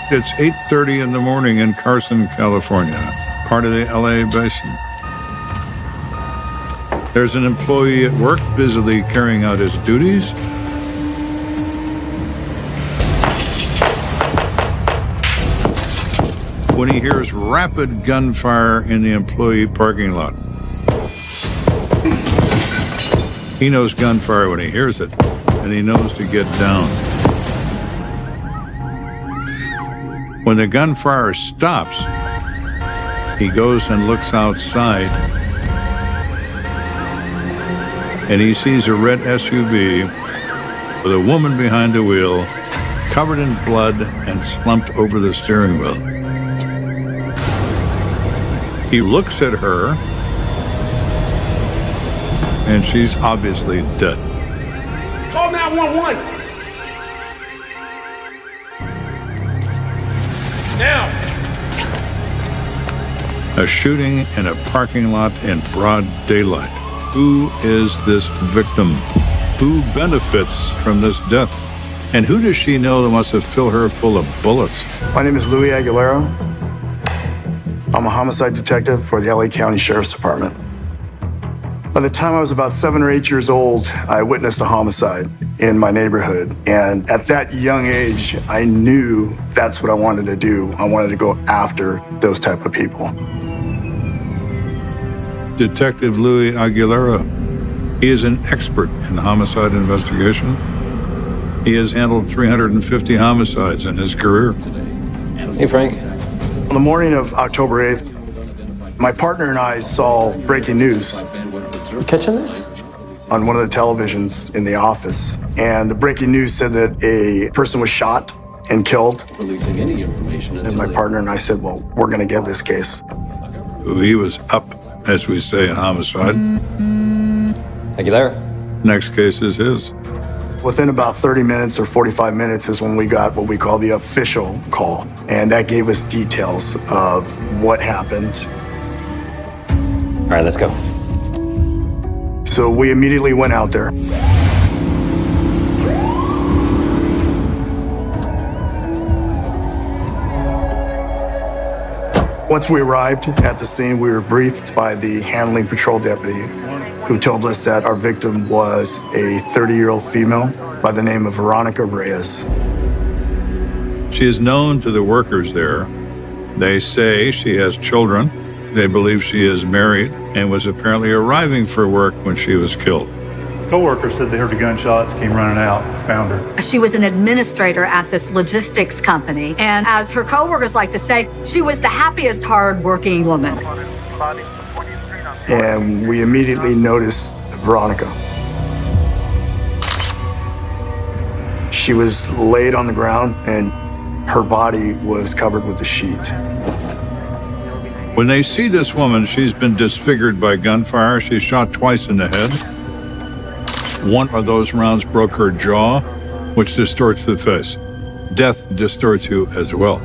It's 8:30 in the morning in Carson, California, part of the LA basin. There's an employee at work busily carrying out his duties. When he hears rapid gunfire in the employee parking lot. He knows gunfire when he hears it, and he knows to get down. When the gunfire stops, he goes and looks outside, and he sees a red SUV with a woman behind the wheel, covered in blood and slumped over the steering wheel. He looks at her, and she's obviously dead. Call 911. Now. A shooting in a parking lot in broad daylight. Who is this victim? Who benefits from this death? And who does she know that wants to fill her full of bullets? My name is Louis Aguilera. I'm a homicide detective for the LA County Sheriff's Department. By the time I was about 7 or 8 years old, I witnessed a homicide in my neighborhood. And at that young age, I knew that's what I wanted to do. I wanted to go after those type of people. Detective Louis Aguilera. He is an expert in homicide investigation. He has handled 350 homicides in his career. Hey, Frank. On the morning of October 8th, my partner and I saw breaking news. You catching this? On one of the televisions in the office. And the breaking news said that a person was shot and killed. And my partner and I said, well, we're going to get this case. He was up, as we say in homicide. Aguilera. Next case is his. Within about 30 minutes or 45 minutes is when we got what we call the official call. And that gave us details of what happened. All right, let's go. So we immediately went out there. Once we arrived at the scene, we were briefed by the handling patrol deputy who told us that our victim was a 30-year-old female by the name of Veronica Reyes. She is known to the workers there. They say she has children. They believe she is married and was apparently arriving for work when she was killed. Co-workers said they heard a gunshot, came running out, found her. She was an administrator at this logistics company, and as her co-workers like to say, she was the happiest, hard-working woman. And we immediately noticed Veronica. She was laid on the ground, and her body was covered with a sheet. When they see this woman, she's been disfigured by gunfire. She's shot twice in the head. One of those rounds broke her jaw, which distorts the face. Death distorts you as well.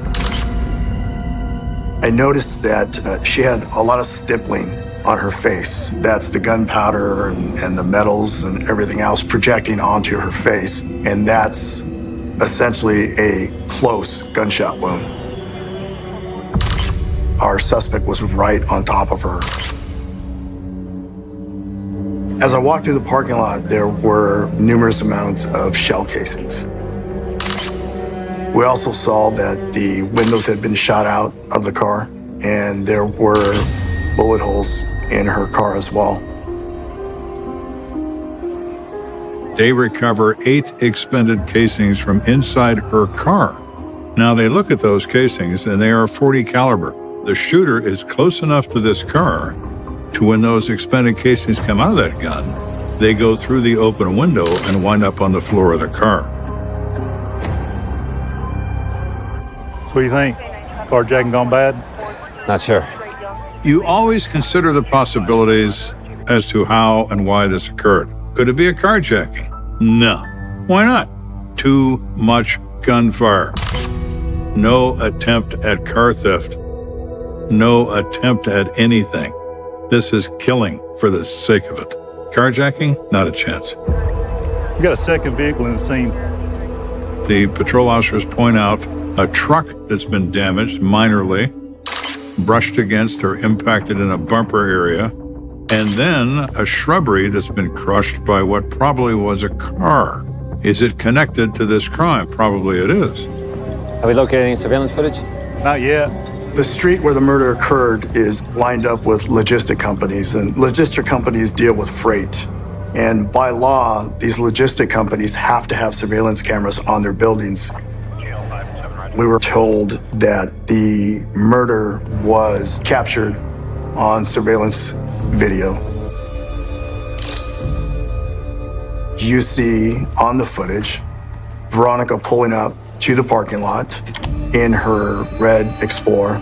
I noticed that she had a lot of stippling on her face. That's the gunpowder and the metals and everything else projecting onto her face. And that's essentially a close gunshot wound. Our suspect was right on top of her. As I walked through the parking lot, there were numerous amounts of shell casings. We also saw that the windows had been shot out of the car, and there were bullet holes in her car as well. They recover 8 expended casings from inside her car. Now they look at those casings, and they are .40 caliber. The shooter is close enough to this car to when those expended casings come out of that gun, they go through the open window and wind up on the floor of the car. So what do you think? Carjacking gone bad? Not sure. You always consider the possibilities as to how and why this occurred. Could it be a carjacking? No. Why not? Too much gunfire. No attempt at car theft. No attempt at anything. This is killing for the sake of it. Carjacking? Not a chance. We got a second vehicle in the scene. The patrol officers point out a truck that's been damaged minorly, brushed against or impacted in a bumper area, and then a shrubbery that's been crushed by what probably was a car. Is it connected to this crime? Probably it is. Have we located any surveillance footage? Not yet. The street where the murder occurred is lined up with logistic companies, and logistic companies deal with freight. And by law, these logistic companies have to have surveillance cameras on their buildings. We were told that the murder was captured on surveillance video. You see on the footage Veronica pulling up to the parking lot in her red Explorer.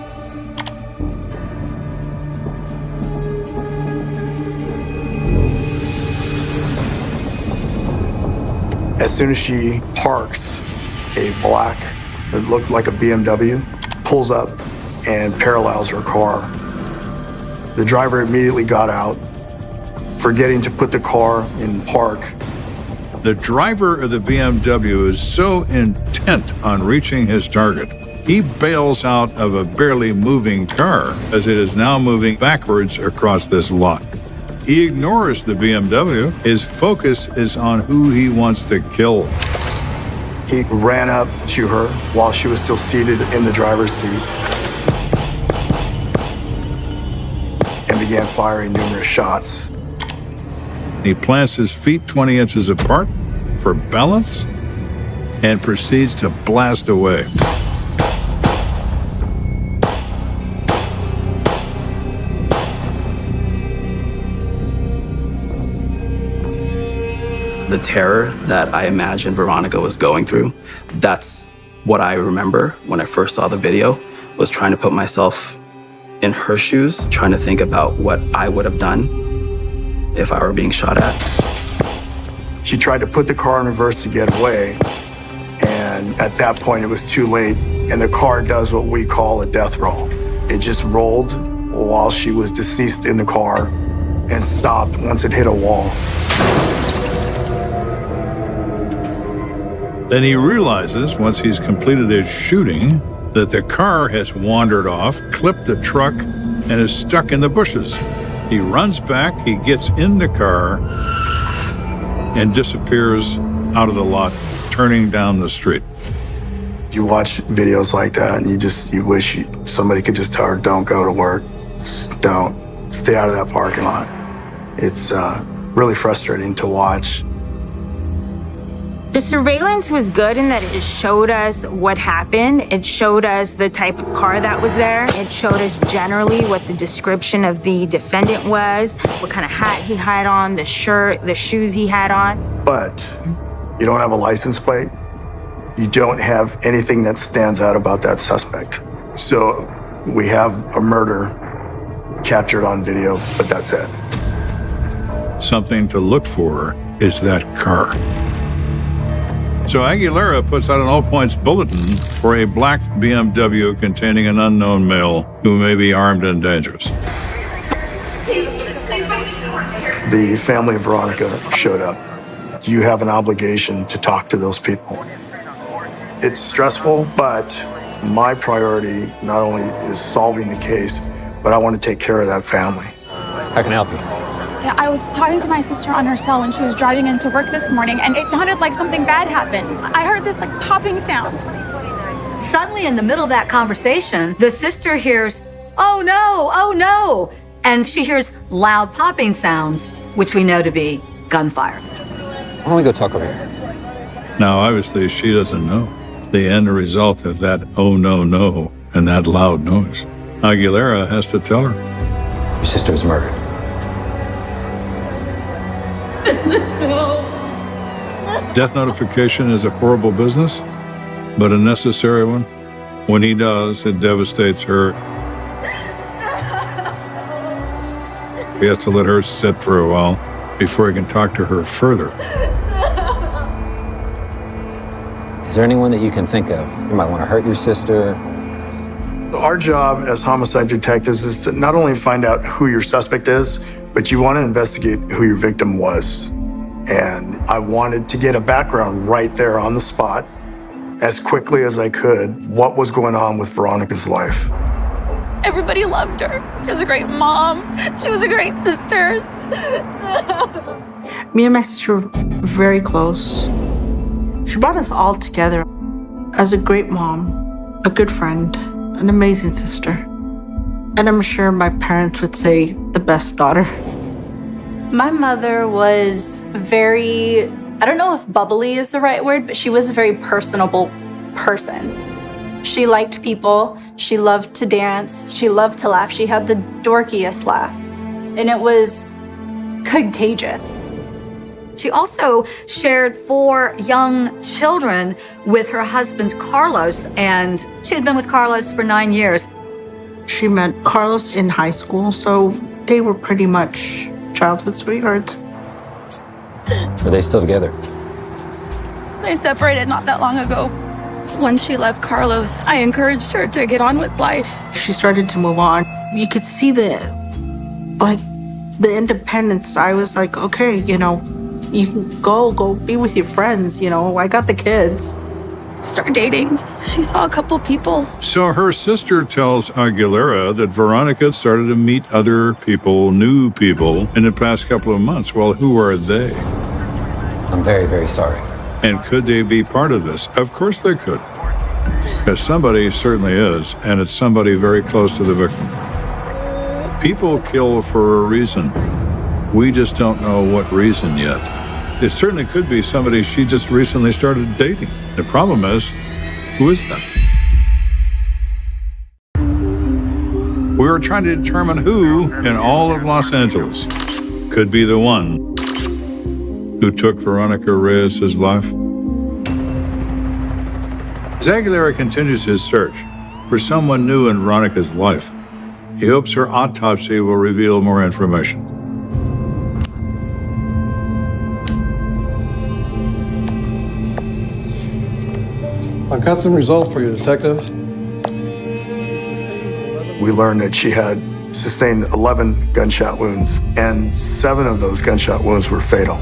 As soon as she parks, a black, it looked like a BMW, pulls up and parallels her car. The driver immediately got out, forgetting to put the car in park. The driver of the BMW is so intent on reaching his target, he bails out of a barely moving car as it is now moving backwards across this lot. He ignores the BMW. His focus is on who he wants to kill. He ran up to her while she was still seated in the driver's seat and began firing numerous shots. He plants his feet 20 inches apart for balance and proceeds to blast away. The terror that I imagined Veronica was going through, that's what I remember when I first saw the video, was trying to put myself in her shoes, trying to think about what I would have done if I were being shot at. She tried to put the car in reverse to get away, and at that point it was too late, and the car does what we call a death roll. It just rolled while she was deceased in the car and stopped once it hit a wall. Then he realizes, once he's completed his shooting, that the car has wandered off, clipped the truck, and is stuck in the bushes. He runs back, he gets in the car, and disappears out of the lot, turning down the street. You watch videos like that and you wish somebody could just tell her, don't go to work, just don't, stay out of that parking lot. It's really frustrating to watch. The surveillance was good in that it showed us what happened. It showed us the type of car that was there. It showed us generally what the description of the defendant was, what kind of hat he had on, the shirt, the shoes he had on. But you don't have a license plate. You don't have anything that stands out about that suspect. So we have a murder captured on video, but that's it. Something to look for is that car. So Aguilera puts out an all-points bulletin for a black BMW containing an unknown male who may be armed and dangerous. The family of Veronica showed up. You have an obligation to talk to those people. It's stressful, but my priority not only is solving the case, but I want to take care of that family. How can I help you? Yeah, I was talking to my sister on her cell when she was driving into work this morning, and it sounded like something bad happened. I heard this like popping sound. Suddenly, in the middle of that conversation, the sister hears, "Oh no, oh no!" And she hears loud popping sounds, which we know to be gunfire. Why don't we go talk over here? Now, obviously, she doesn't know the end result of that "oh no, no" and that loud noise. Aguilera has to tell her. Your sister was murdered. Death notification is a horrible business, but a necessary one. When he does, it devastates her. He has to let her sit for a while before he can talk to her further. Is there anyone that you can think of who might want to hurt your sister? Our job as homicide detectives is to not only find out who your suspect is, but you want to investigate who your victim was. And I wanted to get a background right there on the spot as quickly as I could what was going on with Veronica's life. Everybody loved her. She was a great mom. She was a great sister. Me and my sister were very close. She brought us all together as a great mom, a good friend, an amazing sister. And I'm sure my parents would say the best daughter. My mother was very, I don't know if bubbly is the right word, but she was a very personable person. She liked people. She loved to dance. She loved to laugh. She had the dorkiest laugh. And it was contagious. She also shared 4 young children with her husband, Carlos, and she had been with Carlos for 9 years. She met Carlos in high school, so they were pretty much childhood sweethearts. Are they still together? They separated not that long ago. When she left Carlos, I encouraged her to get on with life. She started to move on. You could see the independence. I was like, okay, you can go be with your friends, I got the kids. Started dating. She saw a couple people. So her sister tells Aguilera that Veronica started to meet other people, new people, in the past couple of months. Well, who are they? I'm very, very sorry. And could they be part of this? Of course they could. Because somebody certainly is, and it's somebody very close to the victim. People kill for a reason. We just don't know what reason yet. It certainly could be somebody she just recently started dating. The problem is, who is that? We are trying to determine who in all of Los Angeles could be the one who took Veronica Reyes' life. As Aguilera continues his search for someone new in Veronica's life, he hopes her autopsy will reveal more information. I've got some results for you, Detective. We learned that she had sustained 11 gunshot wounds, and 7 of those gunshot wounds were fatal.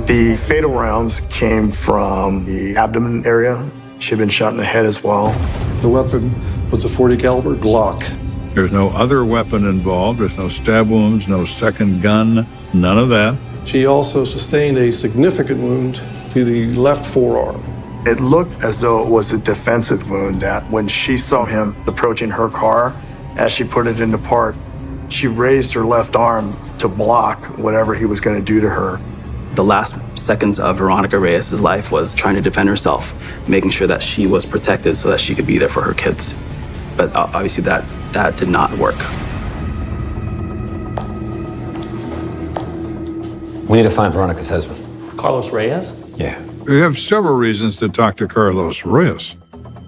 The fatal rounds came from the abdomen area. She had been shot in the head as well. The weapon was a .40 caliber Glock. There's no other weapon involved. There's no stab wounds, no second gun, none of that. She also sustained a significant wound to the left forearm. It looked as though it was a defensive wound that when she saw him approaching her car, as she put it into park, she raised her left arm to block whatever he was going to do to her. The last seconds of Veronica Reyes' life was trying to defend herself, making sure that she was protected so that she could be there for her kids. But obviously that did not work. We need to find Veronica's husband. Carlos Reyes? Yeah. We have several reasons to talk to Carlos Reyes.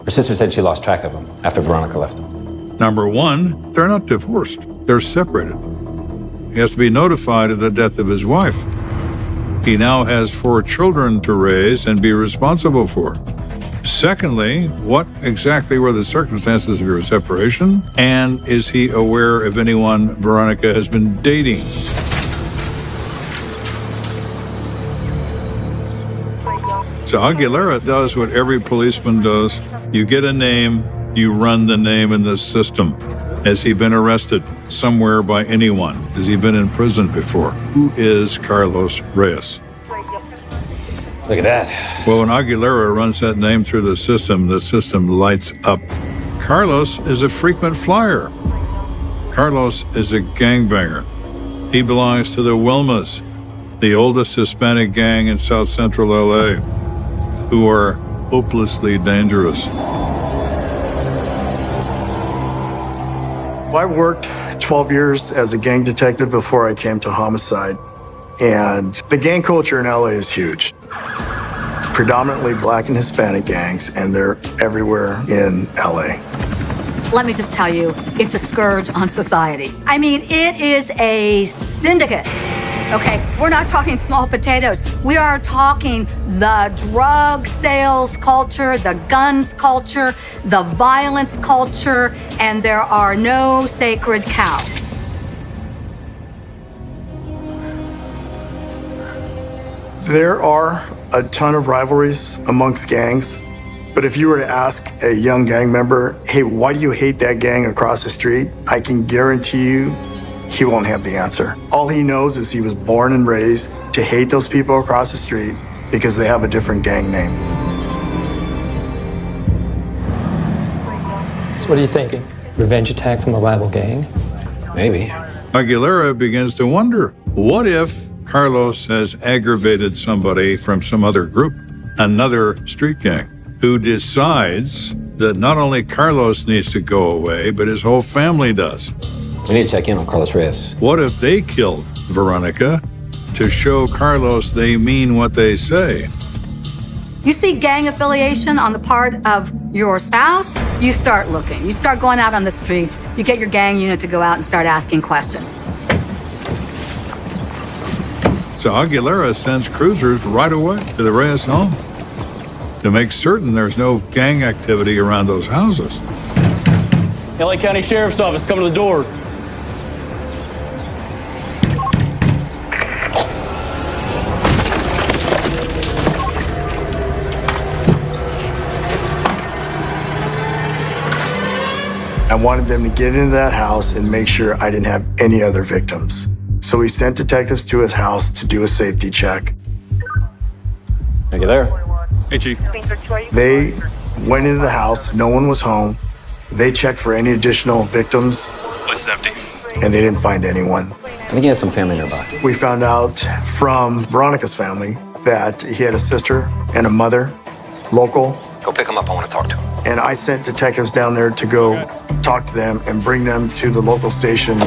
Her sister said she lost track of him after Veronica left him. Number one, they're not divorced. They're separated. He has to be notified of the death of his wife. He now has 4 children to raise and be responsible for. Secondly, what exactly were the circumstances of your separation? And is he aware of anyone Veronica has been dating? So Aguilera does what every policeman does. You get a name, you run the name in the system. Has he been arrested somewhere by anyone? Has he been in prison before? Who is Carlos Reyes? Look at that. Well, when Aguilera runs that name through the system lights up. Carlos is a frequent flyer. Carlos is a gangbanger. He belongs to the Wilmas, the oldest Hispanic gang in South Central LA, who are hopelessly dangerous. I worked 12 years as a gang detective before I came to Homicide, and the gang culture in LA is huge. Predominantly Black and Hispanic gangs, and they're everywhere in LA. Let me just tell you, it's a scourge on society. I mean, it is a syndicate. Okay, we're not talking small potatoes. We are talking the drug sales culture, the guns culture, the violence culture, and there are no sacred cows. There are a ton of rivalries amongst gangs, but if you were to ask a young gang member, hey, why do you hate that gang across the street? I can guarantee you he won't have the answer. All he knows is he was born and raised to hate those people across the street because they have a different gang name. So what are you thinking? Revenge attack from a rival gang? Maybe. Aguilera begins to wonder, what if Carlos has aggravated somebody from some other group, another street gang, who decides that not only Carlos needs to go away, but his whole family does? We need to check in on Carlos Reyes. What if they killed Veronica to show Carlos they mean what they say? You see gang affiliation on the part of your spouse, you start looking. You start going out on the streets. You get your gang unit to go out and start asking questions. So Aguilera sends cruisers right away to the Reyes home to make certain there's no gang activity around those houses. LA County Sheriff's Office, come to the door. I wanted them to get into that house and make sure I didn't have any other victims. So we sent detectives to his house to do a safety check. Aguilera. Hey, Chief. They went into the house, no one was home. They checked for any additional victims. Place is empty. And they didn't find anyone. I think he has some family nearby. We found out from Veronica's family that he had a sister and a mother, local. Go pick him up, I want to talk to him. And I sent detectives down there to go talk to them and bring them to the local station.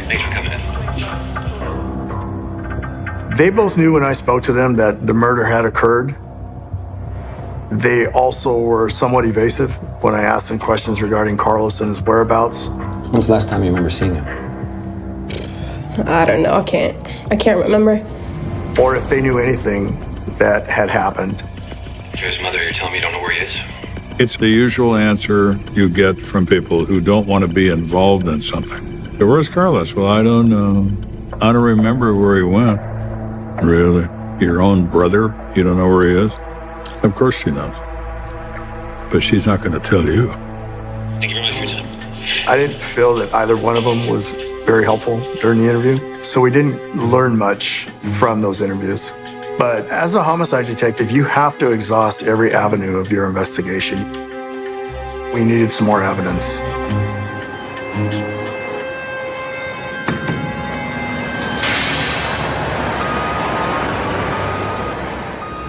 Thanks for coming in. They both knew when I spoke to them that the murder had occurred. They also were somewhat evasive when I asked them questions regarding Carlos and his whereabouts. When's the last time you remember seeing him? I don't know, I can't remember. Or if they knew anything that had happened. Joe's mother, you're telling me you don't know where he is? It's the usual answer you get from people who don't want to be involved in something. So where's Carlos? Well, I don't know. I don't remember where he went. Really? Your own brother? You don't know where he is? Of course she knows. But she's not going to tell you. Thank you very much for your time. I didn't feel that either one of them was very helpful during the interview. So we didn't learn much from those interviews. But as a homicide detective, you have to exhaust every avenue of your investigation. We needed some more evidence.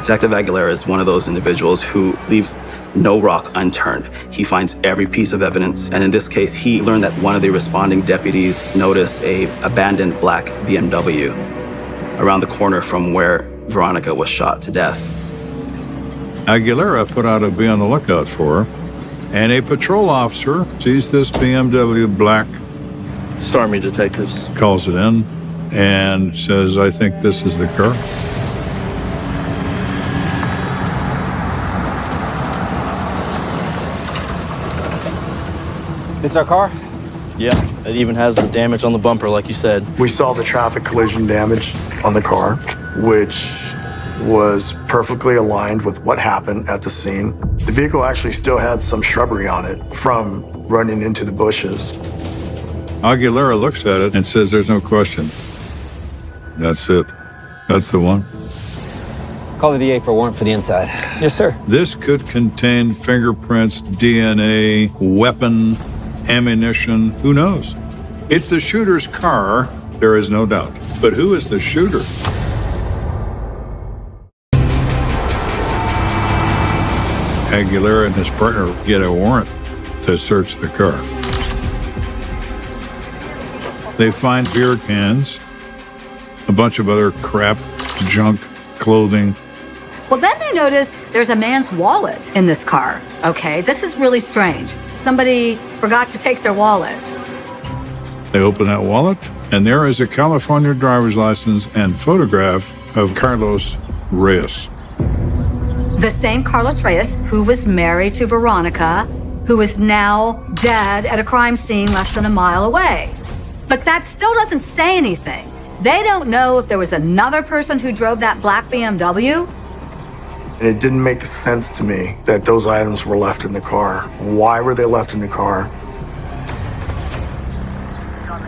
Detective Aguilera is one of those individuals who leaves no rock unturned. He finds every piece of evidence, and in this case, he learned that one of the responding deputies noticed an abandoned black BMW around the corner from where Veronica was shot to death. Aguilera put out a be on the lookout for her, and a patrol officer sees this BMW black, Stormy detectives. calls it in, and says, I think this is the car. This is our car? Yeah, it even has the damage on the bumper, like you said. We saw the traffic collision damage on the car, which was perfectly aligned with what happened at the scene. The vehicle actually still had some shrubbery on it from running into the bushes. Aguilera looks at it and says, there's no question. That's it. That's the one. Call the DA for a warrant for the inside. Yes, sir. This could contain fingerprints, DNA, weapon, ammunition, who knows? It's the shooter's car, there is no doubt. But who is the shooter? Aguilera and his partner get a warrant to search the car. They find beer cans, a bunch of other crap, junk, clothing. Well, then they notice there's a man's wallet in this car. Okay, this is really strange. Somebody forgot to take their wallet. They open that wallet, and there is a California driver's license and photograph of Carlos Reyes. The same Carlos Reyes who was married to Veronica who is now dead at a crime scene less than a mile away. But that still doesn't say anything. They don't know if there was another person who drove that black BMW. And it didn't make sense to me that those items were left in the car. Why were they left in the car?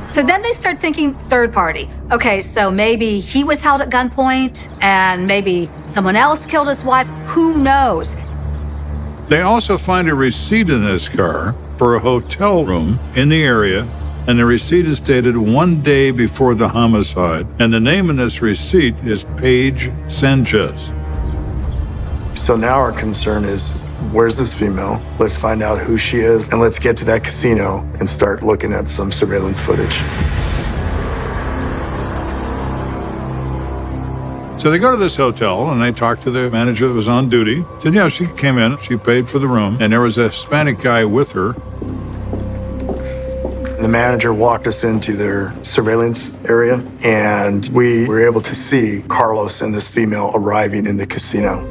So then they start thinking third party. Okay, so maybe he was held at gunpoint and maybe someone else killed his wife. Who knows? They also find a receipt in this car for a hotel room in the area, and the receipt is dated 1 day before the homicide, and the name in this receipt is Paige Sanchez. So now our concern is, where's this female? Let's find out who she is, and let's get to that casino and start looking at some surveillance footage. So they go to this hotel and they talk to the manager that was on duty. Said, yeah, she came in, she paid for the room, and there was a Hispanic guy with her. The manager walked us into their surveillance area, and we were able to see Carlos and this female arriving in the casino.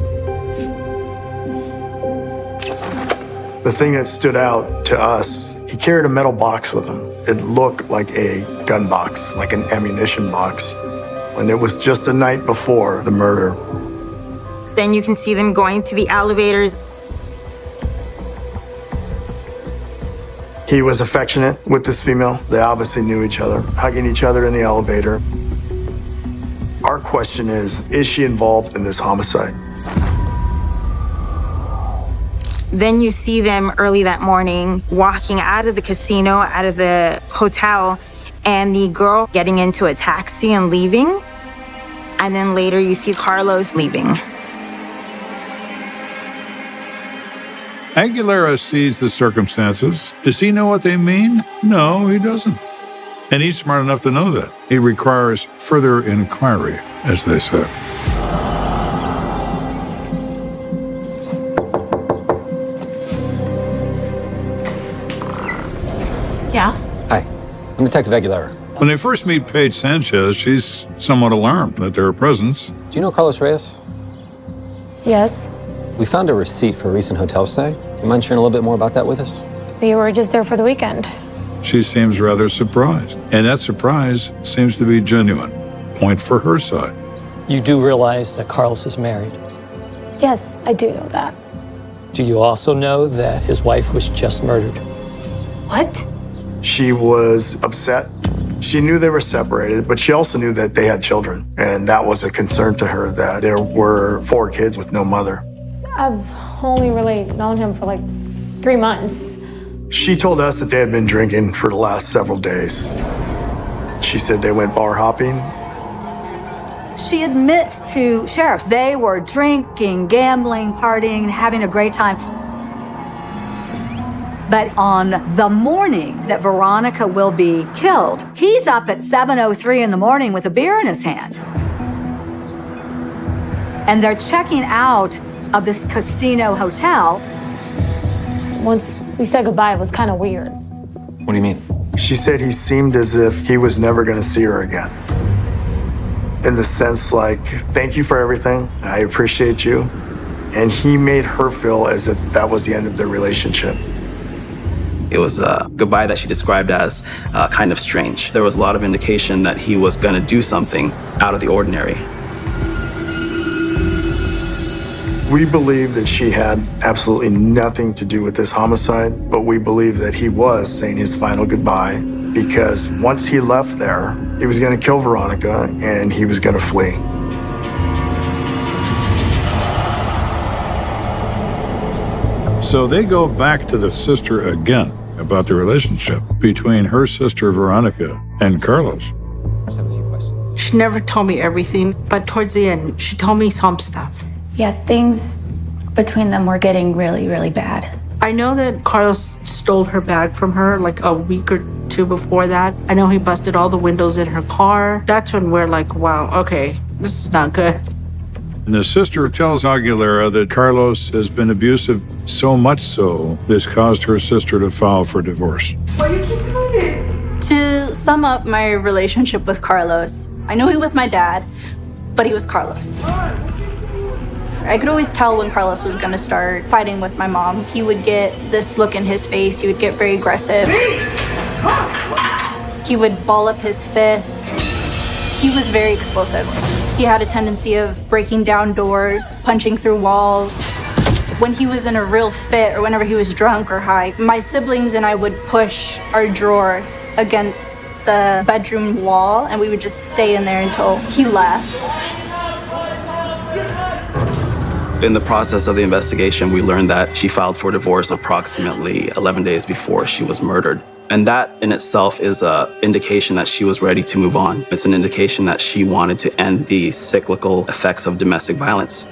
The thing that stood out to us, he carried a metal box with him. It looked like a gun box, like an ammunition box. And it was just the night before the murder. Then you can see them going to the elevators. He was affectionate with this female. They obviously knew each other, hugging each other in the elevator. Our question is she involved in this homicide? Then you see them early that morning walking out of the casino, out of the hotel, and the girl getting into a taxi and leaving. And then later you see Carlos leaving. Aguilera sees the circumstances. Does he know what they mean? No, he doesn't. And he's smart enough to know that. He requires further inquiry, as they say. Yeah? Hi, I'm Detective Aguilera. When they first meet Paige Sanchez, she's somewhat alarmed at their presence. Do you know Carlos Reyes? Yes. We found a receipt for a recent hotel stay. Do you mind sharing a little bit more about that with us? We were just there for the weekend. She seems rather surprised, and that surprise seems to be genuine. Point for her side. You do realize that Carlos is married. Yes, I do know that. Do you also know that his wife was just murdered? What? She was upset. She knew they were separated, but she also knew that they had children. And that was a concern to her, that there were 4 kids with no mother. I've only really known him for like 3 months. She told us that they had been drinking for the last several days. She said they went bar hopping. She admits to sheriffs they were drinking, gambling, partying, having a great time. But on the morning that Veronica will be killed, he's up at 7:03 in the morning with a beer in his hand. And they're checking out of this casino hotel. Once we said goodbye, it was kind of weird. What do you mean? She said he seemed as if he was never going to see her again. In the sense like, thank you for everything. I appreciate you. And he made her feel as if that was the end of their relationship. It was a goodbye that she described as kind of strange. There was a lot of indication that he was going to do something out of the ordinary. We believe that she had absolutely nothing to do with this homicide, but we believe that he was saying his final goodbye because once he left there, he was going to kill Veronica and he was going to flee. So they go back to the sister again about the relationship between her sister Veronica and Carlos. She never told me everything, but towards the end, she told me some stuff. Yeah, things between them were getting really, really bad. I know that Carlos stole her bag from her like a week or 2 before that. I know he busted all the windows in her car. That's when we're like, wow, okay, this is not good. And the sister tells Aguilera that Carlos has been abusive, so much so this caused her sister to file for divorce. Why do you keep doing this? To sum up my relationship with Carlos, I know he was my dad, but he was Carlos. I could always tell when Carlos was gonna start fighting with my mom. He would get this look in his face. He would get very aggressive. He would ball up his fist. He was very explosive. He had a tendency of breaking down doors, punching through walls. When he was in a real fit or whenever he was drunk or high, my siblings and I would push our drawer against the bedroom wall and we would just stay in there until he left. In the process of the investigation, we learned that she filed for divorce approximately 11 days before she was murdered. And that in itself is an indication that she was ready to move on. It's an indication that she wanted to end the cyclical effects of domestic violence.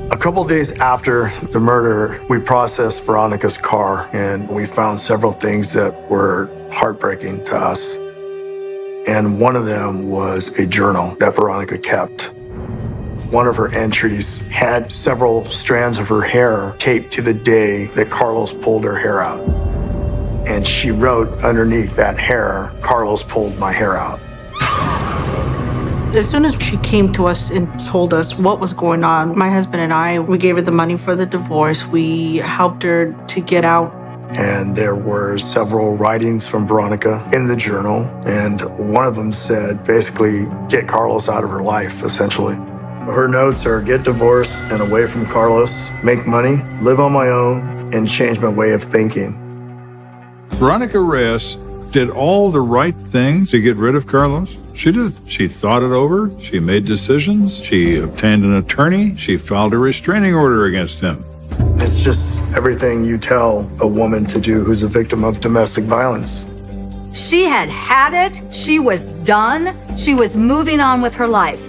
A couple days after the murder, we processed Veronica's car and we found several things that were heartbreaking to us. And one of them was a journal that Veronica kept. One of her entries had several strands of her hair taped to the day that Carlos pulled her hair out. And she wrote underneath that hair, "Carlos pulled my hair out." As soon as she came to us and told us what was going on, my husband and I, we gave her the money for the divorce. We helped her to get out. And there were several writings from Veronica in the journal. And one of them said, basically, get Carlos out of her life, essentially. Her notes are get divorced and away from Carlos, make money, live on my own, and change my way of thinking. Veronica Reyes did all the right things to get rid of Carlos. She did. She thought it over. She made decisions. She obtained an attorney. She filed a restraining order against him. It's just everything you tell a woman to do who's a victim of domestic violence. She had had it. She was done. She was moving on with her life.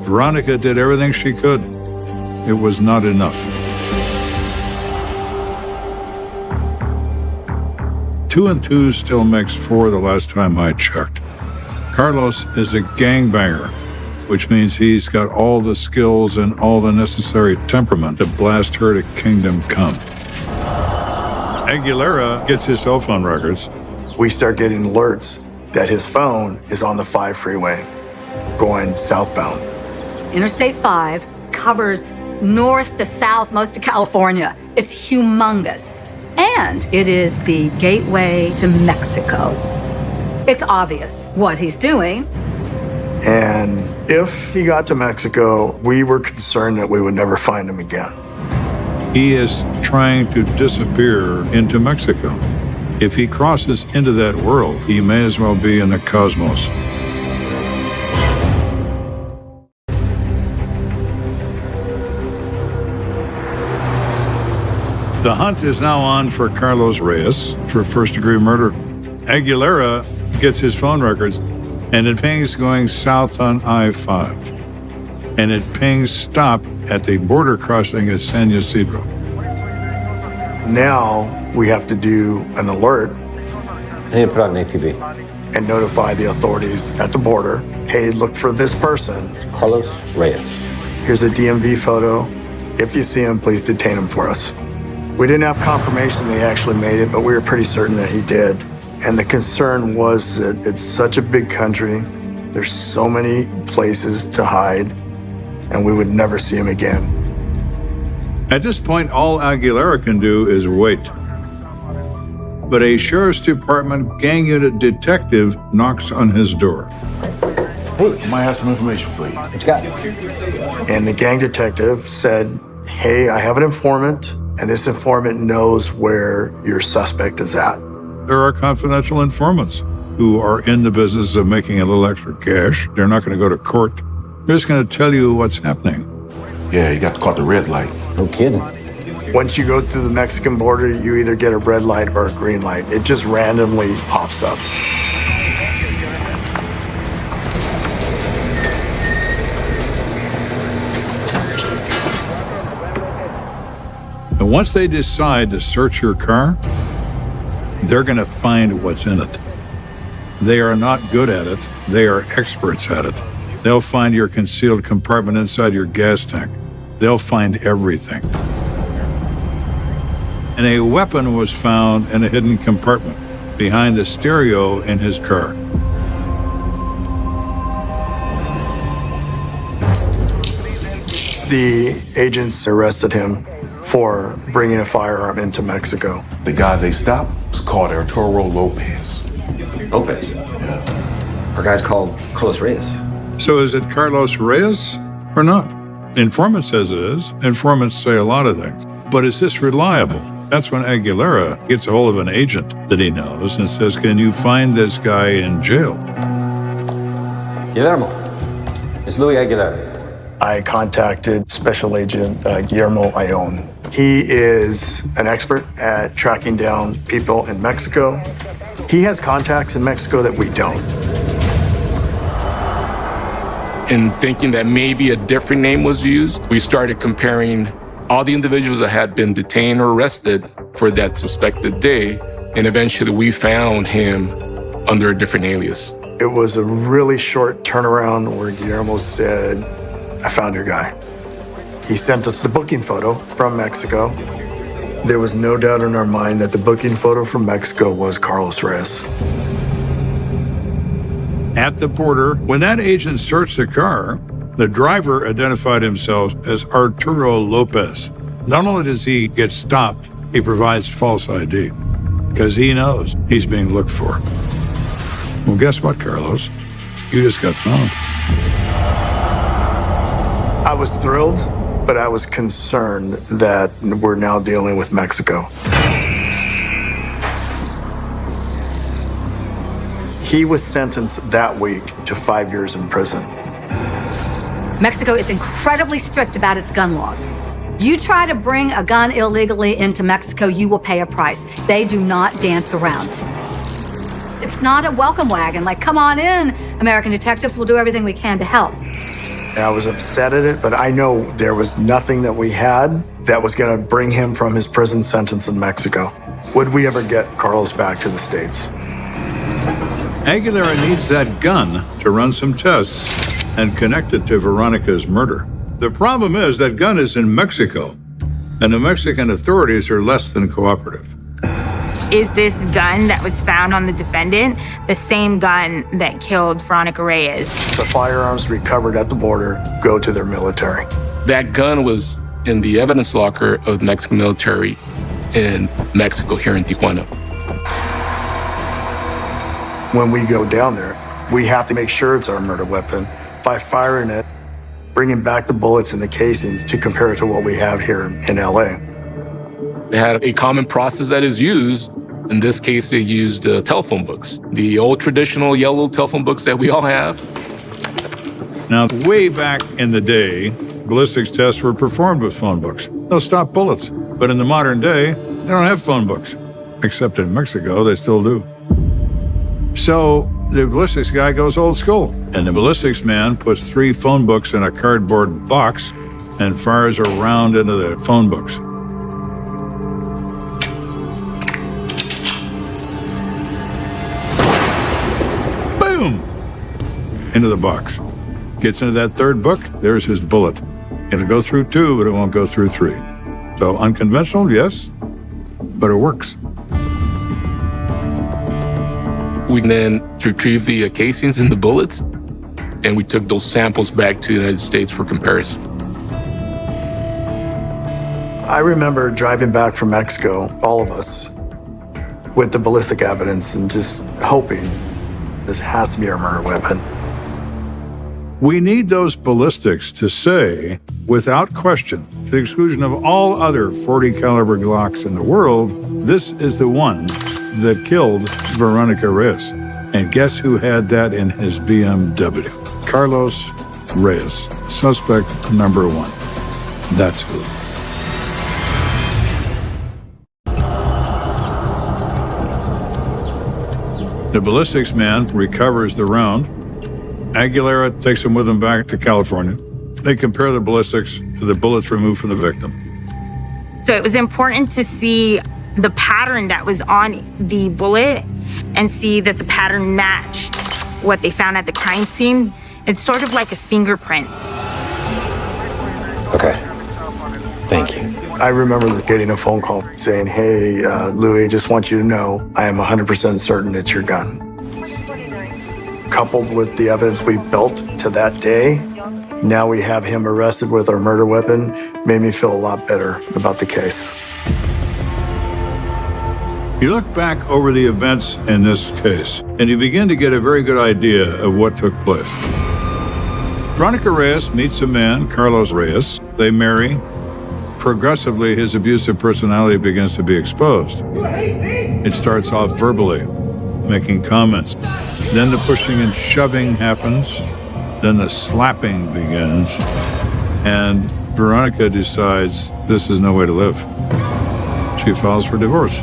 Veronica did everything she could. It was not enough. 2 and 2 still makes 4 the last time I checked. Carlos is a gangbanger, which means he's got all the skills and all the necessary temperament to blast her to kingdom come. Aguilera gets his cell phone records. We start getting alerts that his phone is on the 5 freeway going southbound. Interstate 5 covers north to south most of California. It's humongous. And it is the gateway to Mexico. It's obvious what he's doing. And if he got to Mexico, we were concerned that we would never find him again. He is trying to disappear into Mexico. If he crosses into that world, he may as well be in the cosmos. The hunt is now on for Carlos Reyes for first-degree murder. Aguilera gets his phone records, and it pings going south on I-5. And it pings stop at the border crossing at San Ysidro. Now we have to do an alert. I need to put out an APB. And notify the authorities at the border. Hey, look for this person. Carlos Reyes. Here's a DMV photo. If you see him, please detain him for us. We didn't have confirmation that he actually made it, but we were pretty certain that he did. And the concern was that it's such a big country. There's so many places to hide, and we would never see him again. At this point, all Aguilera can do is wait. But a Sheriff's Department gang unit detective knocks on his door. Hey, I might have some information for you. What you got? And the gang detective said, hey, I have an informant, and this informant knows where your suspect is at. There are confidential informants who are in the business of making a little extra cash. They're not going to go to court. They're just going to tell you what's happening. Yeah, you got to caught the red light. No kidding. Once you go through the Mexican border, you either get a red light or a green light. It just randomly pops up. And once they decide to search your car, they're going to find what's in it. They are not good at it. They are experts at it. They'll find your concealed compartment inside your gas tank. They'll find everything. And a weapon was found in a hidden compartment behind the stereo in his car. The agents arrested him for bringing a firearm into Mexico. The guy they stopped was called Arturo Lopez. Lopez? Yeah. Our guy's called Carlos Reyes. So is it Carlos Reyes or not? The informant says it is. Informants say a lot of things. But is this reliable? That's when Aguilera gets a hold of an agent that he knows and says, can you find this guy in jail? Guillermo, it's Luis Aguilera. I contacted Special Agent Guillermo Ion. He is an expert at tracking down people in Mexico. He has contacts in Mexico that we don't. In thinking that maybe a different name was used, we started comparing all the individuals that had been detained or arrested for that suspected day, and eventually we found him under a different alias. It was a really short turnaround where Guillermo said, I found your guy. He sent us the booking photo from Mexico. There was no doubt in our mind that the booking photo from Mexico was Carlos Reyes. At the border, when that agent searched the car, the driver identified himself as Arturo Lopez. Not only does he get stopped, he provides false ID because he knows he's being looked for. Well, guess what, Carlos? You just got found. I was thrilled, but I was concerned that we're now dealing with Mexico. He was sentenced that week to 5 years in prison. Mexico is incredibly strict about its gun laws. You try to bring a gun illegally into Mexico, you will pay a price. They do not dance around. It's not a welcome wagon, like, come on in, American detectives, we'll do everything we can to help. And I was upset at it, but I know there was nothing that we had that was going to bring him from his prison sentence in Mexico. Would we ever get Carlos back to the States? Aguilera needs that gun to run some tests and connect it to Veronica's murder. The problem is that gun is in Mexico, and the Mexican authorities are less than cooperative. Is this gun that was found on the defendant the same gun that killed Veronica Reyes? The firearms recovered at the border go to their military. That gun was in the evidence locker of the Mexican military in Mexico, here in Tijuana. When we go down there, we have to make sure it's our murder weapon by firing it, bringing back the bullets and the casings to compare it to what we have here in LA. They had a common process that is used. In this case, they used telephone books, the old traditional yellow telephone books that we all have. Now, way back in the day, ballistics tests were performed with phone books. They'll stop bullets. But in the modern day, they don't have phone books. Except in Mexico, they still do. So the ballistics guy goes old school. And the ballistics man puts 3 phone books in a cardboard box and fires a round into the phone books. Boom! Into the box. Gets into that 3rd book, there's his bullet. It'll go through 2, but it won't go through 3. So unconventional, yes, but it works. We then retrieved the casings and the bullets, and we took those samples back to the United States for comparison. I remember driving back from Mexico, all of us, with the ballistic evidence and just hoping this has to be our murder weapon. We need those ballistics to say, without question, to the exclusion of all other .40 caliber Glocks in the world, this is the one that killed Veronica Reyes. And guess who had that in his BMW? Carlos Reyes, suspect number 1. That's who. The ballistics man recovers the round. Aguilera takes him with him back to California. They compare the ballistics to the bullets removed from the victim. So it was important to see the pattern that was on the bullet and see that the pattern matched what they found at the crime scene. It's sort of like a fingerprint. Okay. Thank you. I remember getting a phone call saying, hey, Louis, just want you to know, I am 100% certain it's your gun. Coupled with the evidence we built to that day, Now we have him arrested with our murder weapon, made me feel a lot better about the case. You look back over the events in this case, and you begin to get a very good idea of what took place. Veronica Reyes meets a man, Carlos Reyes. They marry. Progressively, his abusive personality begins to be exposed. It starts off verbally, making comments. Then the pushing and shoving happens. Then the slapping begins. And Veronica decides this is no way to live. She files for divorce.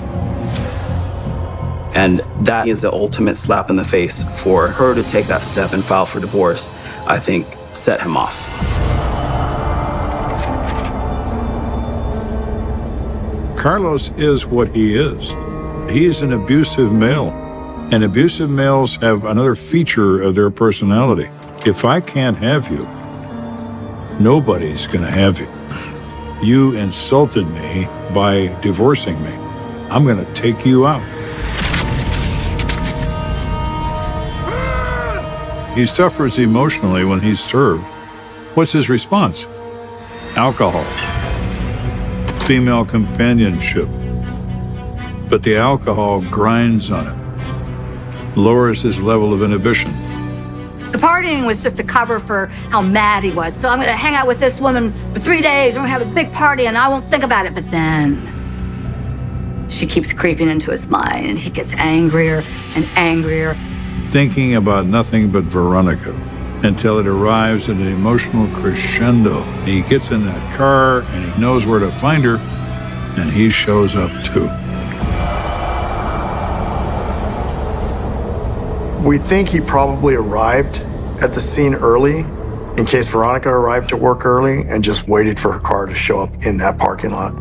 And that is the ultimate slap in the face. For her to take that step and file for divorce, I think set him off. Carlos is what he is. He's an abusive male. And abusive males have another feature of their personality. If I can't have you, nobody's gonna have you. You insulted me by divorcing me. I'm gonna take you out. He suffers emotionally when he's served. What's his response? Alcohol. Female companionship. But the alcohol grinds on him, lowers his level of inhibition. The partying was just a cover for how mad he was. So I'm gonna hang out with this woman for 3 days, we're gonna have a big party, and I won't think about it. But then she keeps creeping into his mind, and he gets angrier and angrier. Thinking about nothing but Veronica until it arrives at an emotional crescendo. He gets in that car and he knows where to find her, and he shows up too. We think he probably arrived at the scene early in case Veronica arrived to work early and just waited for her car to show up in that parking lot.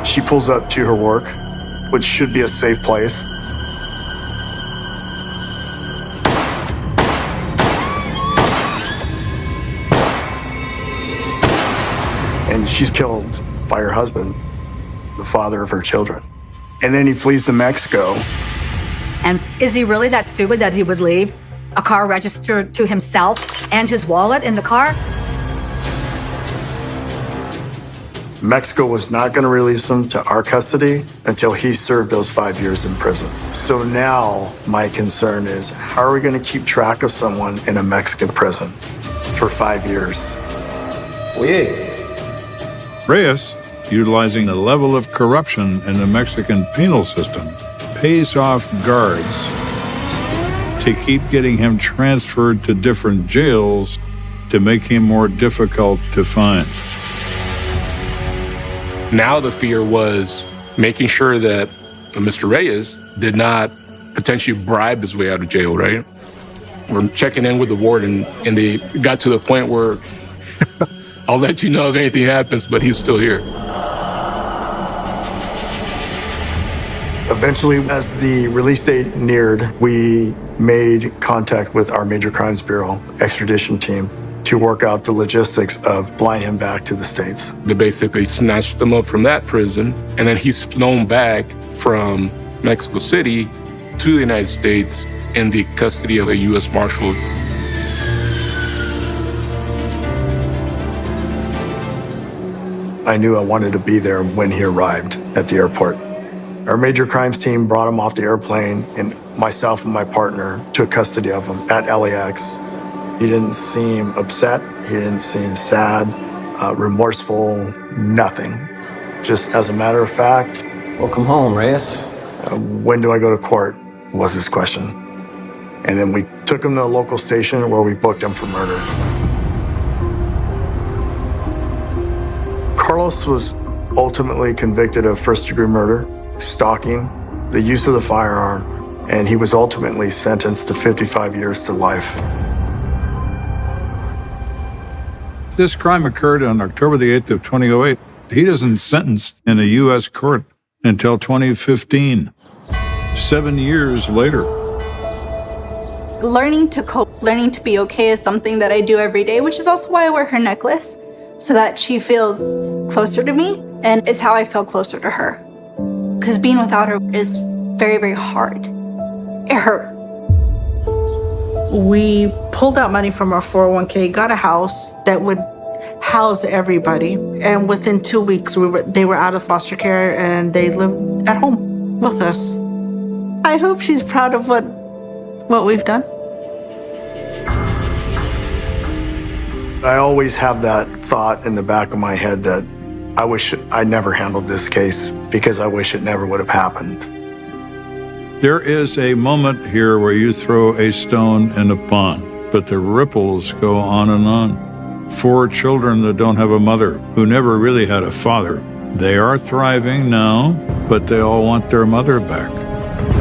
She pulls up to her work, which should be a safe place. And she's killed by her husband, the father of her children. And then he flees to Mexico. And is he really that stupid that he would leave a car registered to himself and his wallet in the car? Mexico was not going to release him to our custody until he served those 5 years in prison. So now my concern is, how are we going to keep track of someone in a Mexican prison for 5 years? Reyes, utilizing the level of corruption in the Mexican penal system, pays off guards to keep getting him transferred to different jails to make him more difficult to find. Now the fear was making sure that Mr. Reyes did not potentially bribe his way out of jail, right? We're checking in with the warden, and they got to the point where I'll let you know if anything happens, but he's still here. Eventually, as the release date neared, we made contact with our Major Crimes Bureau extradition team to work out the logistics of flying him back to the States. They basically snatched him up from that prison, and then he's flown back from Mexico City to the United States in the custody of a U.S. Marshal. I knew I wanted to be there when he arrived at the airport. Our Major Crimes team brought him off the airplane, and myself and my partner took custody of him at LAX. He didn't seem upset, he didn't seem sad, remorseful, nothing. Just as a matter of fact. Welcome home, Reyes. When do I go to court, was his question. And then we took him to a local station where we booked him for murder. Carlos was ultimately convicted of first-degree murder, stalking, the use of the firearm, and he was ultimately sentenced to 55 years to life. This crime occurred on October the 8th of 2008. He isn't sentenced in a U.S. court until 2015, 7 years later. Learning to cope, learning to be okay is something that I do every day, which is also why I wear her necklace, so that she feels closer to me, and it's how I feel closer to her. Because being without her is very, very hard. It hurt. We pulled out money from our 401k, got a house that would house everybody, and within 2 weeks they were out of foster care and they lived at home with us. I hope she's proud of what we've done. I always have that thought in the back of my head that I wish I never handled this case because I wish it never would have happened. There is a moment here where you throw a stone in a pond, but the ripples go on and on. 4 children that don't have a mother, who never really had a father. They are thriving now, but they all want their mother back,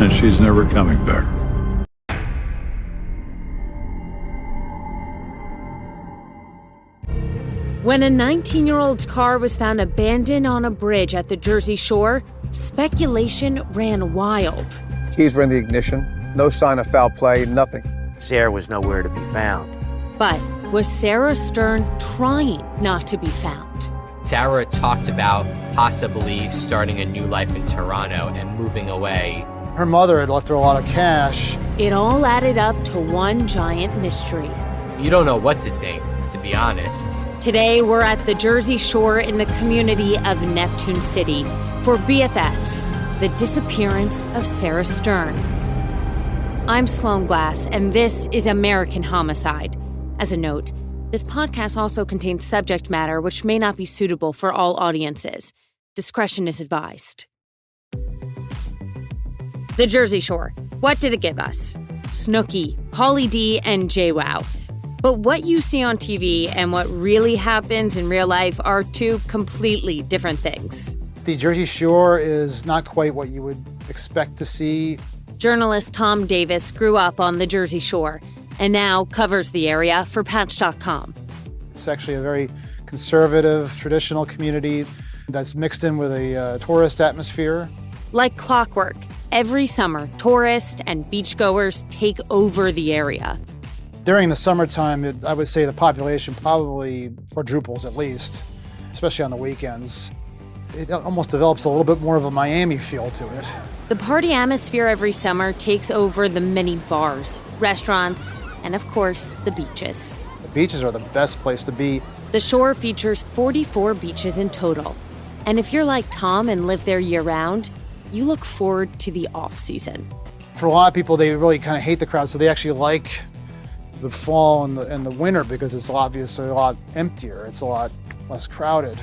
and she's never coming back. When a 19-year-old's car was found abandoned on a bridge at the Jersey Shore, speculation ran wild. Keys were in the ignition. No sign of foul play, nothing. Sarah was nowhere to be found. But was Sarah Stern trying not to be found? Sarah talked about possibly starting a new life in Toronto and moving away. Her mother had left her a lot of cash. It all added up to one giant mystery. You don't know what to think, to be honest. Today, we're at the Jersey Shore in the community of Neptune City for BFFs, the disappearance of Sarah Stern. I'm Sloan Glass, and this is American Homicide. As a note, this podcast also contains subject matter which may not be suitable for all audiences. Discretion is advised. The Jersey Shore. What did it give us? Snooki, Pauly D, and JWoww. But what you see on TV and what really happens in real life are two completely different things. The Jersey Shore is not quite what you would expect to see. Journalist Tom Davis grew up on the Jersey Shore and now covers the area for Patch.com. It's actually a very conservative, traditional community that's mixed in with a tourist atmosphere. Like clockwork, every summer, tourists and beachgoers take over the area. During the summertime, I would say the population probably quadruples at least, especially on the weekends. It almost develops a little bit more of a Miami feel to it. The party atmosphere every summer takes over the many bars, restaurants, and of course, the beaches. The beaches are the best place to be. The shore features 44 beaches in total. And if you're like Tom and live there year-round, you look forward to the off-season. For a lot of people, they really kind of hate the crowd, so they actually like the fall and the winter because it's obviously a lot emptier. It's a lot less crowded.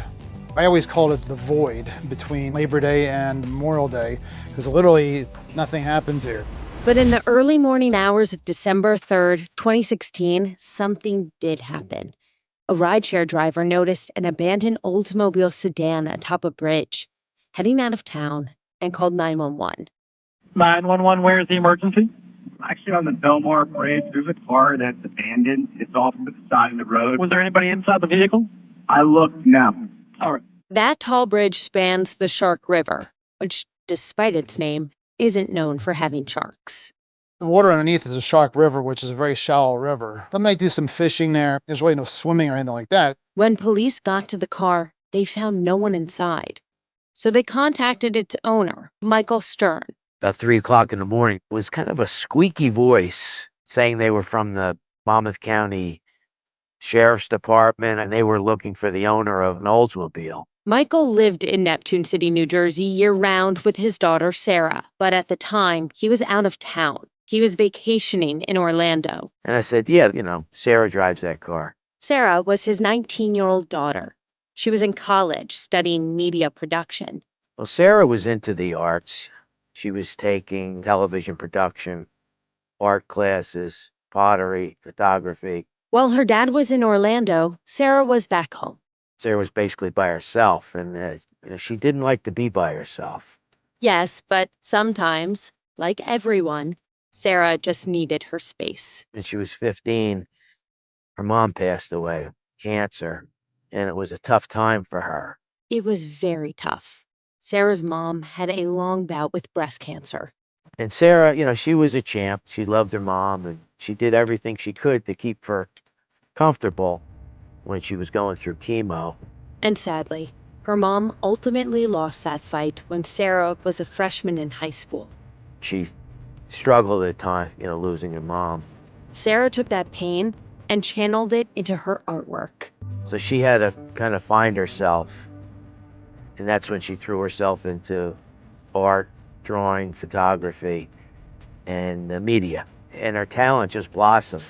I always called it the void between Labor Day and Memorial Day because literally nothing happens here. But in the early morning hours of December 3rd, 2016, something did happen. A rideshare driver noticed an abandoned Oldsmobile sedan atop a bridge, heading out of town, and called 911. 911, where is the emergency? Actually, on the Belmar Bridge, there's a car that's abandoned. It's off to the side of the road. Was there anybody inside the vehicle? I looked, no. All right. That tall bridge spans the Shark River, which, despite its name, isn't known for having sharks. The water underneath is a Shark River, which is a very shallow river. They might do some fishing there. There's really no swimming or anything like that. When police got to the car, they found no one inside. So they contacted its owner, Michael Stern. About 3 o'clock in the morning, it was kind of a squeaky voice saying they were from the Monmouth County Sheriff's Department and they were looking for the owner of an Oldsmobile. Michael lived in Neptune City, New Jersey year-round with his daughter, Sarah. But at the time, he was out of town. He was vacationing in Orlando. And I said, yeah, Sarah drives that car. Sarah was his 19-year-old daughter. She was in college studying media production. Well, Sarah was into the arts. She was taking television production, art classes, pottery, photography. While her dad was in Orlando, Sarah was back home. Sarah was basically by herself, and she didn't like to be by herself. Yes, but sometimes, like everyone, Sarah just needed her space. When she was 15, her mom passed away, cancer, and it was a tough time for her. It was very tough. Sarah's mom had a long bout with breast cancer. And Sarah, she was a champ. She loved her mom, and she did everything she could to keep her comfortable when she was going through chemo. And sadly, her mom ultimately lost that fight when Sarah was a freshman in high school. She struggled at times, losing her mom. Sarah took that pain and channeled it into her artwork. So she had to kind of find herself. And that's when she threw herself into art, drawing, photography, and the media. And her talent just blossomed.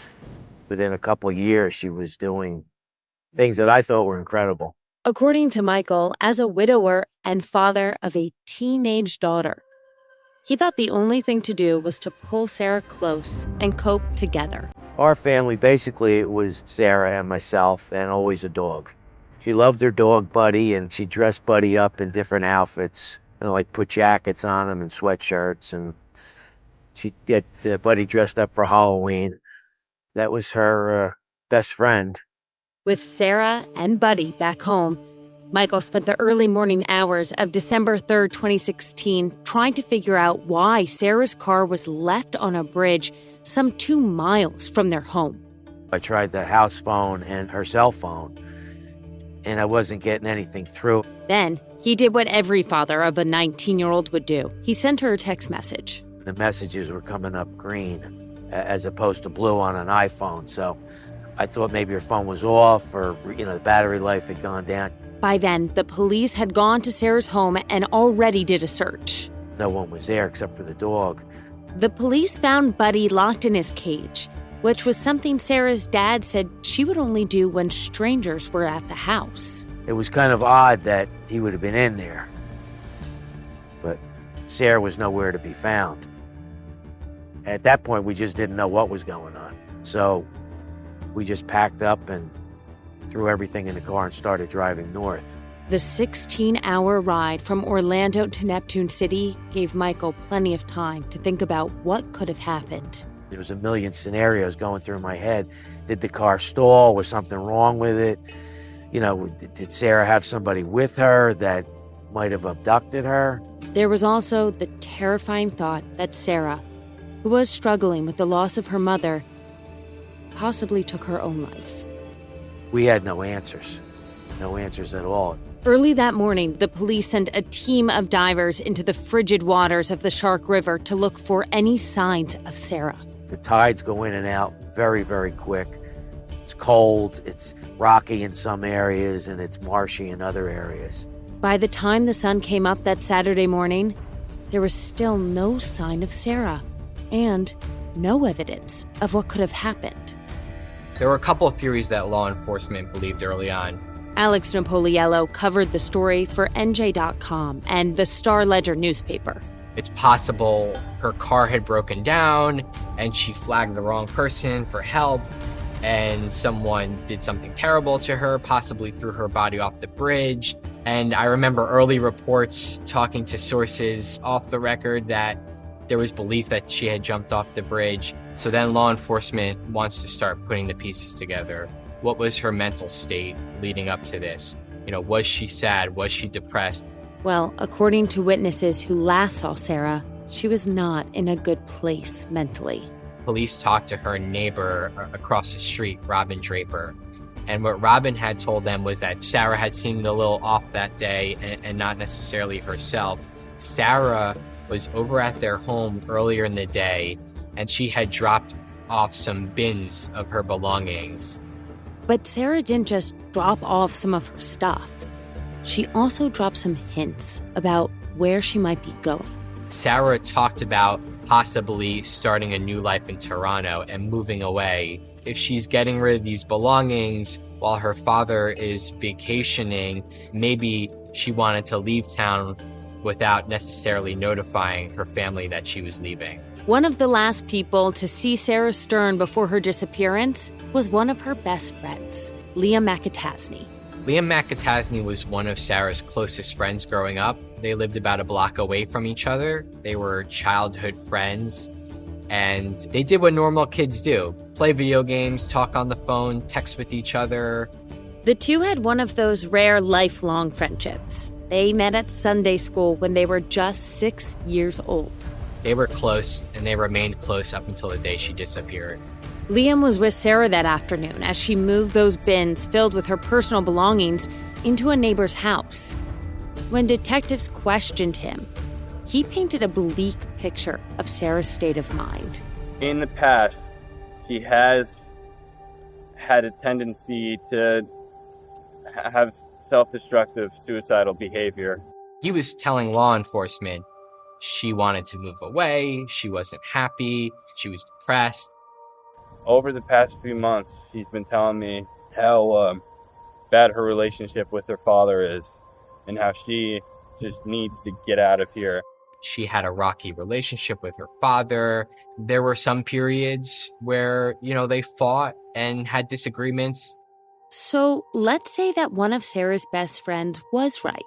Within a couple of years, she was doing things that I thought were incredible. According to Michael, as a widower and father of a teenage daughter, he thought the only thing to do was to pull Sarah close and cope together. Our family, basically, it was Sarah and myself and always a dog. She loved her dog, Buddy, and she dressed Buddy up in different outfits, like put jackets on him and sweatshirts, and she'd get Buddy dressed up for Halloween. That was her best friend. With Sarah and Buddy back home, Michael spent the early morning hours of December 3rd, 2016, trying to figure out why Sarah's car was left on a bridge some 2 miles from their home. I tried the house phone and her cell phone, and I wasn't getting anything through. Then he did what every father of a 19-year-old would do. He sent her a text message. The messages were coming up green as opposed to blue on an iPhone, so I thought maybe her phone was off or, the battery life had gone down. By then, the police had gone to Sarah's home and already did a search. No one was there except for the dog. The police found Buddy locked in his cage, which was something Sarah's dad said she would only do when strangers were at the house. It was kind of odd that he would have been in there, but Sarah was nowhere to be found. At that point, we just didn't know what was going on. So we just packed up and threw everything in the car and started driving north. The 16-hour ride from Orlando to Neptune City gave Michael plenty of time to think about what could have happened. There was a million scenarios going through my head. Did the car stall? Was something wrong with it? Did Sarah have somebody with her that might have abducted her? There was also the terrifying thought that Sarah, who was struggling with the loss of her mother, possibly took her own life. We had no answers at all. Early that morning, the police sent a team of divers into the frigid waters of the Shark River to look for any signs of Sarah. The tides go in and out very, very quick. It's cold, it's rocky in some areas, and it's marshy in other areas. By the time the sun came up that Saturday morning, there was still no sign of Sarah and no evidence of what could have happened. There were a couple of theories that law enforcement believed early on. Alex Napoliello covered the story for NJ.com and the Star-Ledger newspaper. It's possible her car had broken down and she flagged the wrong person for help, and someone did something terrible to her, possibly threw her body off the bridge. And I remember early reports talking to sources off the record that there was belief that she had jumped off the bridge. So then law enforcement wants to start putting the pieces together. What was her mental state leading up to this? Was she sad? Was she depressed? Well, according to witnesses who last saw Sarah, she was not in a good place mentally. Police talked to her neighbor across the street, Robin Draper. And what Robin had told them was that Sarah had seemed a little off that day and not necessarily herself. Sarah was over at their home earlier in the day, and she had dropped off some bins of her belongings. But Sarah didn't just drop off some of her stuff. She also dropped some hints about where she might be going. Sarah talked about possibly starting a new life in Toronto and moving away. If she's getting rid of these belongings while her father is vacationing, maybe she wanted to leave town without necessarily notifying her family that she was leaving. One of the last people to see Sarah Stern before her disappearance was one of her best friends, Liam McAtasney. Liam McAtasney was one of Sarah's closest friends growing up. They lived about a block away from each other. They were childhood friends, and they did what normal kids do: play video games, talk on the phone, text with each other. The two had one of those rare lifelong friendships. They met at Sunday school when they were just 6 years old. They were close, and they remained close up until the day she disappeared. Liam was with Sarah that afternoon as she moved those bins filled with her personal belongings into a neighbor's house. When detectives questioned him, he painted a bleak picture of Sarah's state of mind. In the past, she has had a tendency to have self-destructive, suicidal behavior. He was telling law enforcement she wanted to move away, she wasn't happy, she was depressed. Over the past few months, she's been telling me how bad her relationship with her father is and how she just needs to get out of here. She had a rocky relationship with her father. There were some periods where, they fought and had disagreements. So let's say that one of Sarah's best friends was right,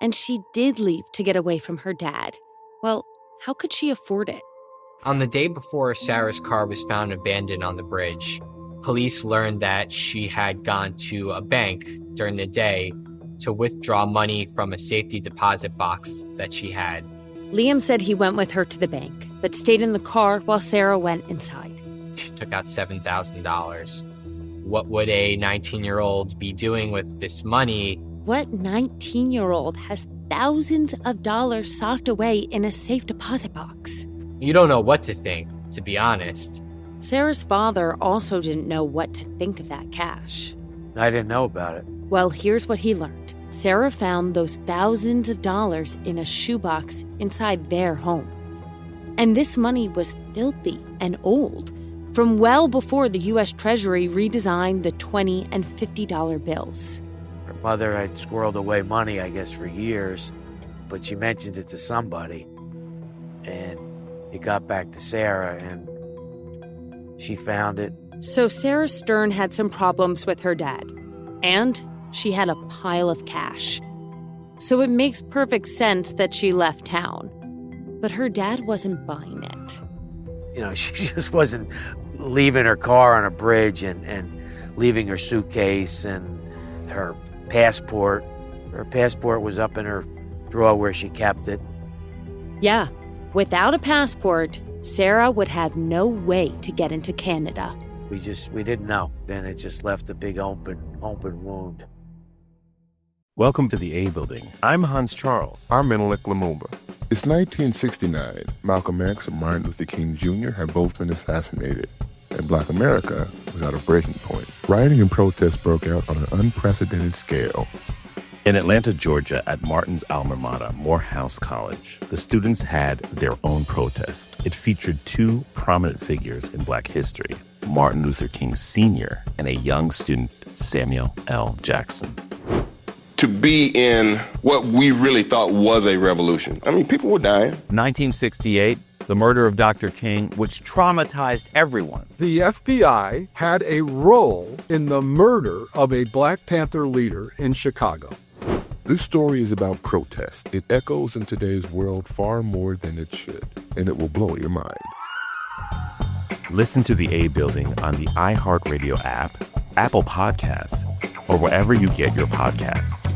and she did leave to get away from her dad. Well, how could she afford it? On the day before Sarah's car was found abandoned on the bridge, police learned that she had gone to a bank during the day to withdraw money from a safety deposit box that she had. Liam said he went with her to the bank, but stayed in the car while Sarah went inside. She took out $7,000. What would a 19-year-old be doing with this money? What 19-year-old has thousands of dollars socked away in a safe deposit box? You don't know what to think, to be honest. Sarah's father also didn't know what to think of that cash. I didn't know about it. Well, here's what he learned. Sarah found those thousands of dollars in a shoebox inside their home. And this money was filthy and old, from well before the U.S. Treasury redesigned the $20 and $50 bills. Her mother had squirreled away money, I guess, for years, but she mentioned it to somebody. And it got back to Sarah, and she found it. So Sarah Stern had some problems with her dad, and she had a pile of cash. So it makes perfect sense that she left town. But her dad wasn't buying it. She just wasn't leaving her car on a bridge and leaving her suitcase and her passport. Her passport was up in her drawer where she kept it. Yeah, without a passport, Sarah would have no way to get into Canada. We didn't know. Then it just left a big open wound. Welcome to the A Building. I'm Hans Charles. I'm Menelik Lumumba. It's 1969. Malcolm X and Martin Luther King Jr. had both been assassinated, and Black America was at a breaking point. Rioting and protests broke out on an unprecedented scale. In Atlanta, Georgia, at Martin's alma mater, Morehouse College, the students had their own protest. It featured two prominent figures in Black history, Martin Luther King Sr. and a young student, Samuel L. Jackson. To be in what we really thought was a revolution. I mean, people were dying. 1968, the murder of Dr. King, which traumatized everyone. The FBI had a role in the murder of a Black Panther leader in Chicago. This story is about protest. It echoes in today's world far more than it should, and it will blow your mind. Listen to the A Building on the iHeartRadio app, Apple Podcasts, or wherever you get your podcasts.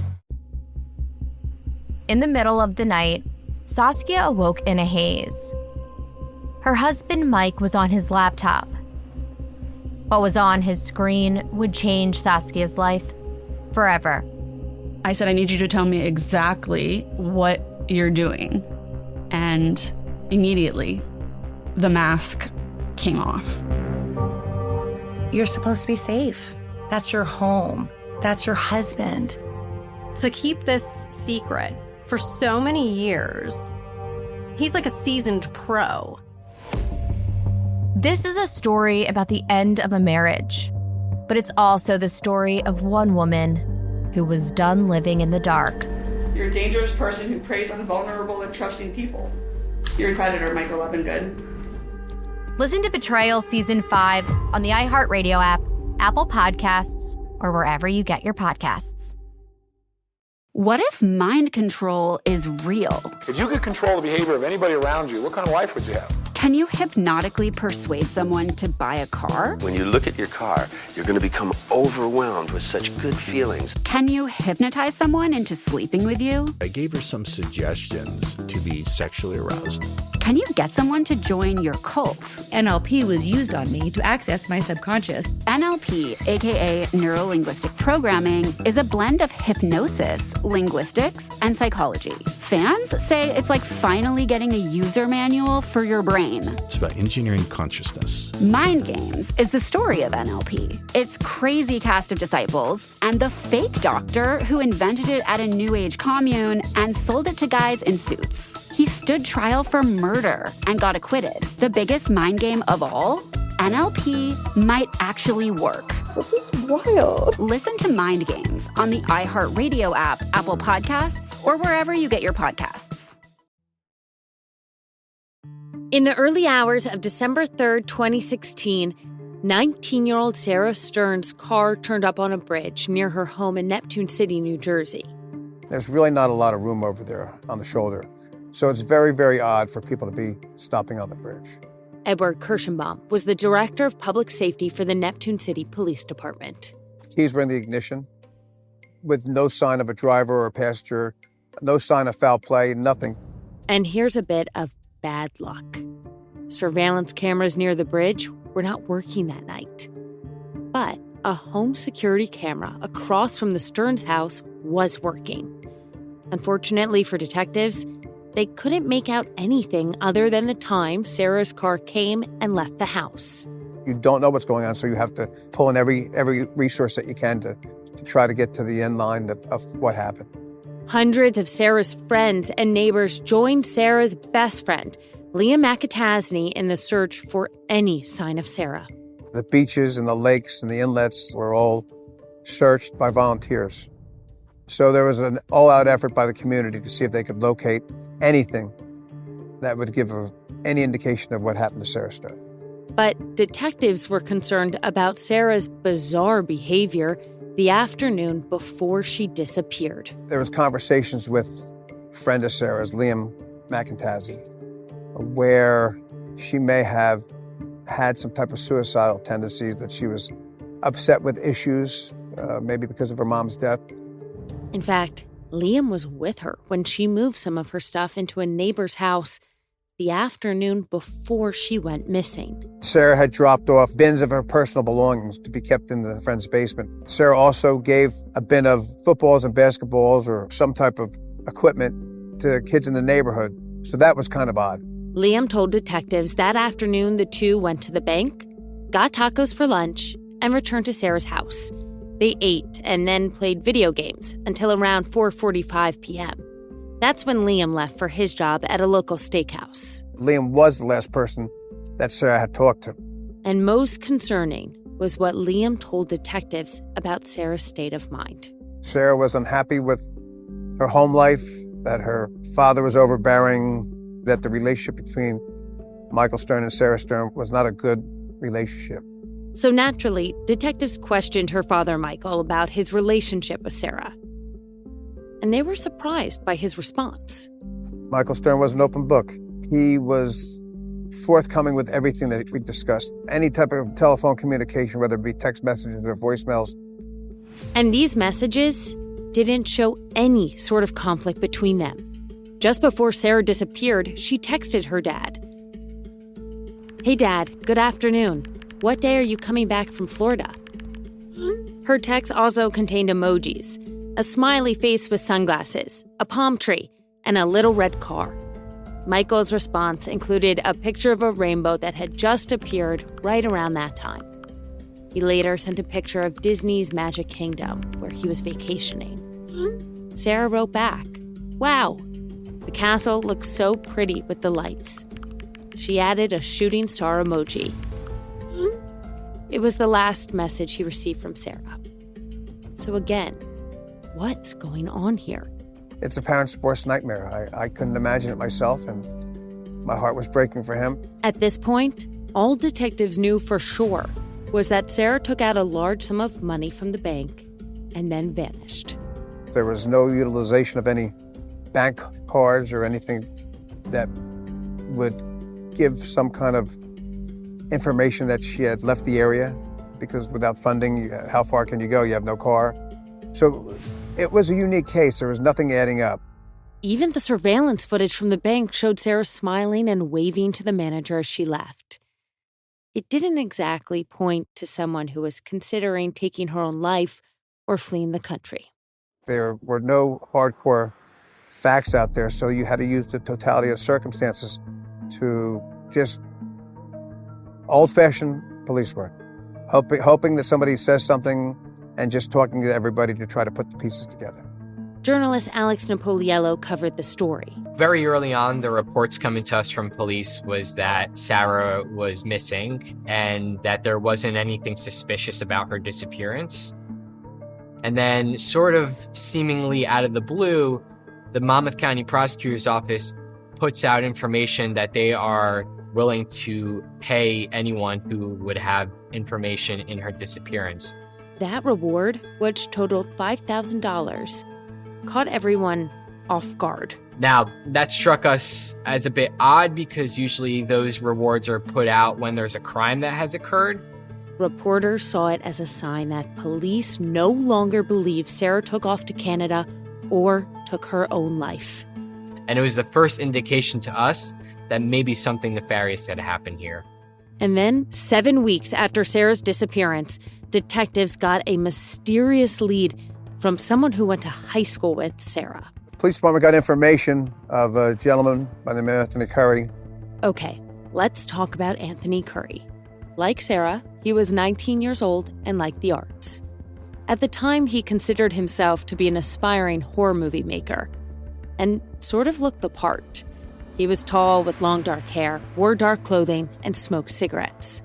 In the middle of the night, Saskia awoke in a haze. Her husband, Mike, was on his laptop. What was on his screen would change Saskia's life forever. I said, I need you to tell me exactly what you're doing. And immediately, the mask came off. You're supposed to be safe. That's your home. That's your husband. To keep this secret for so many years, he's like a seasoned pro. This is a story about the end of a marriage, but it's also the story of one woman who was done living in the dark. You're a dangerous person who preys on vulnerable and trusting people. You're a predator, Michael Levingood. Listen to Betrayal Season 5 on the iHeartRadio app, Apple Podcasts, or wherever you get your podcasts. What if mind control is real? If you could control the behavior of anybody around you, what kind of life would you have? Can you hypnotically persuade someone to buy a car? When you look at your car, you're going to become overwhelmed with such good feelings. Can you hypnotize someone into sleeping with you? I gave her some suggestions to be sexually aroused. Can you get someone to join your cult? NLP was used on me to access my subconscious. NLP, aka Neuro-Linguistic Programming, is a blend of hypnosis, linguistics, and psychology. Fans say it's like finally getting a user manual for your brain. It's about engineering consciousness. Mind Games is the story of NLP. Its crazy cast of disciples and the fake doctor who invented it at a New Age commune and sold it to guys in suits. He stood trial for murder and got acquitted. The biggest mind game of all? NLP might actually work. This is wild. Listen to Mind Games on the iHeartRadio app, Apple Podcasts, or wherever you get your podcasts. In the early hours of December 3rd, 2016, 19-year-old Sarah Stern's car turned up on a bridge near her home in Neptune City, New Jersey. There's really not a lot of room over there on the shoulder. So it's very, very odd for people to be stopping on the bridge. Edward Kirschenbaum was the director of public safety for the Neptune City Police Department. Keys were in the ignition with no sign of a driver or a passenger, no sign of foul play, nothing. And here's a bit of bad luck. Surveillance cameras near the bridge were not working that night. But a home security camera across from the Stearns house was working. Unfortunately for detectives, they couldn't make out anything other than the time Sarah's car came and left the house. You don't know what's going on, so you have to pull in every resource that you can to try to get to the end line of what happened. Hundreds of Sarah's friends and neighbors joined Sarah's best friend, Liam McAtasney, in the search for any sign of Sarah. The beaches and the lakes and the inlets were all searched by volunteers. So there was an all-out effort by the community to see if they could locate anything that would give any indication of what happened to Sarah Stern. But detectives were concerned about Sarah's bizarre behavior the afternoon before she disappeared. There was conversations with a friend of Sarah's, Liam McIntyre, where she may have had some type of suicidal tendencies, that she was upset with issues, maybe because of her mom's death. In fact, Liam was with her when she moved some of her stuff into a neighbor's house the afternoon before she went missing. Sarah had dropped off bins of her personal belongings to be kept in the friend's basement. Sarah also gave a bin of footballs and basketballs or some type of equipment to kids in the neighborhood. So that was kind of odd. Liam told detectives that afternoon the two went to the bank, got tacos for lunch, and returned to Sarah's house. They ate and then played video games until around 4:45 p.m. That's when Liam left for his job at a local steakhouse. Liam was the last person that Sarah had talked to. And most concerning was what Liam told detectives about Sarah's state of mind. Sarah was unhappy with her home life, that her father was overbearing, that the relationship between Michael Stern and Sarah Stern was not a good relationship. So naturally, detectives questioned her father, Michael, about his relationship with Sarah. And they were surprised by his response. Michael Stern was an open book. He was forthcoming with everything that we discussed. Any type of telephone communication, whether it be text messages or voicemails. And these messages didn't show any sort of conflict between them. Just before Sarah disappeared, she texted her dad. "Hey, Dad, good afternoon. What day are you coming back from Florida?" Her text also contained emojis, a smiley face with sunglasses, a palm tree, and a little red car. Michael's response included a picture of a rainbow that had just appeared right around that time. He later sent a picture of Disney's Magic Kingdom, where he was vacationing. Sarah wrote back, "Wow, the castle looks so pretty with the lights." She added a shooting star emoji. It was the last message he received from Sarah. So again, what's going on here? It's a parent's worst nightmare. I couldn't imagine it myself, and my heart was breaking for him. At this point, all detectives knew for sure was that Sarah took out a large sum of money from the bank and then vanished. There was no utilization of any bank cards or anything that would give some kind of information that she had left the area, because without funding, how far can you go? You have no car. So it was a unique case. There was nothing adding up. Even the surveillance footage from the bank showed Sarah smiling and waving to the manager as she left. It didn't exactly point to someone who was considering taking her own life or fleeing the country. There were no hardcore facts out there, so you had to use the totality of circumstances to just old-fashioned police work, hoping that somebody says something and just talking to everybody to try to put the pieces together. Journalist Alex Napoliello covered the story. Very early on, the reports coming to us from police was that Sarah was missing and that there wasn't anything suspicious about her disappearance. And then, sort of seemingly out of the blue, the Monmouth County Prosecutor's Office puts out information that they are willing to pay anyone who would have information in her disappearance. That reward, which totaled $5,000, caught everyone off guard. Now, that struck us as a bit odd because usually those rewards are put out when there's a crime that has occurred. Reporters saw it as a sign that police no longer believed Sarah took off to Canada or took her own life. And it was the first indication to us that maybe something nefarious had happened here. And then, 7 weeks after Sarah's disappearance, detectives got a mysterious lead from someone who went to high school with Sarah. Police department got information of a gentleman by the name of Anthony Curry. Okay, let's talk about Anthony Curry. Like Sarah, he was 19 years old and liked the arts. At the time, he considered himself to be an aspiring horror movie maker and sort of looked the part. He was tall with long dark hair, wore dark clothing, and smoked cigarettes.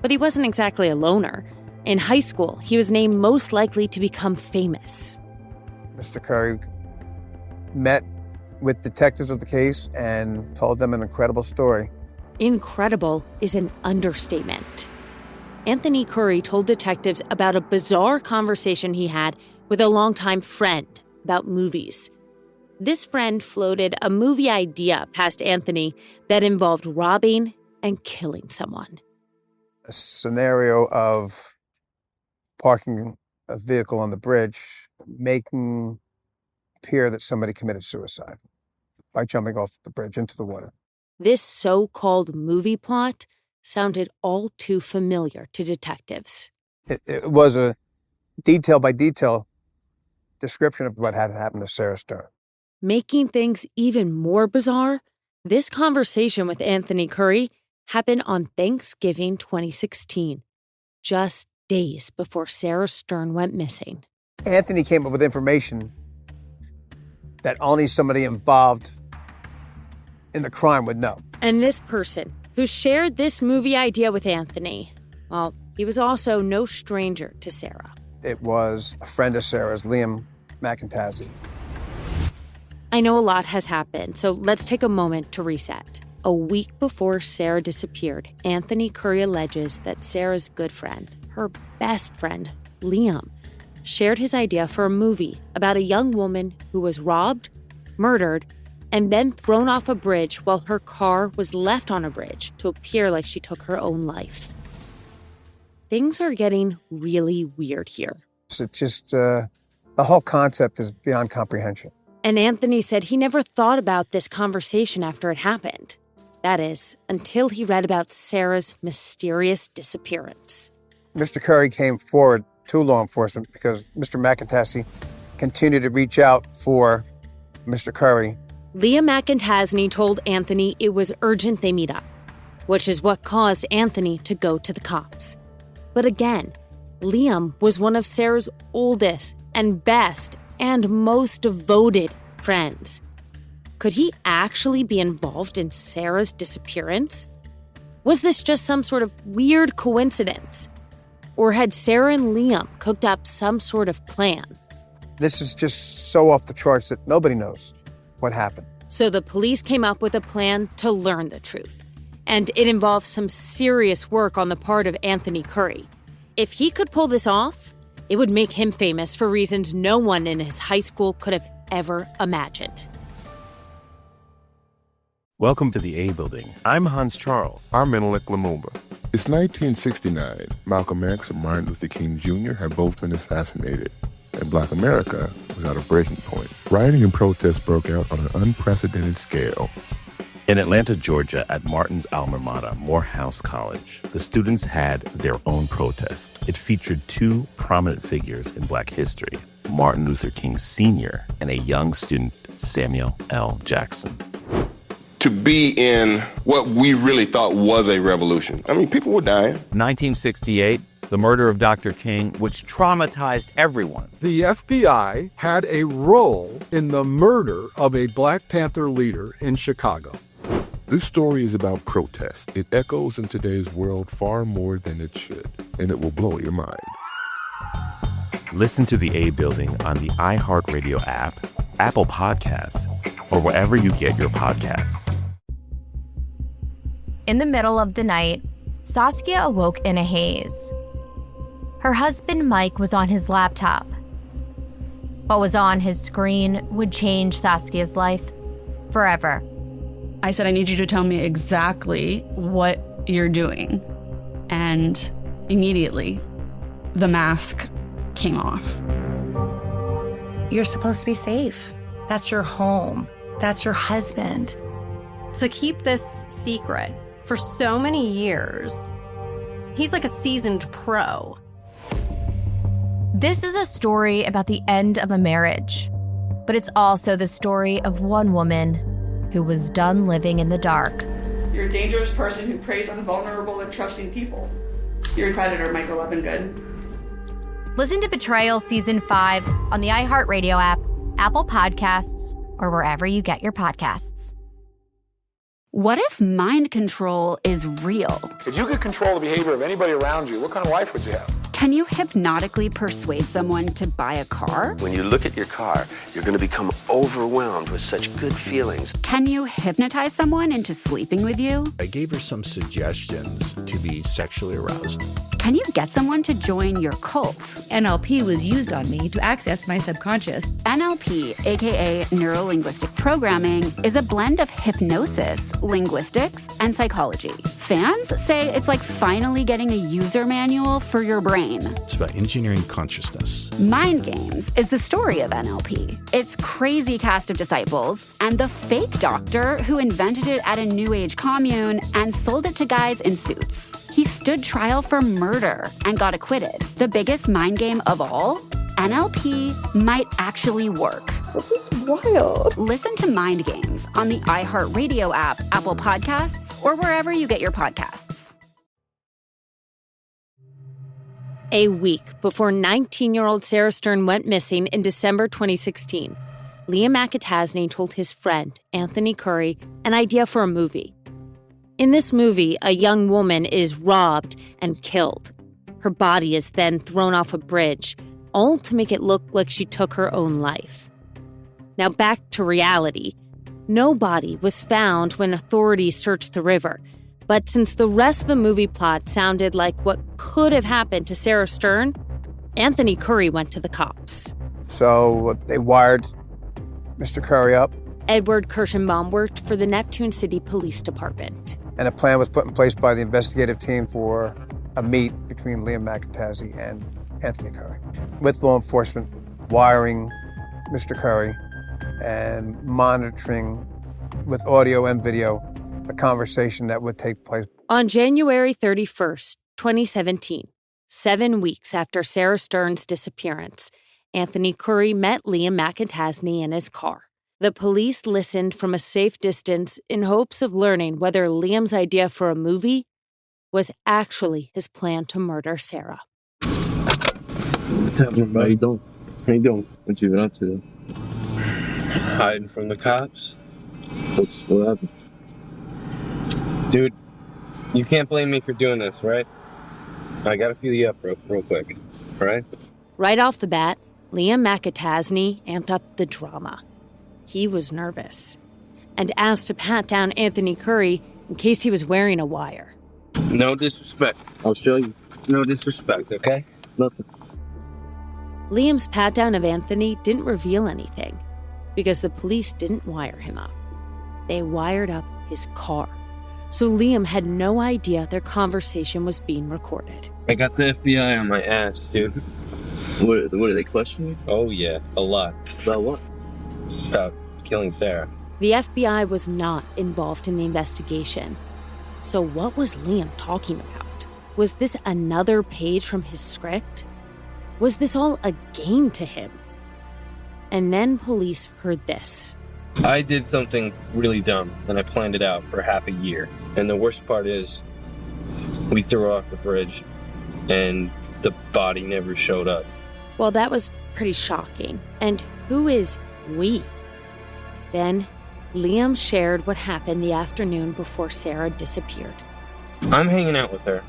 But he wasn't exactly a loner. In high school, he was named most likely to become famous. Mr. Curry met with detectives of the case and told them an incredible story. Incredible is an understatement. Anthony Curry told detectives about a bizarre conversation he had with a longtime friend about movies. This friend floated a movie idea past Anthony that involved robbing and killing someone. A scenario of parking a vehicle on the bridge, making appear that somebody committed suicide by jumping off the bridge into the water. This so-called movie plot sounded all too familiar to detectives. It was a detail-by-detail description of what had happened to Sarah Stern. Making things even more bizarre, this conversation with Anthony Curry happened on Thanksgiving 2016, just days before Sarah Stern went missing. Anthony came up with information that only somebody involved in the crime would know. And this person who shared this movie idea with Anthony, well, he was also no stranger to Sarah. It was a friend of Sarah's, Liam McIntyre. I know a lot has happened, so let's take a moment to reset. A week before Sarah disappeared, Anthony Curry alleges that Sarah's good friend, her best friend, Liam, shared his idea for a movie about a young woman who was robbed, murdered, and then thrown off a bridge while her car was left on a bridge to appear like she took her own life. Things are getting really weird here. It's just, the whole concept is beyond comprehension. And Anthony said he never thought about this conversation after it happened. That is, until he read about Sarah's mysterious disappearance. Mr. Curry came forward to law enforcement because Mr. McIntyre continued to reach out for Mr. Curry. Leah McIntyre told Anthony it was urgent they meet up, which is what caused Anthony to go to the cops. But again, Liam was one of Sarah's oldest and best and most devoted friends. Could he actually be involved in Sarah's disappearance? Was this just some sort of weird coincidence? Or had Sarah and Liam cooked up some sort of plan? This is just so off the charts that nobody knows what happened. So the police came up with a plan to learn the truth. And it involved some serious work on the part of Anthony Curry. If he could pull this off, it would make him famous for reasons no one in his high school could have ever imagined. Welcome to the A Building. I'm Hans Charles. I'm Menelik Lumumba. It's 1969. Malcolm X and Martin Luther King Jr. had both been assassinated, and Black America was at a breaking point. Rioting and protests broke out on an unprecedented scale. In Atlanta, Georgia, at Martin's alma mater, Morehouse College, the students had their own protest. It featured two prominent figures in Black history, Martin Luther King Sr. and a young student, Samuel L. Jackson. To be in what we really thought was a revolution. I mean, people were dying. 1968, the murder of Dr. King, which traumatized everyone. The FBI had a role in the murder of a Black Panther leader in Chicago. This story is about protest. It echoes in today's world far more than it should, and it will blow your mind. Listen to The A Building on the iHeartRadio app, Apple Podcasts, or wherever you get your podcasts. In the middle of the night, Saskia awoke in a haze. Her husband, Mike, was on his laptop. What was on his screen would change Saskia's life forever. I said, I need you to tell me exactly what you're doing. And immediately, the mask came off. You're supposed to be safe. That's your home. That's your husband. To keep this secret for so many years, he's like a seasoned pro. This is a story about the end of a marriage, but it's also the story of one woman who was done living in the dark. You're a dangerous person who preys on vulnerable and trusting people. You're a predator, Michael Levingood. Listen to Betrayal Season 5 on the iHeartRadio app, Apple Podcasts, or wherever you get your podcasts. What if mind control is real? If you could control the behavior of anybody around you, what kind of life would you have? Can you hypnotically persuade someone to buy a car? When you look at your car, you're going to become overwhelmed with such good feelings. Can you hypnotize someone into sleeping with you? I gave her some suggestions to be sexually aroused. Can you get someone to join your cult? NLP was used on me to access my subconscious. NLP, aka Neuro-Linguistic Programming, is a blend of hypnosis, linguistics, and psychology. Fans say it's like finally getting a user manual for your brain. It's about engineering consciousness. Mind Games is the story of NLP. Its crazy cast of disciples and the fake doctor who invented it at a New Age commune and sold it to guys in suits. He stood trial for murder and got acquitted. The biggest mind game of all? NLP might actually work. This is wild. Listen to Mind Games on the iHeartRadio app, Apple Podcasts, or wherever you get your podcasts. A week before 19-year-old Sarah Stern went missing in December 2016, Liam McAtasney told his friend, Anthony Curry, an idea for a movie. In this movie, a young woman is robbed and killed. Her body is then thrown off a bridge, all to make it look like she took her own life. Now back to reality. No body was found when authorities searched the river. But since the rest of the movie plot sounded like what could have happened to Sarah Stern, Anthony Curry went to the cops. So they wired Mr. Curry up. Edward Kirschenbaum worked for the Neptune City Police Department. And a plan was put in place by the investigative team for a meet between Liam McAtasney and Anthony Curry, with law enforcement wiring Mr. Curry and monitoring with audio and video the conversation that would take place. On January 31st, 2017, 7 weeks after Sarah Stern's disappearance, Anthony Curry met Liam McAtasney in his car. The police listened from a safe distance in hopes of learning whether Liam's idea for a movie was actually his plan to murder Sarah. What's happening, bro? How you doing? How you doing? What you been up to? Hiding from the cops? What happened? Dude, you can't blame me for doing this, right? I gotta feel you up real quick, all right? Right off the bat, Liam McAtasney amped up the drama. He was nervous and asked to pat down Anthony Curry in case he was wearing a wire. No disrespect. I'll show you. No disrespect, okay? Nothing. Liam's pat down of Anthony didn't reveal anything because the police didn't wire him up. They wired up his car. So Liam had no idea their conversation was being recorded. I got the FBI on my ass, dude. What are they questioning? Oh, yeah, a lot. About what? About killing Sarah. The FBI was not involved in the investigation. So what was Liam talking about? Was this another page from his script? Was this all a game to him? And then police heard this. I did something really dumb, and I planned it out for half a year. And the worst part is, we threw her off the bridge, and the body never showed up. Well, that was pretty shocking. And who is we? Then, Liam shared what happened the afternoon before Sarah disappeared. I'm hanging out with her.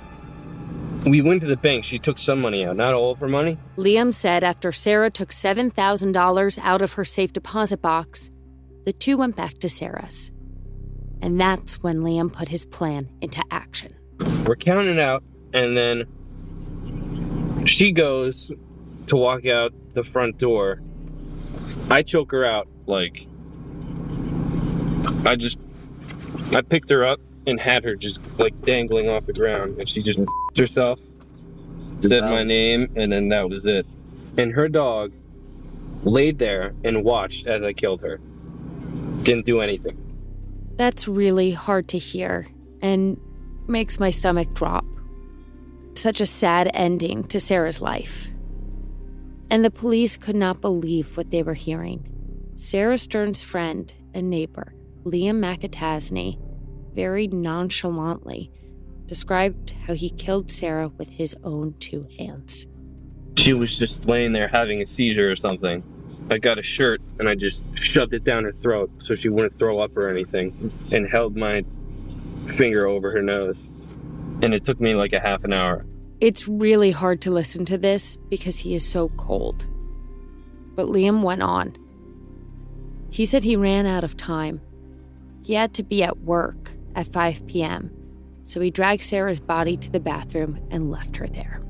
We went to the bank. She took some money out, not all of her money. Liam said after Sarah took $7,000 out of her safe deposit box, the two went back to Sarah's. And that's when Liam put his plan into action. We're counting it out, and then she goes to walk out the front door. I choke her out, like, I picked her up and had her just, like, dangling off the ground, and she just herself, said my name, and then that was it. And her dog laid there and watched as I killed her. Didn't do anything. That's really hard to hear, and makes my stomach drop. Such a sad ending to Sarah's life. And the police could not believe what they were hearing. Sarah Stern's friend and neighbor, Liam McAtasney, very nonchalantly described how he killed Sarah with his own two hands. She was just laying there having a seizure or something. I got a shirt and I just shoved it down her throat so she wouldn't throw up or anything, and held my finger over her nose. And it took me like a half an hour. It's really hard to listen to this because he is so cold. But Liam went on. He said he ran out of time. He had to be at work at 5 p.m., so he dragged Sarah's body to the bathroom and left her there.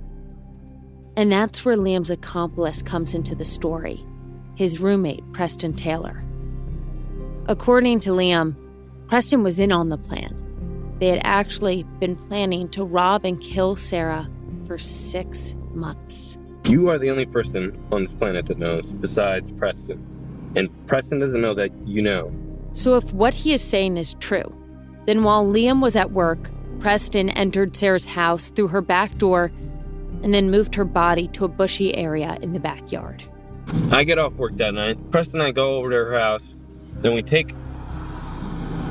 And that's where Liam's accomplice comes into the story, his roommate, Preston Taylor. According to Liam, Preston was in on the plan. They had actually been planning to rob and kill Sarah for 6 months. You are the only person on this planet that knows besides Preston. And Preston doesn't know that you know. So if what he is saying is true, then while Liam was at work, Preston entered Sarah's house through her back door and then moved her body to a bushy area in the backyard. I get off work that night. Preston and I go over to her house. Then we take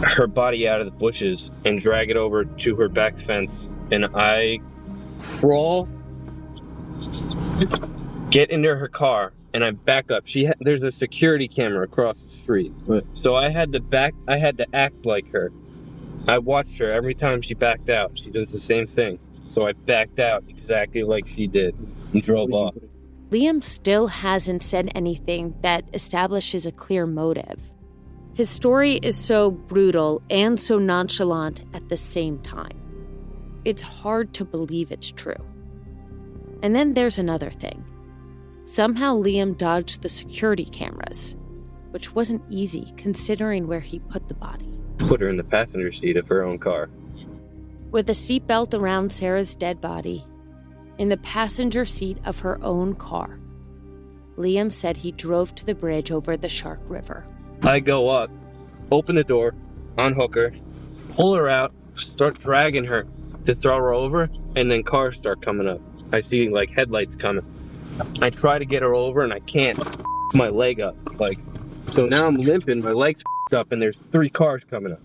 her body out of the bushes and drag it over to her back fence. And I crawl, get into her car, and I back up. There's a security camera across the street. So I had to act like her. I watched her every time she backed out. She does the same thing. So I backed out exactly like she did and drove off. Liam still hasn't said anything that establishes a clear motive. His story is so brutal and so nonchalant at the same time. It's hard to believe it's true. And then there's another thing. Somehow Liam dodged the security cameras, which wasn't easy considering where he put the body. Put her in the passenger seat of her own car. With a seatbelt around Sarah's dead body, in the passenger seat of her own car, Liam said he drove to the bridge over the Shark River. I go up, open the door, unhook her, pull her out, start dragging her to throw her over, and then cars start coming up. I see like headlights coming. I try to get her over and I can't. My leg up, so now I'm limping, my leg's up, and there's 3 cars coming up.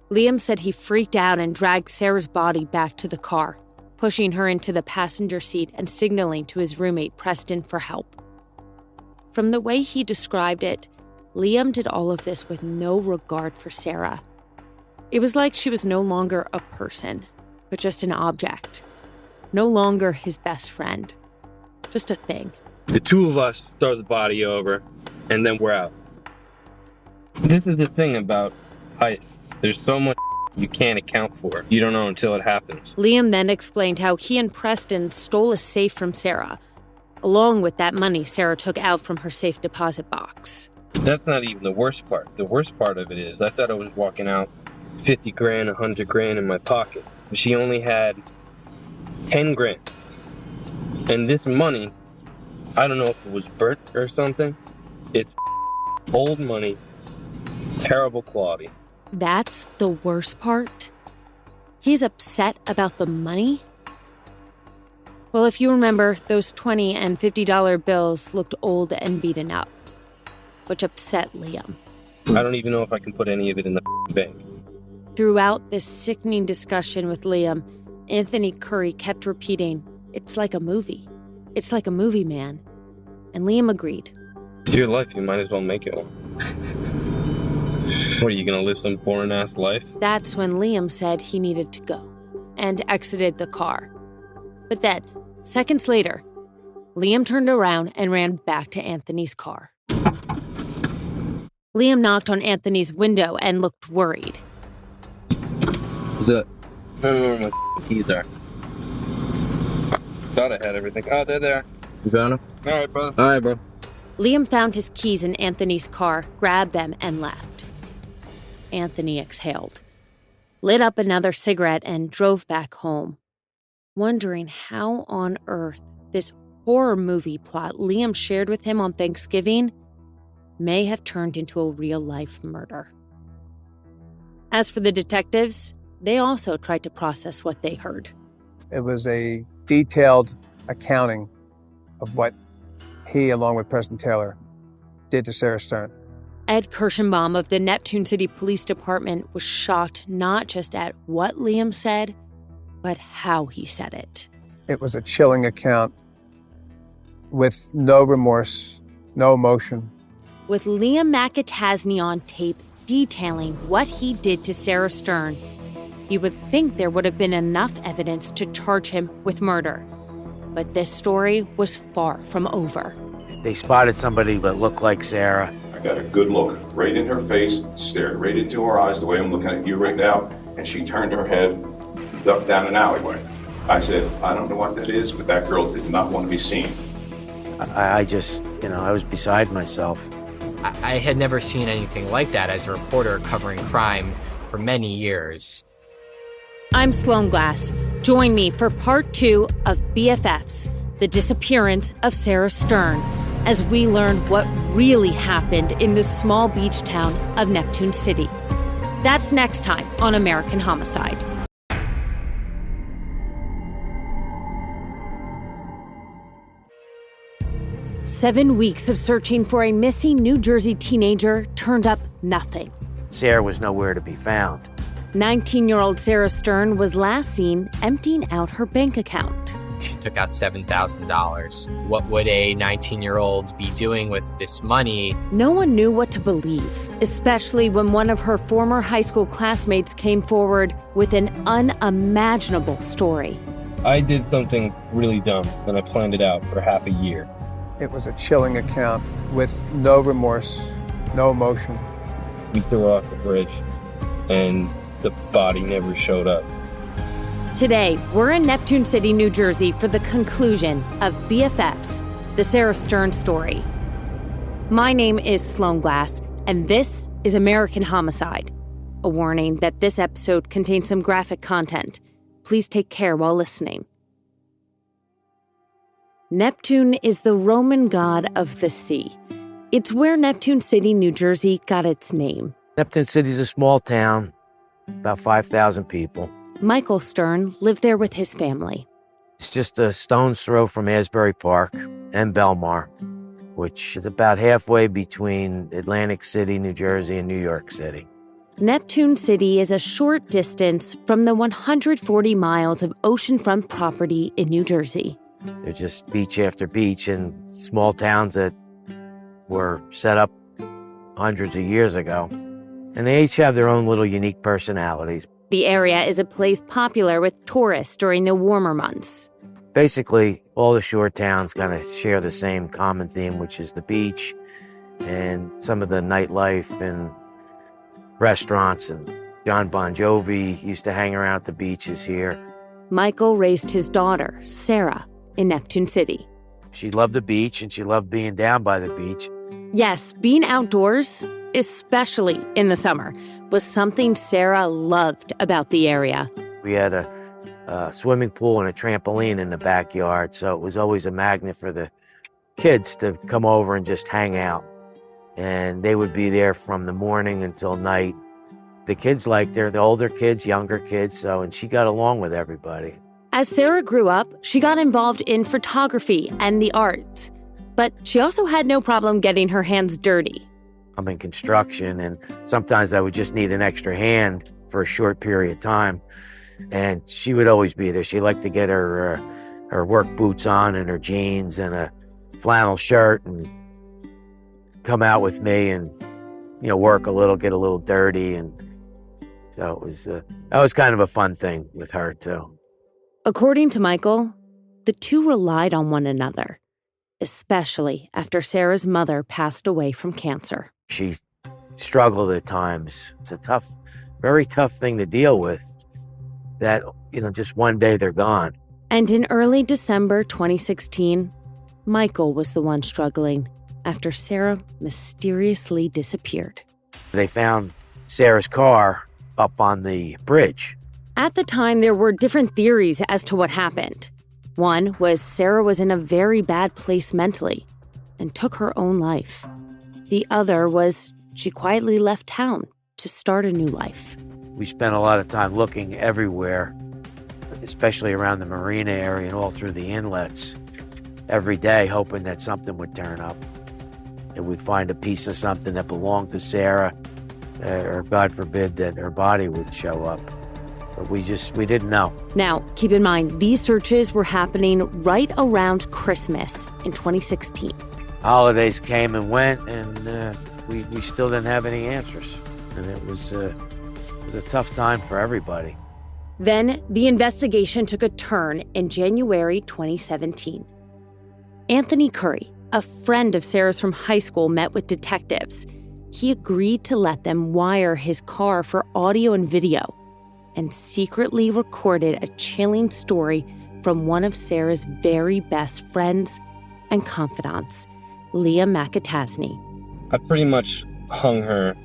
Liam said he freaked out and dragged Sarah's body back to the car, pushing her into the passenger seat and signaling to his roommate Preston for help. From the way he described it, Liam did all of this with no regard for Sarah. It was like she was no longer a person, but just an object. No longer his best friend. Just a thing. The 2 of us throw the body over, and then we're out. This is the thing about heists. There's so much you can't account for. You don't know until it happens. Liam then explained how he and Preston stole a safe from Sarah, along with that money Sarah took out from her safe deposit box. That's not even the worst part. The worst part of it is I thought I was walking out 50 grand, 100 grand in my pocket. She only had 10 grand. And this money, I don't know if it was burnt or something. It's old money, terrible quality. That's the worst part? He's upset about the money? Well, if you remember, those $20 and $50 bills looked old and beaten up. which upset Liam. I don't even know if I can put any of it in the bank. Throughout this sickening discussion with Liam, Anthony Curry kept repeating, "It's like a movie. It's like a movie, man." And Liam agreed. It's your life, you might as well make it one. What, are you gonna live some boring-ass life? That's when Liam said he needed to go and exited the car. But then, seconds later, Liam turned around and ran back to Anthony's car. Liam knocked on Anthony's window and looked worried. What's up? I don't know where my keys are. Thought I had everything. Oh, they're there. You found them? All right, bro. All right, bro. Liam found his keys in Anthony's car, grabbed them, and left. Anthony exhaled, lit up another cigarette, and drove back home, wondering how on earth this horror movie plot Liam shared with him on Thanksgiving may have turned into a real-life murder. As for the detectives, they also tried to process what they heard. It was a detailed accounting of what he, along with President Taylor, did to Sarah Stern. Ed Kirschenbaum of the Neptune City Police Department was shocked not just at what Liam said, but how he said it. It was a chilling account with no remorse, no emotion. With Liam McAtasney on tape detailing what he did to Sarah Stern, you would think there would have been enough evidence to charge him with murder. But this story was far from over. They spotted somebody that looked like Sarah. I got a good look right in her face, stared right into her eyes the way I'm looking at you right now, and she turned her head, ducked down an alleyway. I said, I don't know what that is, but that girl did not want to be seen. I just, I was beside myself. I had never seen anything like that as a reporter covering crime for many years. I'm Sloan Glass. Join me for part 2 of BFFs, The Disappearance of Sarah Stern, as we learn what really happened in the small beach town of Neptune City. That's next time on American Homicide. Seven weeks of searching for a missing New Jersey teenager turned up nothing. Sarah was nowhere to be found. 19-year-old Sarah Stern was last seen emptying out her bank account. She took out $7,000. What would a 19-year-old be doing with this money? No one knew what to believe, especially when one of her former high school classmates came forward with an unimaginable story. I did something really dumb, and I planned it out for half a year. It was a chilling account with no remorse, no emotion. We threw her off the bridge, and the body never showed up. Today, we're in Neptune City, New Jersey for the conclusion of BFFs, the Sarah Stern story. My name is Sloan Glass, and this is American Homicide. A warning that this episode contains some graphic content. Please take care while listening. Neptune is the Roman god of the sea. It's where Neptune City, New Jersey got its name. Neptune City's a small town, about 5,000 people. Michael Stern lived there with his family. It's just a stone's throw from Asbury Park and Belmar, which is about halfway between Atlantic City, New Jersey, and New York City. Neptune City is a short distance from the 140 miles of oceanfront property in New Jersey. They're just beach after beach in small towns that were set up hundreds of years ago. And they each have their own little unique personalities. The area is a place popular with tourists during the warmer months. Basically, all the shore towns kind of share the same common theme, which is the beach and some of the nightlife and restaurants. And John Bon Jovi used to hang around at the beaches here. Michael raised his daughter, Sarah, in Neptune City. She loved the beach and she loved being down by the beach. Yes, being outdoors, especially in the summer, was something Sarah loved about the area. We had a swimming pool and a trampoline in the backyard, so it was always a magnet for the kids to come over and just hang out. And they would be there from the morning until night. The kids liked her, the older kids, younger kids, and she got along with everybody. As Sarah grew up, she got involved in photography and the arts. But she also had no problem getting her hands dirty. I'm in construction, and sometimes I would just need an extra hand for a short period of time. And she would always be there. She liked to get her work boots on and her jeans and a flannel shirt and come out with me and, work a little, get a little dirty. And so it was, that was kind of a fun thing with her too. According to Michael, the two relied on one another, especially after Sarah's mother passed away from cancer. She struggled at times. It's a very tough thing to deal with, that, just one day they're gone. And in early December 2016, Michael was the one struggling after Sarah mysteriously disappeared. They found Sarah's car up on the bridge. At the time, there were different theories as to what happened. One was Sarah was in a very bad place mentally and took her own life. The other was she quietly left town to start a new life. We spent a lot of time looking everywhere, especially around the marina area and all through the inlets, every day, hoping that something would turn up. That we'd find a piece of something that belonged to Sarah, or God forbid that her body would show up. But we didn't know. Now, keep in mind, these searches were happening right around Christmas in 2016. Holidays came and went, and we still didn't have any answers. And it was a tough time for everybody. Then the investigation took a turn in January 2017. Anthony Curry, a friend of Sarah's from high school, met with detectives. He agreed to let them wire his car for audio and video and secretly recorded a chilling story from one of Sarah's very best friends and confidants, Leah McAtasney. I pretty much hung her.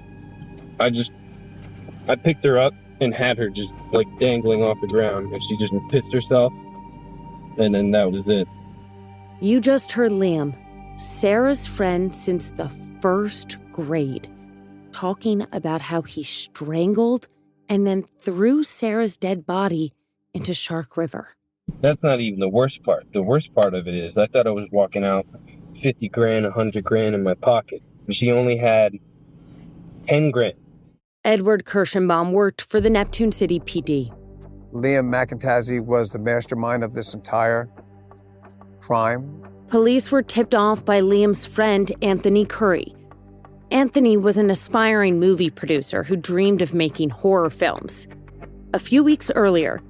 I picked her up and had her just dangling off the ground, and she just pissed herself, and then that was it. You just heard Liam, Sarah's friend since the first grade, talking about how he strangled and then threw Sarah's dead body into Shark River. That's not even the worst part. The worst part of it is I thought I was walking out 50 grand, 100 grand in my pocket. She only had 10 grand. Edward Kirschenbaum worked for the Neptune City PD. Liam McIntyre was the mastermind of this entire crime. Police were tipped off by Liam's friend, Anthony Curry. Anthony was an aspiring movie producer who dreamed of making horror films. A few weeks earlier,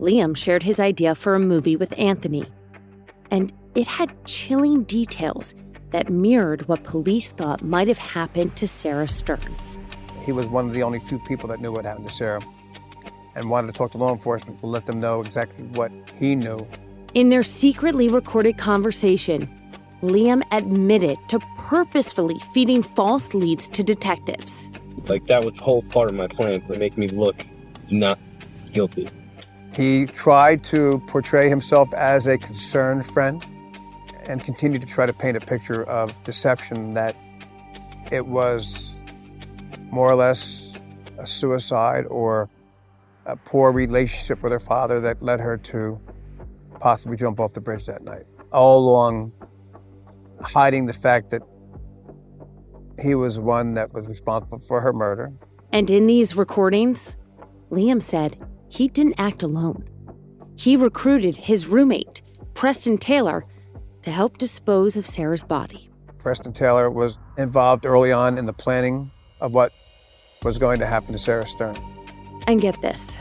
Liam shared his idea for a movie with Anthony. And it had chilling details that mirrored what police thought might have happened to Sarah Stern. He was one of the only few people that knew what happened to Sarah and wanted to talk to law enforcement to let them know exactly what he knew. In their secretly recorded conversation, Liam admitted to purposefully feeding false leads to detectives. That was whole part of my plan to make me look not guilty. He tried to portray himself as a concerned friend and continued to try to paint a picture of deception, that it was more or less a suicide or a poor relationship with her father that led her to possibly jump off the bridge that night, all along hiding the fact that he was one that was responsible for her murder. And in these recordings, Liam said he didn't act alone. He recruited his roommate, Preston Taylor, to help dispose of Sarah's body. Preston Taylor was involved early on in the planning of what was going to happen to Sarah Stern. And get this,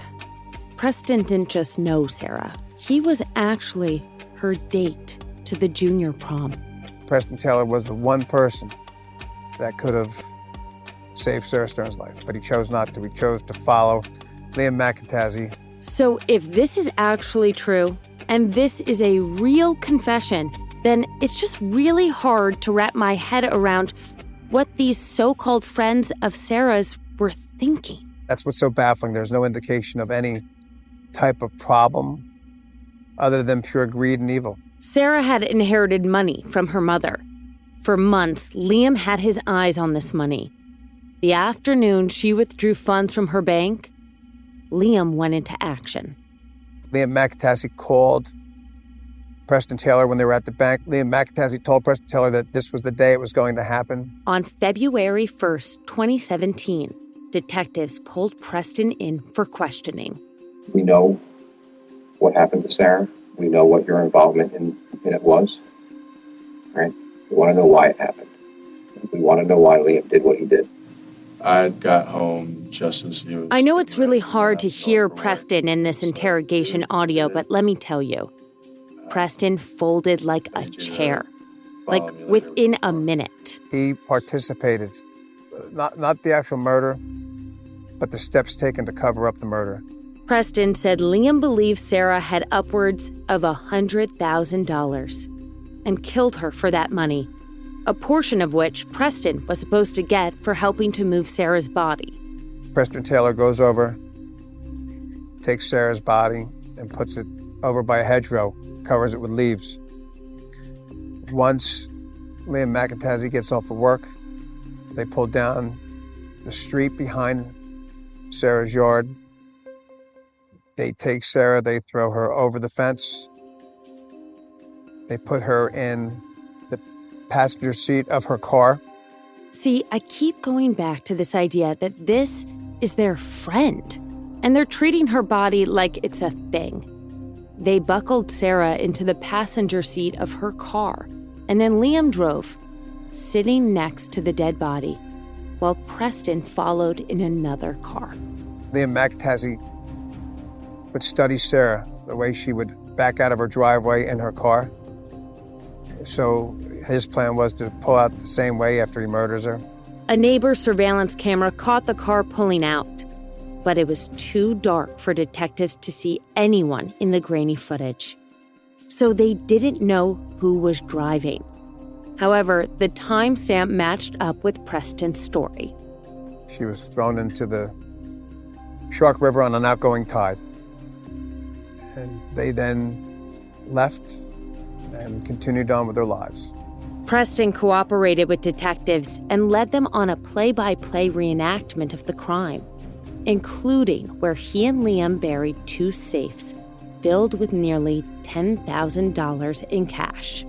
Preston didn't just know Sarah. He was actually her date to the junior prom. Preston Taylor was the one person that could have saved Sarah Stern's life, but he chose not to. He chose to follow Liam McIntyre. So if this is actually true, and this is a real confession, then it's just really hard to wrap my head around what these so-called friends of Sarah's were thinking. That's what's so baffling. There's no indication of any type of problem other than pure greed and evil. Sarah had inherited money from her mother. For months, Liam had his eyes on this money. The afternoon she withdrew funds from her bank, Liam went into action. Liam McIntyre called Preston Taylor when they were at the bank. Liam McIntyre told Preston Taylor that this was the day it was going to happen. On February 1st, 2017, detectives pulled Preston in for questioning. We know what happened to Sarah. We know what your involvement in it was. Right? We want to know why it happened. We want to know why Liam did what he did. I got home just as he was... I know it's really hard to hear Preston in this interrogation audio, but let me tell you, Preston folded like a chair, like within a minute. He participated, not the actual murder, but the steps taken to cover up the murder. Preston said Liam believed Sarah had upwards of $100,000 and killed her for that money, a portion of which Preston was supposed to get for helping to move Sarah's body. Preston Taylor goes over, takes Sarah's body, and puts it over by a hedgerow, covers it with leaves. Once Liam McIntyre gets off of work, they pull down the street behind Sarah's yard. They take Sarah, they throw her over the fence. They put her in the passenger seat of her car. See, I keep going back to this idea that this is their friend, and they're treating her body like it's a thing. They buckled Sarah into the passenger seat of her car, and then Liam drove, sitting next to the dead body, while Preston followed in another car. Liam McIntyre would study Sarah, the way she would back out of her driveway in her car. So his plan was to pull out the same way after he murders her. A neighbor's surveillance camera caught the car pulling out, but it was too dark for detectives to see anyone in the grainy footage. So they didn't know who was driving. However, the timestamp matched up with Preston's story. She was thrown into the Shark River on an outgoing tide. And they then left and continued on with their lives. Preston cooperated with detectives and led them on a play-by-play reenactment of the crime, including where he and Liam buried two safes filled with nearly $10,000 in cash.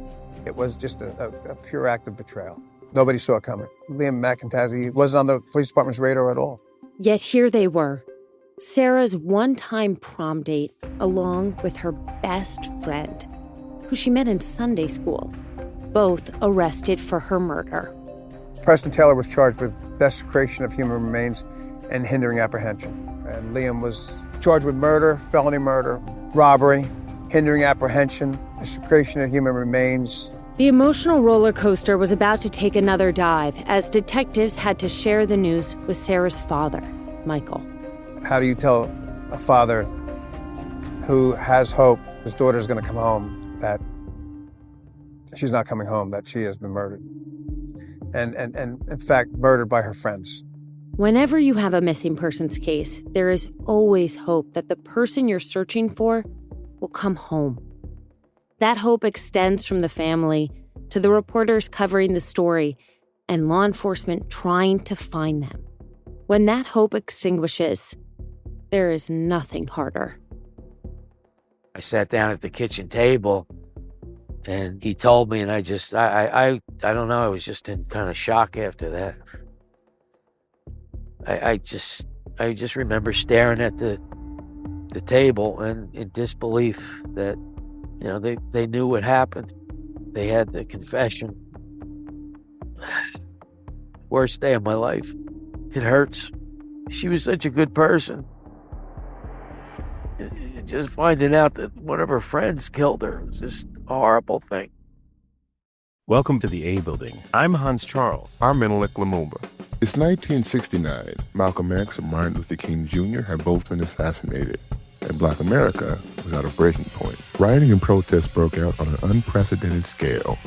It was just a pure act of betrayal. Nobody saw it coming. Liam McIntyre wasn't on the police department's radar at all. Yet here they were, Sarah's one-time prom date along with her best friend, who she met in Sunday school, both arrested for her murder. Preston Taylor was charged with desecration of human remains and hindering apprehension. And Liam was charged with murder, felony murder, robbery, hindering apprehension, desecration of human remains. The emotional roller coaster was about to take another dive as detectives had to share the news with Sarah's father, Michael. How do you tell a father who has hope his daughter's going to come home that she's not coming home, that she has been murdered? And in fact, murdered by her friends. Whenever you have a missing persons case, there is always hope that the person you're searching for will come home. That hope extends from the family to the reporters covering the story and law enforcement trying to find them. When that hope extinguishes, there is nothing harder. I sat down at the kitchen table and he told me, and I don't know, I was just in kind of shock after that. I just remember staring at the table and in disbelief that, you know, they knew what happened. They had the confession. Worst day of my life. It hurts. She was such a good person. Just finding out that one of her friends killed her was just a horrible thing. Welcome to the A Building. I'm Hans Charles. I'm Menelik Lumumba. It's 1969. Malcolm X and Martin Luther King Jr. had both been assassinated, and Black America was at a breaking point. Rioting and protests broke out on an unprecedented scale.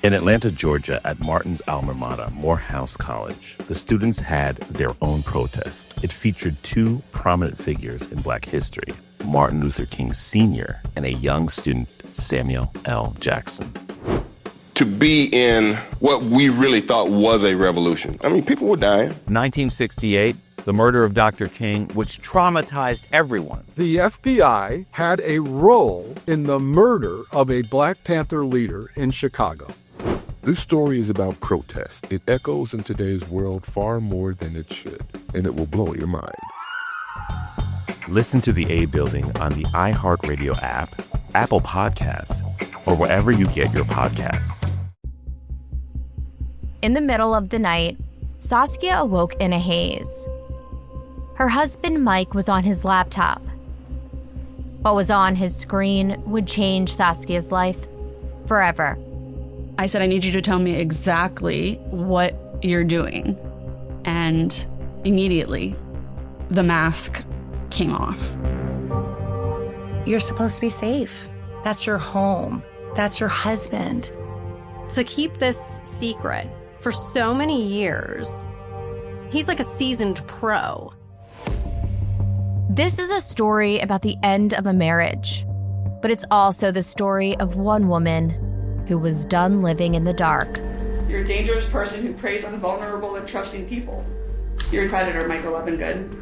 In Atlanta, Georgia, at Martin's alma mater, Morehouse College, the students had their own protest. It featured two prominent figures in Black history, Martin Luther King Sr. and a young student, Samuel L. Jackson. To be in what we really thought was a revolution. I mean, people were dying. 1968, the murder of Dr. King, which traumatized everyone. The FBI had a role in the murder of a Black Panther leader in Chicago. This story is about protest. It echoes in today's world far more than it should, and it will blow your mind. Listen to The A Building on the iHeartRadio app, Apple Podcasts, or wherever you get your podcasts. In the middle of the night, Saskia awoke in a haze. Her husband, Mike, was on his laptop. What was on his screen would change Saskia's life forever. I said, I need you to tell me exactly what you're doing. And immediately, the mask came off. You're supposed to be safe. That's your home. That's your husband. To keep this secret for so many years, he's like a seasoned pro. This is a story about the end of a marriage, but it's also the story of one woman who was done living in the dark. You're a dangerous person who preys on vulnerable and trusting people. You're a predator, Michael Evan-Good.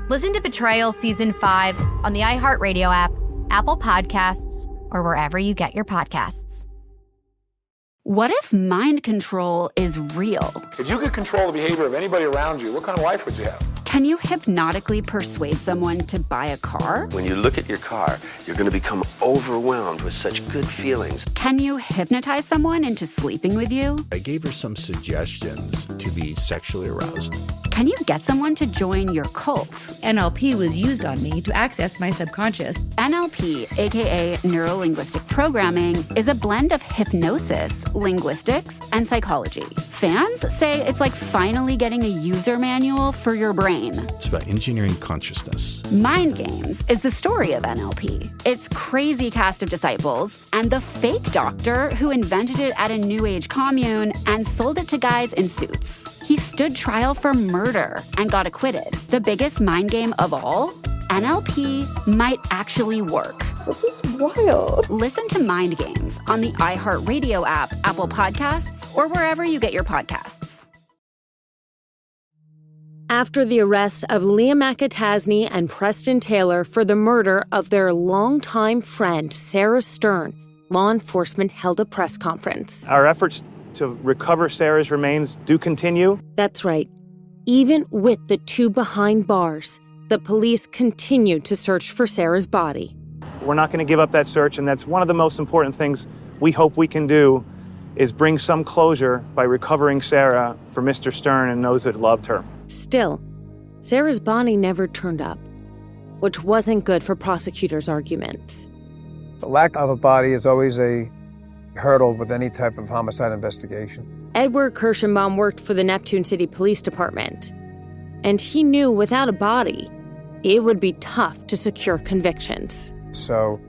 Listen to Betrayal Season 5 on the iHeartRadio app, Apple Podcasts, or wherever you get your podcasts. What if mind control is real? If you could control the behavior of anybody around you, what kind of life would you have? Can you hypnotically persuade someone to buy a car? When you look at your car, you're going to become overwhelmed with such good feelings. Can you hypnotize someone into sleeping with you? I gave her some suggestions to be sexually aroused. Can you get someone to join your cult? NLP was used on me to access my subconscious. NLP, aka Neuro-Linguistic Programming, is a blend of hypnosis, linguistics, and psychology. Fans say it's like finally getting a user manual for your brain. It's about engineering consciousness. Mind Games is the story of NLP. Its crazy cast of disciples and the fake doctor who invented it at a New Age commune and sold it to guys in suits. He stood trial for murder and got acquitted. The biggest mind game of all? NLP might actually work. This is wild. Listen to Mind Games on the iHeartRadio app, Apple Podcasts, or wherever you get your podcasts. After the arrest of Liam McAtasney and Preston Taylor for the murder of their longtime friend, Sarah Stern, law enforcement held a press conference. Our efforts to recover Sarah's remains do continue. That's right. Even with the two behind bars, the police continue to search for Sarah's body. We're not going to give up that search, and that's one of the most important things we hope we can do is bring some closure by recovering Sarah for Mr. Stern and those that loved her. Still, Sarah's body never turned up, which wasn't good for prosecutors' arguments. The lack of a body is always a hurdle with any type of homicide investigation. Edward Kirschenbaum worked for the Neptune City Police Department, and he knew without a body, it would be tough to secure convictions. So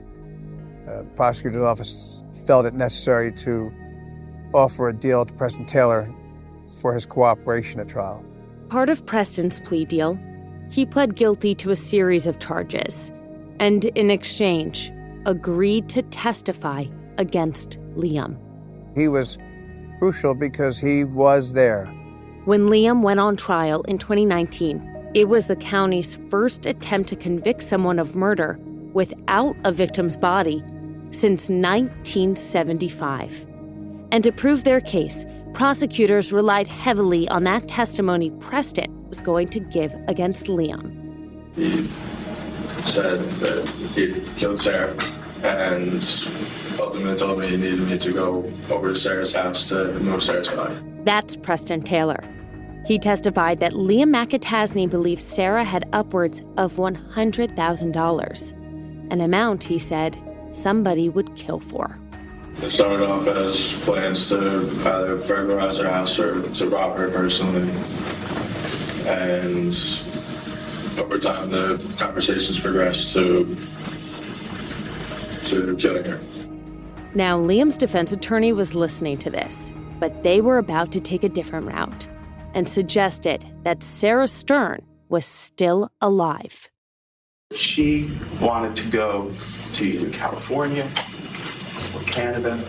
the prosecutor's office felt it necessary to offer a deal to Preston Taylor for his cooperation at trial. Part of Preston's plea deal, he pled guilty to a series of charges, and in exchange, agreed to testify against Liam. He was crucial because he was there. When Liam went on trial in 2019, it was the county's first attempt to convict someone of murder without a victim's body since 1975. And to prove their case, prosecutors relied heavily on that testimony Preston was going to give against Liam. He said that he killed Sarah and ultimately told me he needed me to go over to Sarah's house to move Sarah's body. That's Preston Taylor. He testified that Liam McAtasney believed Sarah had upwards of $100,000, an amount, he said, somebody would kill for. It started off as plans to either burglarize her house or to rob her personally. And over time, the conversations progressed to killing her. Now, Liam's defense attorney was listening to this, but they were about to take a different route and suggested that Sarah Stern was still alive. She wanted to go to either California or Canada,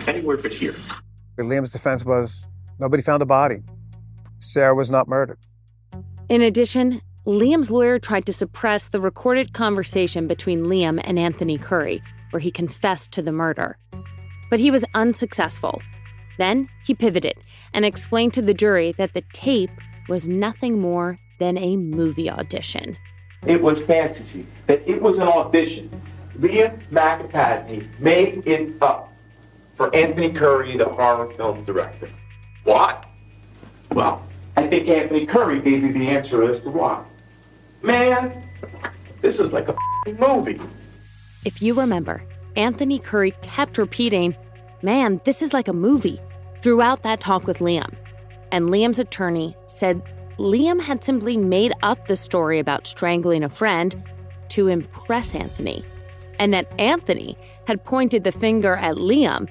anywhere but here. Liam's defense was nobody found a body. Sarah was not murdered. In addition, Liam's lawyer tried to suppress the recorded conversation between Liam and Anthony Curry, where he confessed to the murder. But he was unsuccessful. Then he pivoted and explained to the jury that the tape was nothing more than a movie audition. It was fantasy, that it was an audition. Liam McIntyre made it up for Anthony Curry, the horror film director. Why? Well, I think Anthony Curry gave you the answer as to why. Man, this is like a movie. If you remember, Anthony Curry kept repeating, "Man, this is like a movie," throughout that talk with Liam. And Liam's attorney said Liam had simply made up the story about strangling a friend to impress Anthony, and that Anthony had pointed the finger at Liam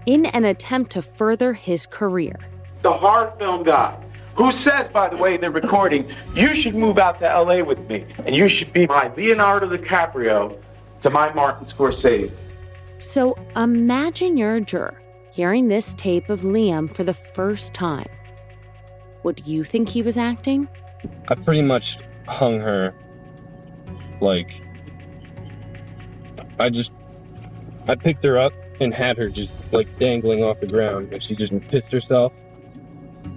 in an attempt to further his career. The horror film guy, who says, by the way, in the recording, you should move out to LA with me, and you should be my Leonardo DiCaprio to my Martin Scorsese. So imagine you're a juror hearing this tape of Liam for the first time. Would you think he was acting? I pretty much hung her, like, I picked her up and had her just, like, dangling off the ground, and she just pissed herself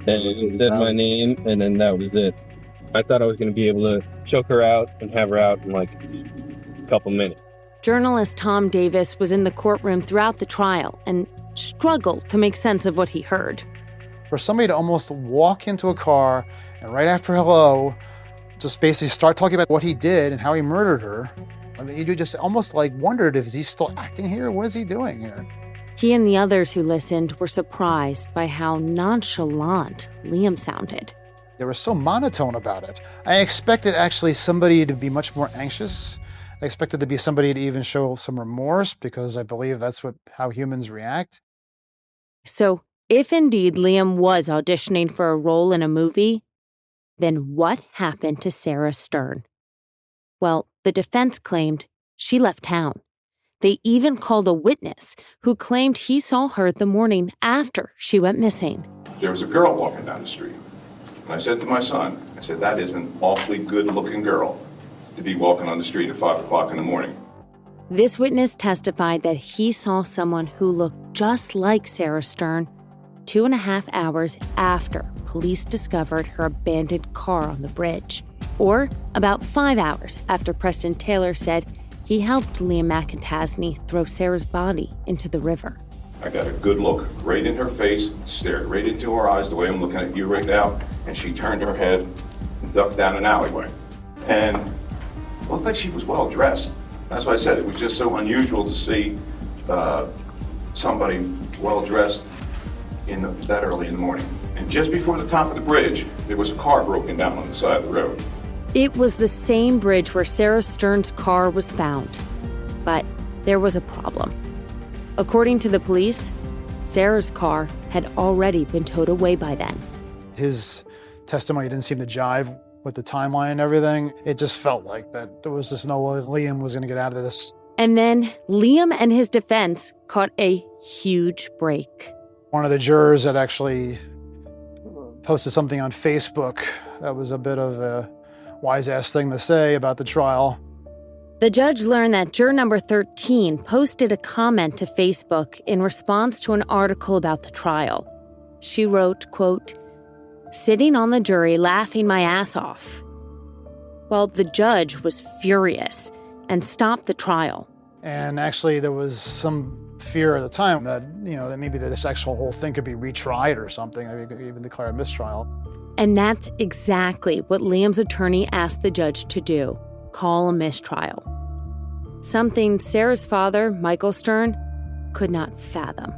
and said my name, and then that was it. I thought I was going to be able to choke her out and have her out in, like, a couple minutes. Journalist Tom Davis was in the courtroom throughout the trial and struggled to make sense of what he heard. For somebody to almost walk into a car and right after hello, just basically start talking about what he did and how he murdered her, I mean, you just almost like wondered if he's still acting here? What is he doing here? He and the others who listened were surprised by how nonchalant Liam sounded. They were so monotone about it. I expected actually somebody to be much more anxious. I expected to be somebody to even show some remorse because I believe that's how humans react. So, if indeed Liam was auditioning for a role in a movie, then what happened to Sarah Stern? Well, the defense claimed she left town. They even called a witness who claimed he saw her the morning after she went missing. There was a girl walking down the street. And I said to my son, I said, that is an awfully good-looking girl to be walking on the street at 5 o'clock in the morning. This witness testified that he saw someone who looked just like Sarah Stern 2.5 hours after police discovered her abandoned car on the bridge, or about 5 hours after Preston Taylor said he helped Liam McIntyre throw Sarah's body into the river. I got a good look right in her face, stared right into her eyes the way I'm looking at you right now, and she turned her head and ducked down an alleyway. And it looked like she was well dressed. That's why I said it was just so unusual to see somebody well dressed that early in the morning. And just before the top of the bridge, there was a car broken down on the side of the road. It was the same bridge where Sarah Stern's car was found. But there was a problem. According to the police, Sarah's car had already been towed away by then. His testimony didn't seem to jive with the timeline and everything. It just felt like that there was just no way Liam was going to get out of this. And then Liam and his defense caught a huge break. One of the jurors had actually posted something on Facebook that was a bit of a wise-ass thing to say about the trial. The judge learned that juror number 13 posted a comment to Facebook in response to an article about the trial. She wrote, quote, "Sitting on the jury laughing my ass off." Well, the judge was furious and stopped the trial. And actually there was some fear at the time that, that maybe this actual whole thing could be retried or something, maybe even declare a mistrial. And that's exactly what Liam's attorney asked the judge to do, call a mistrial. Something Sarah's father, Michael Stern, could not fathom.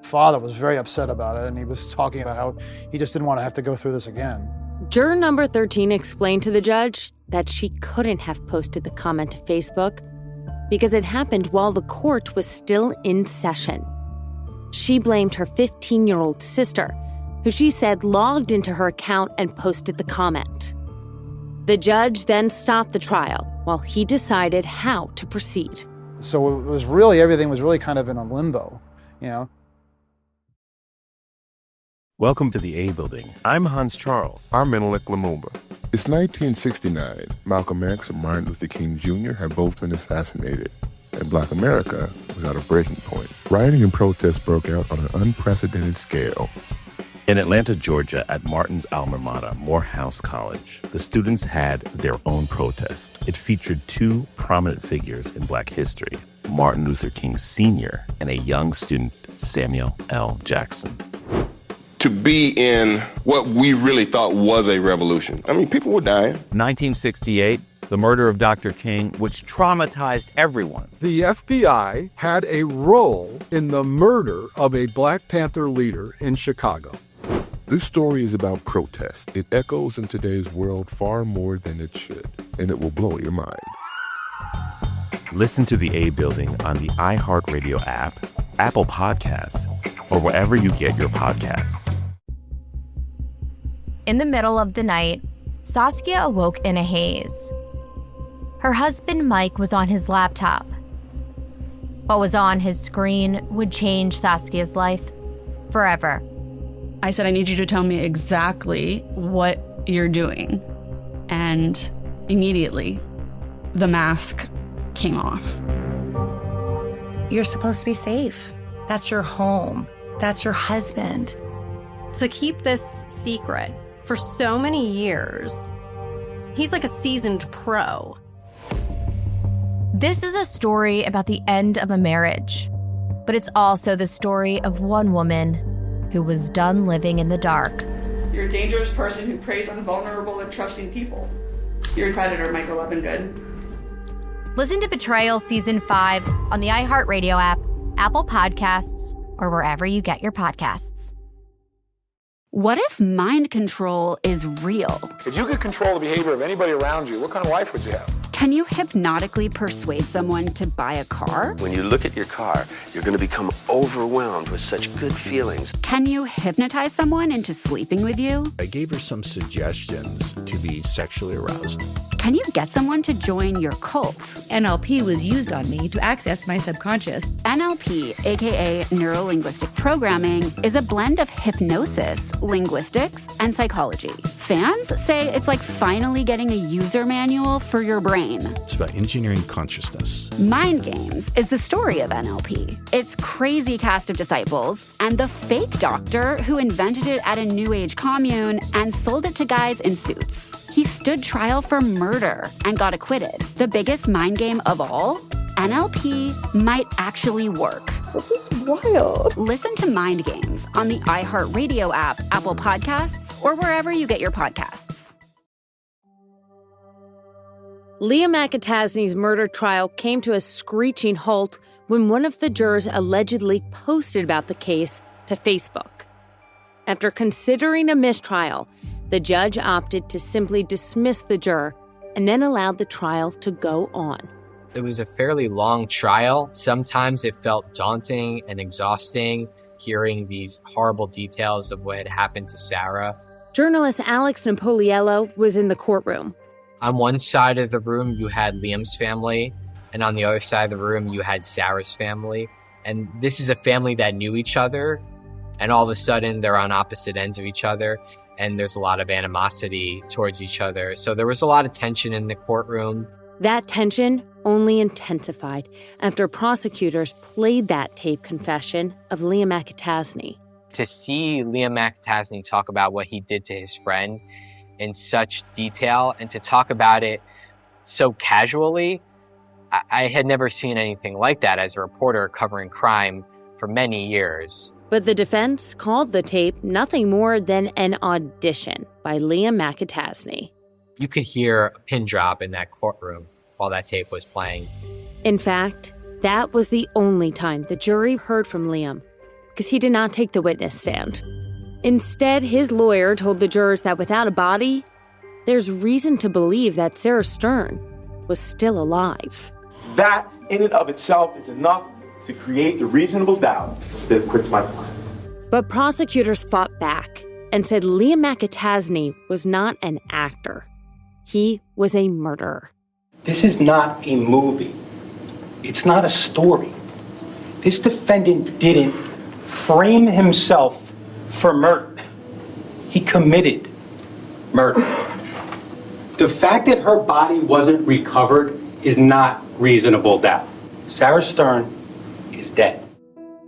Father was very upset about it, and he was talking about how he just didn't want to have to go through this again. Juror number 13 explained to the judge that she couldn't have posted the comment to Facebook because it happened while the court was still in session. She blamed her 15-year-old sister, who she said logged into her account and posted the comment. The judge then stopped the trial while he decided how to proceed. So it was really, everything was really kind of in a limbo, Welcome to the A Building. I'm Hans Charles. I'm Menelik Lumumba. It's 1969. Malcolm X and Martin Luther King Jr. had both been assassinated, and Black America was at a breaking point. Rioting and protests broke out on an unprecedented scale. In Atlanta, Georgia, at Martin's alma mater, Morehouse College, the students had their own protest. It featured two prominent figures in Black history, Martin Luther King Sr. and a young student, Samuel L. Jackson. To be in what we really thought was a revolution. I mean, people were dying. 1968, the murder of Dr. King, which traumatized everyone. The FBI had a role in the murder of a Black Panther leader in Chicago. This story is about protest. It echoes in today's world far more than it should, and it will blow your mind. Listen to The A Building on the iHeartRadio app, Apple Podcasts, or wherever you get your podcasts. In the middle of the night, Saskia awoke in a haze. Her husband, Mike, was on his laptop. What was on his screen would change Saskia's life forever. I said, I need you to tell me exactly what you're doing. And immediately, the mask came off. You're supposed to be safe. That's your home. That's your husband. To keep this secret for so many years, he's like a seasoned pro. This is a story about the end of a marriage, but it's also the story of one woman who was done living in the dark. You're a dangerous person who preys on vulnerable and trusting people. You're a predator, Michael Levingood. Listen to Betrayal Season 5 on the iHeartRadio app, Apple Podcasts, or wherever you get your podcasts. What if mind control is real? If you could control the behavior of anybody around you, what kind of life would you have? Can you hypnotically persuade someone to buy a car? When you look at your car, you're going to become overwhelmed with such good feelings. Can you hypnotize someone into sleeping with you? I gave her some suggestions to be sexually aroused. Can you get someone to join your cult? NLP was used on me to access my subconscious. NLP, aka Neuro-Linguistic Programming, is a blend of hypnosis, linguistics, and psychology. Fans say it's like finally getting a user manual for your brain. It's about engineering consciousness. Mind Games is the story of NLP. Its crazy cast of disciples and the fake doctor who invented it at a New Age commune and sold it to guys in suits. He stood trial for murder and got acquitted. The biggest mind game of all? NLP might actually work. This is wild. Listen to Mind Games on the iHeartRadio app, Apple Podcasts, or wherever you get your podcasts. Leah McAtasney's murder trial came to a screeching halt when one of the jurors allegedly posted about the case to Facebook. After considering a mistrial, the judge opted to simply dismiss the juror and then allowed the trial to go on. It was a fairly long trial. Sometimes it felt daunting and exhausting, hearing these horrible details of what had happened to Sarah. Journalist Alex Napoliello was in the courtroom. On one side of the room, you had Liam's family, and on the other side of the room, you had Sarah's family. And this is a family that knew each other, and all of a sudden, they're on opposite ends of each other, and there's a lot of animosity towards each other. So there was a lot of tension in the courtroom. That tension only intensified after prosecutors played that tape confession of Leah McAtasney. To see Leah McAtasney talk about what he did to his friend in such detail and to talk about it so casually, I had never seen anything like that as a reporter covering crime for many years. But the defense called the tape nothing more than an audition by Leah McAtasney. You could hear a pin drop in that courtroom while that tape was playing. In fact, that was the only time the jury heard from Liam, because he did not take the witness stand. Instead, his lawyer told the jurors that without a body, there's reason to believe that Sarah Stern was still alive. That, in and of itself, is enough to create the reasonable doubt that acquits my client. But prosecutors fought back and said Leah McAtasney was not an actor. He was a murderer. This is not a movie. It's not a story. This defendant didn't frame himself for murder. He committed murder. The fact that her body wasn't recovered is not reasonable doubt. Sarah Stern is dead.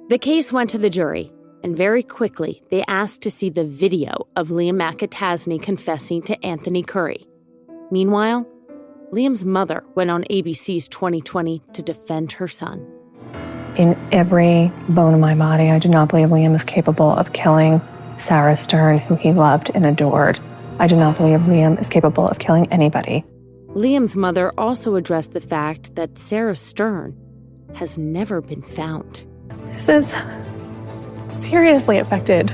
The case went to the jury, and very quickly they asked to see the video of Liam McAtasney confessing to Anthony Curry. Meanwhile, Liam's mother went on ABC's 2020 to defend her son. In every bone of my body, I do not believe Liam is capable of killing Sarah Stern, who he loved and adored. I do not believe Liam is capable of killing anybody. Liam's mother also addressed the fact that Sarah Stern has never been found. This has seriously affected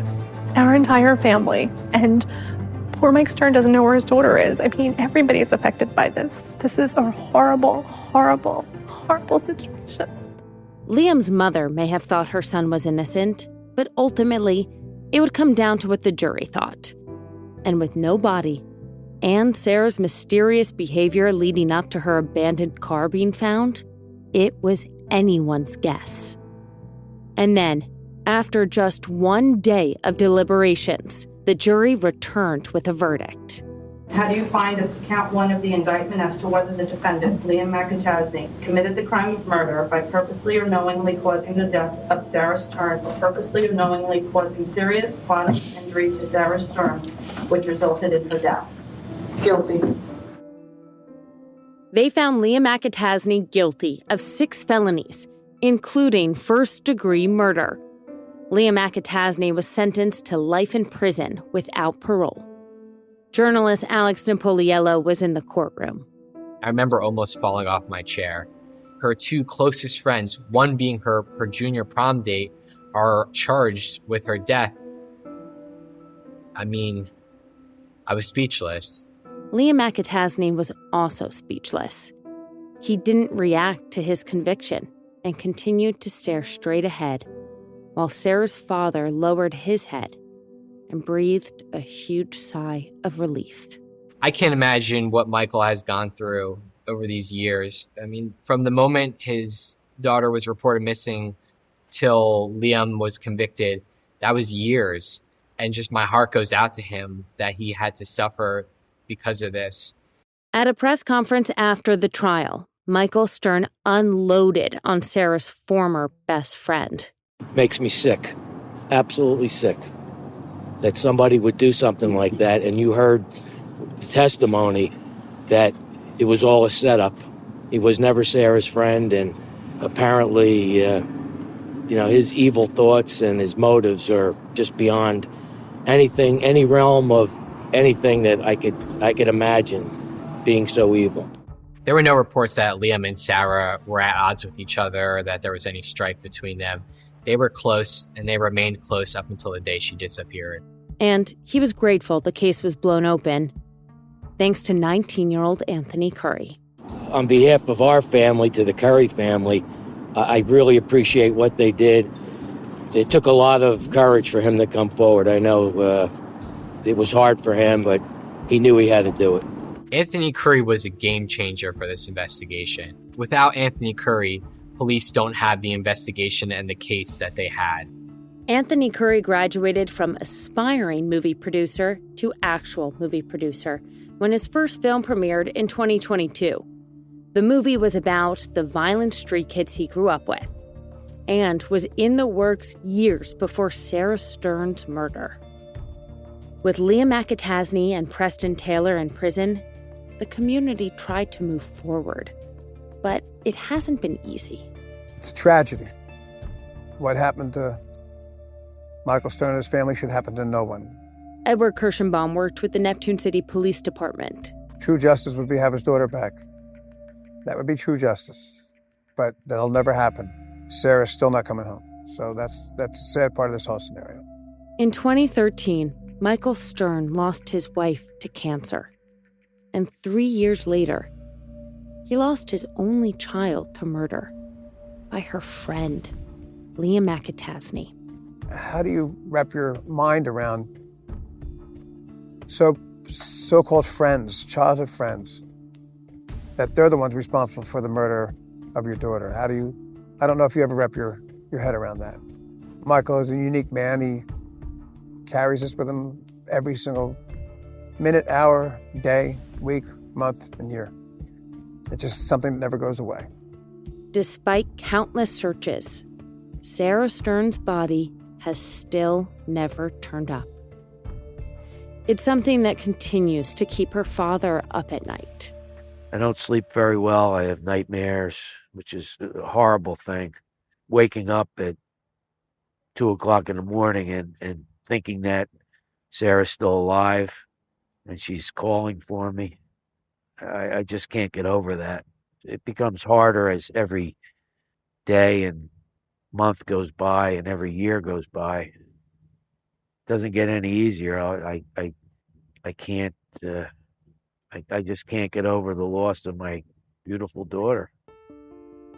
our entire family, and poor Mike Stern doesn't know where his daughter is. I mean, everybody is affected by this. This is a horrible, horrible, horrible situation. Liam's mother may have thought her son was innocent, but ultimately, it would come down to what the jury thought. And with no body, and Sarah's mysterious behavior leading up to her abandoned car being found, it was anyone's guess. And then, after just one day of deliberations, the jury returned with a verdict. How do you find as count one of the indictment as to whether the defendant, Liam McAtasney, committed the crime of murder by purposely or knowingly causing the death of Sarah Stern, or purposely or knowingly causing serious bodily injury to Sarah Stern, which resulted in her death? Guilty. They found Liam McAtasney guilty of 6 felonies, including first-degree murder. Liam McAtasney was sentenced to life in prison without parole. Journalist Alex Napoliello was in the courtroom. I remember almost falling off my chair. Her 2 closest friends, one being her junior prom date, are charged with her death. I mean, I was speechless. Liam McAtasney was also speechless. He didn't react to his conviction and continued to stare straight ahead, while Sarah's father lowered his head and breathed a huge sigh of relief. I can't imagine what Michael has gone through over these years. I mean, from the moment his daughter was reported missing till Liam was convicted, that was years. And just my heart goes out to him that he had to suffer because of this. At a press conference after the trial, Michael Stern unloaded on Sarah's former best friend. Makes me sick, absolutely sick, that somebody would do something like that. And you heard the testimony that it was all a setup. He was never Sarah's friend, and apparently, his evil thoughts and his motives are just beyond anything, any realm of anything that I could imagine being so evil. There were no reports that Liam and Sarah were at odds with each other, or that there was any strife between them. They were close, and they remained close up until the day she disappeared. And he was grateful the case was blown open, thanks to 19-year-old Anthony Curry. On behalf of our family, to the Curry family, I really appreciate what they did. It took a lot of courage for him to come forward. I know it was hard for him, but he knew he had to do it. Anthony Curry was a game changer for this investigation. Without Anthony Curry, police don't have the investigation and the case that they had. Anthony Curry graduated from aspiring movie producer to actual movie producer when his first film premiered in 2022. The movie was about the violent street kids he grew up with and was in the works years before Sarah Stern's murder. With Liam McAtasney and Preston Taylor in prison, the community tried to move forward, but it hasn't been easy. It's a tragedy. What happened to Michael Stern and his family should happen to no one. Edward Kirschenbaum worked with the Neptune City Police Department. True justice would be have his daughter back. That would be true justice, but that'll never happen. Sarah's still not coming home, so that's a sad part of this whole scenario. In 2013, Michael Stern lost his wife to cancer. And 3 years later, he lost his only child to murder by her friend, Liam McAtasney. How do you wrap your mind around so-called friends, childhood friends, that they're the ones responsible for the murder of your daughter? I don't know if you ever wrap your head around that. Michael is a unique man. He carries this with him every single minute, hour, day, week, month, and year. It's just something that never goes away. Despite countless searches, Sarah Stern's body has still never turned up. It's something that continues to keep her father up at night. I don't sleep very well. I have nightmares, which is a horrible thing. Waking up at 2 o'clock in the morning and thinking that Sarah's still alive and she's calling for me. I just can't get over that. It becomes harder as every day and month goes by and every year goes by. It doesn't get any easier. I can't, I just can't get over the loss of my beautiful daughter.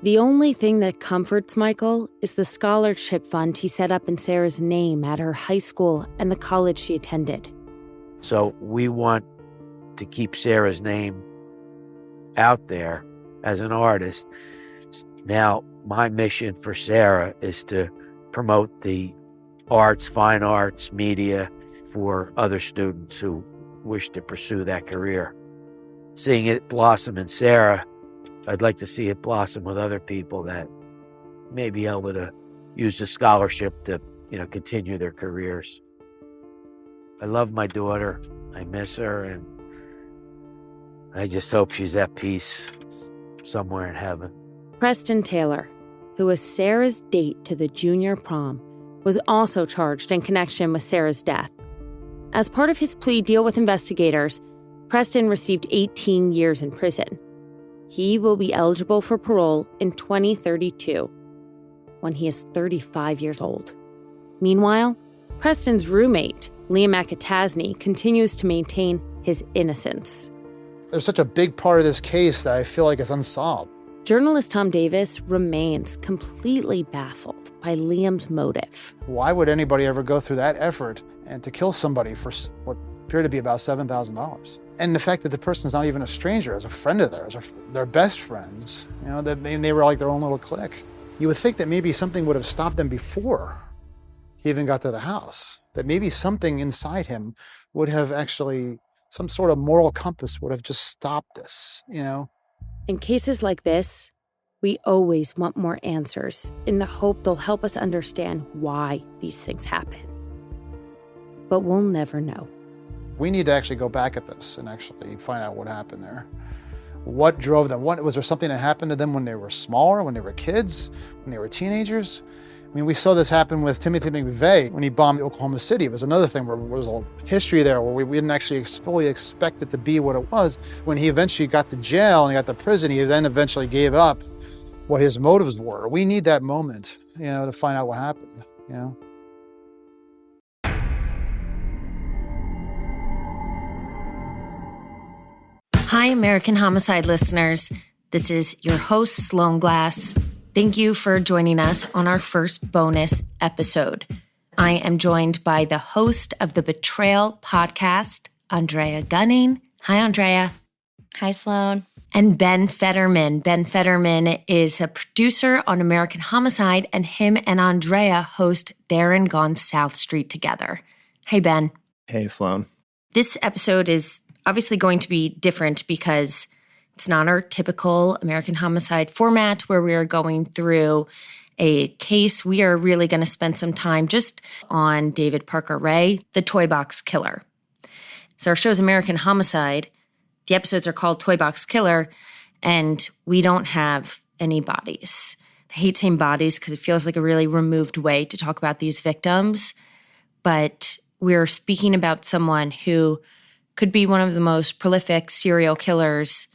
The only thing that comforts Michael is the scholarship fund he set up in Sarah's name at her high school and the college she attended. So we want to keep Sarah's name out there as an artist. Now, my mission for Sarah is to promote the arts, fine arts, media for other students who wish to pursue that career. Seeing it blossom in Sarah, I'd like to see it blossom with other people that may be able to use the scholarship to, continue their careers. I love my daughter. I miss her, and I just hope she's at peace somewhere in heaven. Preston Taylor, who was Sarah's date to the junior prom, was also charged in connection with Sarah's death. As part of his plea deal with investigators, Preston received 18 years in prison. He will be eligible for parole in 2032, when he is 35 years old. Meanwhile, Preston's roommate, Liam McAtasney, continues to maintain his innocence. There's such a big part of this case that I feel like it's unsolved. Journalist Tom Davis remains completely baffled by Liam's motive. Why would anybody ever go through that effort and to kill somebody for what appeared to be about $7,000? And the fact that the person's not even a stranger, as a friend of theirs, they're best friends, that they were like their own little clique. You would think that maybe something would have stopped them before he even got to the house, that maybe something inside him would have actually, some sort of moral compass would have just stopped this, In cases like this, we always want more answers in the hope they'll help us understand why these things happen. But we'll never know. We need to actually go back at this and actually find out what happened there. What drove them? Was there something that happened to them when they were smaller, when they were kids, when they were teenagers? I mean, we saw this happen with Timothy McVeigh when he bombed Oklahoma City. It was another thing where there was a history there where we didn't actually fully expect it to be what it was. When he eventually got to jail and he got to prison, he then eventually gave up what his motives were. We need that moment, to find out what happened, Hi, American Homicide listeners. This is your host, Sloan Glass. Thank you for joining us on our first bonus episode. I am joined by the host of the Betrayal podcast, Andrea Gunning. Hi, Andrea. Hi, Sloan. And Ben Fetterman. Ben Fetterman is a producer on American Homicide, and him and Andrea host There and Gone South Street together. Hey, Ben. Hey, Sloan. This episode is obviously going to be different because it's not our typical American Homicide format where we are going through a case. We are really going to spend some time just on David Parker Ray, the Toy Box Killer. So our show's American Homicide. The episodes are called Toy Box Killer, and we don't have any bodies. I hate saying bodies because it feels like a really removed way to talk about these victims, but we're speaking about someone who could be one of the most prolific serial killers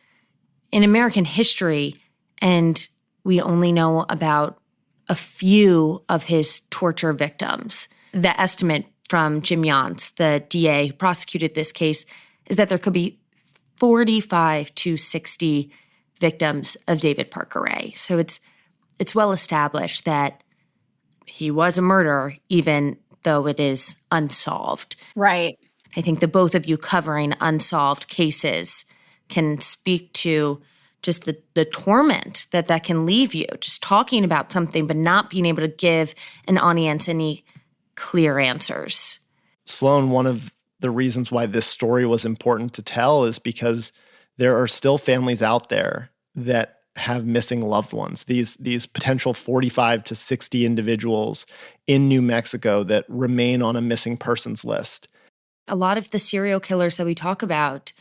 in American history, and we only know about a few of his torture victims. The estimate from Jim Yance, the DA who prosecuted this case, is that there could be 45 to 60 victims of David Parker Ray. So it's well established that he was a murderer, even though it is unsolved. Right. I think the both of you covering unsolved cases can speak to just the torment that can leave you, just talking about something but not being able to give an audience any clear answers. Sloan, one of the reasons why this story was important to tell is because there are still families out there that have missing loved ones. These potential 45 to 60 individuals in New Mexico that remain on a missing persons list. A lot of the serial killers that we talk about,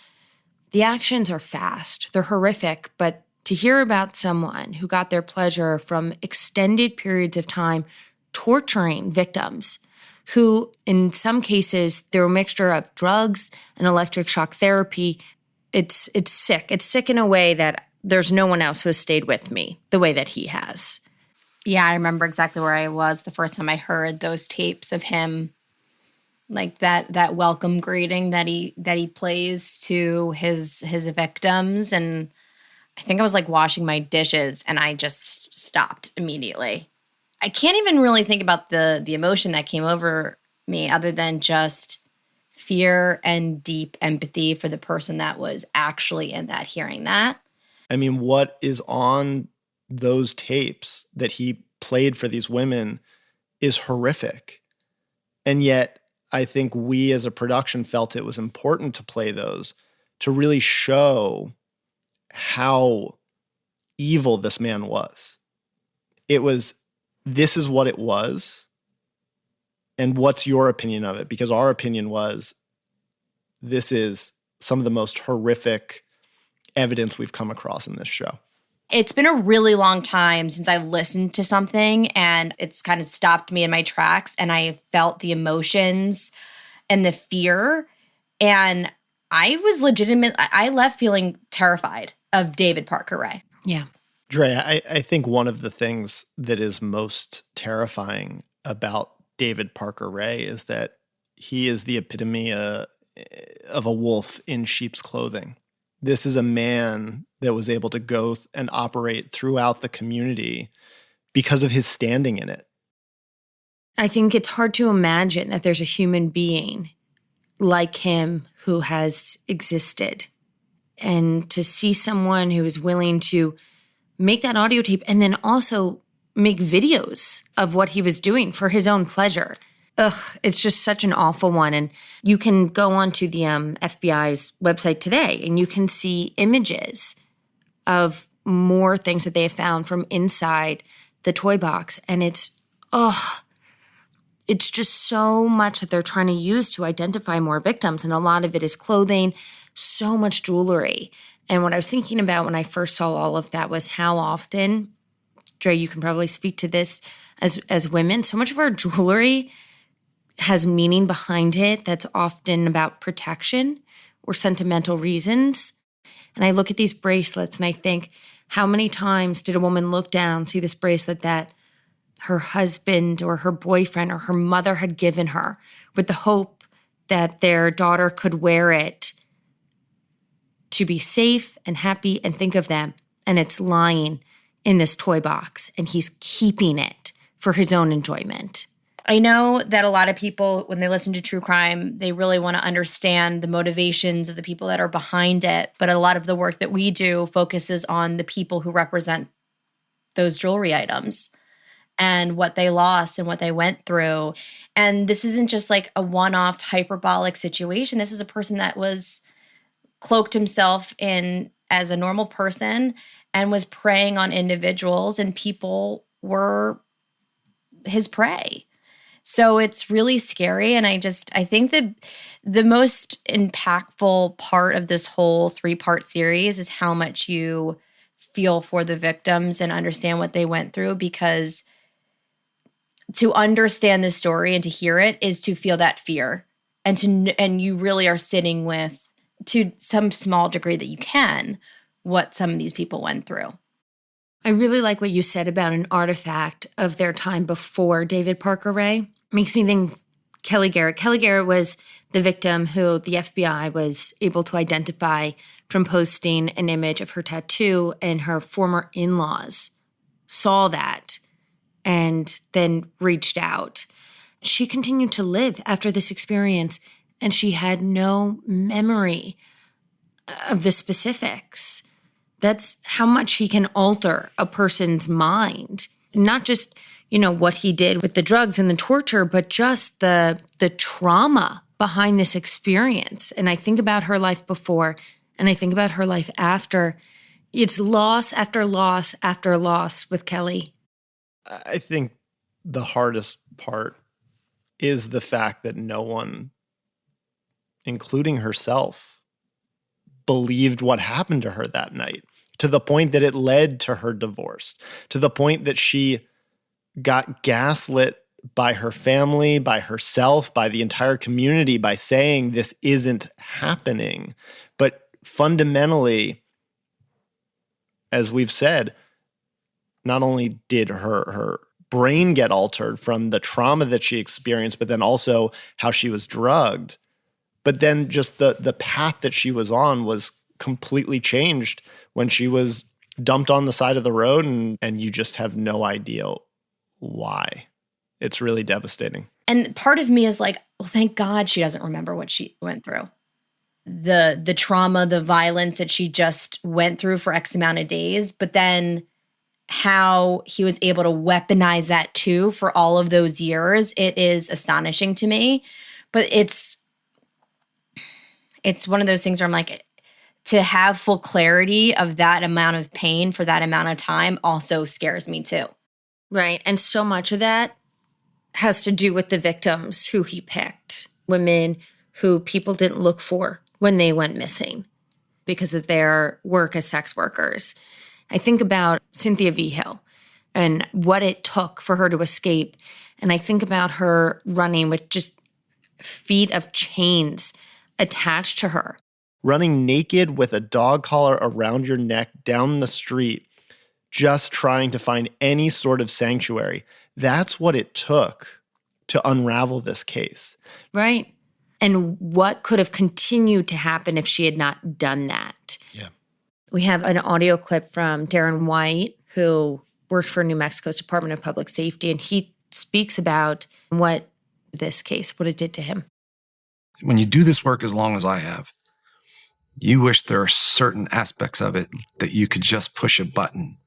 the actions are fast, they're horrific, but to hear about someone who got their pleasure from extended periods of time torturing victims, who in some cases, they're a mixture of drugs and electric shock therapy, it's sick. It's sick in a way that there's no one else who has stayed with me the way that he has. Yeah, I remember exactly where I was the first time I heard those tapes of him, like that welcome greeting that he plays to his victims. And I think I was like washing my dishes and I just stopped immediately. I can't even really think about the emotion that came over me other than just fear and deep empathy for the person that was actually in that, hearing that. I mean, what is on those tapes that he played for these women is horrific. And yet, I think we as a production felt it was important to play those to really show how evil this man was. This is what it was. And what's your opinion of it? Because our opinion was, this is some of the most horrific evidence we've come across in this show. It's been a really long time since I've listened to something and it's kind of stopped me in my tracks and I felt the emotions and the fear. And I was I left feeling terrified of David Parker Ray. Yeah. Dre, I think one of the things that is most terrifying about David Parker Ray is that he is the epitome of a wolf in sheep's clothing. This is a man that was able to go and operate throughout the community because of his standing in it. I think it's hard to imagine that there's a human being like him who has existed. And to see someone who is willing to make that audio tape and then also make videos of what he was doing for his own pleasure. It's just such an awful one. And you can go onto the FBI's website today and you can see images of more things that they have found from inside the toy box. And it's just so much that they're trying to use to identify more victims. And a lot of it is clothing, so much jewelry. And what I was thinking about when I first saw all of that was how often, Dre, you can probably speak to this as women, so much of our jewelry has meaning behind it that's often about protection or sentimental reasons. And I look at these bracelets and I think, how many times did a woman look down, see this bracelet that her husband or her boyfriend or her mother had given her with the hope that their daughter could wear it to be safe and happy and think of them. And it's lying in this toy box and he's keeping it for his own enjoyment. I know that a lot of people, when they listen to true crime, they really want to understand the motivations of the people that are behind it. But a lot of the work that we do focuses on the people who represent those jewelry items and what they lost and what they went through. And this isn't just like a one-off hyperbolic situation. This is a person that was cloaked himself in as a normal person and was preying on individuals, and people were his prey. So it's really scary. And I think that the most impactful part of this whole 3-part series is how much you feel for the victims and understand what they went through, because to understand the story and to hear it is to feel that fear, and you really are sitting with, to some small degree that you can, what some of these people went through. I really like what you said about an artifact of their time before David Parker Ray. Makes me think Kelly Garrett. Kelly Garrett was the victim who the FBI was able to identify from posting an image of her tattoo, and her former in-laws saw that and then reached out. She continued to live after this experience, and she had no memory of the specifics. That's how much he can alter a person's mind. Not just, what he did with the drugs and the torture, but just the trauma behind this experience. And I think about her life before And I think about her life after. It's loss after loss after loss with Kelly. I think the hardest part is the fact that no one, including herself, believed what happened to her that night, to the point that it led to her divorce, to the point that she got gaslit by her family, by herself, by the entire community, by saying this isn't happening. But fundamentally, as we've said, not only did her brain get altered from the trauma that she experienced, but then also how she was drugged. But then just the path that she was on was completely changed when she was dumped on the side of the road, and you just have no idea why. It's really devastating. And part of me is like, well, thank God she doesn't remember what she went through. The trauma, the violence that she just went through for X amount of days, but then how he was able to weaponize that too for all of those years, it is astonishing to me. But it's one of those things where I'm like, to have full clarity of that amount of pain for that amount of time also scares me too. Right. And so much of that has to do with the victims who he picked, women who people didn't look for when they went missing because of their work as sex workers. I think about Cynthia Vigil and what it took for her to escape. And I think about her running with just feet of chains attached to her. Running naked with a dog collar around your neck down the street, just trying to find any sort of sanctuary. That's what it took to unravel this case. Right. And what could have continued to happen if she had not done that? Yeah. We have an audio clip from Darren White, who worked for New Mexico's Department of Public Safety, and he speaks about what this case, what it did to him. When you do this work as long as I have, you wish there are certain aspects of it that you could just push a button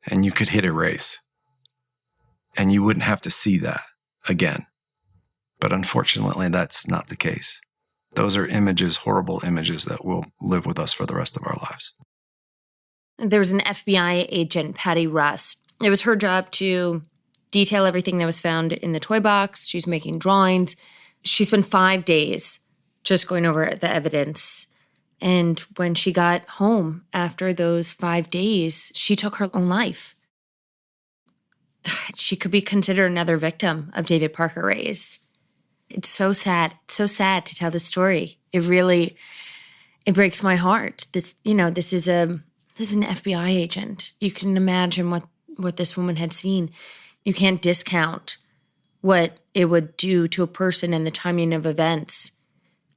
and you could hit erase. And you wouldn't have to see that again. But unfortunately, that's not the case. Those are images, horrible images that will live with us for the rest of our lives. There was an FBI agent, Patty Rust. It was her job to detail everything that was found in the toy box. She's making drawings. She spent 5 days just going over the evidence. And when she got home after those 5 days, she took her own life. She could be considered another victim of David Parker Ray's. It's so sad. It's so sad to tell this story. It breaks my heart. This is an FBI agent. You can imagine what this woman had seen. You can't discount what it would do to a person and the timing of events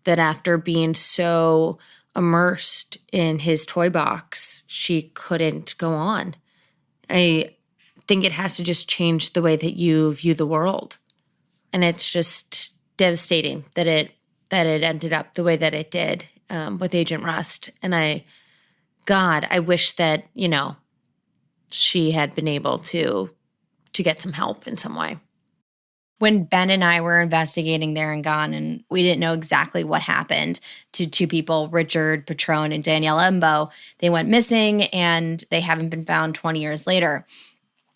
that after being so immersed in his toy box, she couldn't go on. I think it has to just change the way that you view the world. And it's just devastating that it ended up the way that it did with Agent Rust. And I wish that, she had been able to get some help in some way. When Ben and I were investigating There and Gone, and we didn't know exactly what happened to two people, Richard Petrone and Danielle Embo, they went missing and they haven't been found 20 years later.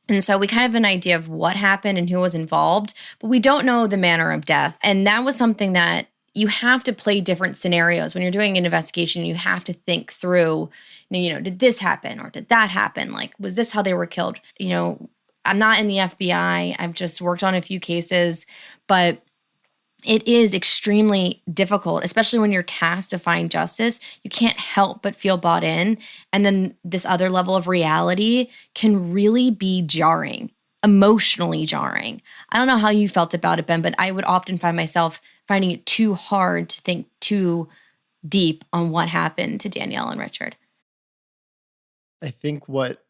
And so we kind of have an idea of what happened and who was involved, but we don't know the manner of death. And that was something that you have to play different scenarios. When you're doing an investigation, you have to think through, did this happen or did that happen? Like, was this how they were killed? I'm not in the FBI. I've just worked on a few cases, but it is extremely difficult, especially when you're tasked to find justice. You can't help but feel bought in. And then this other level of reality can really be jarring, emotionally jarring. I don't know how you felt about it, Ben, but I would often find myself finding it too hard to think too deep on what happened to Danielle and Richard. I think what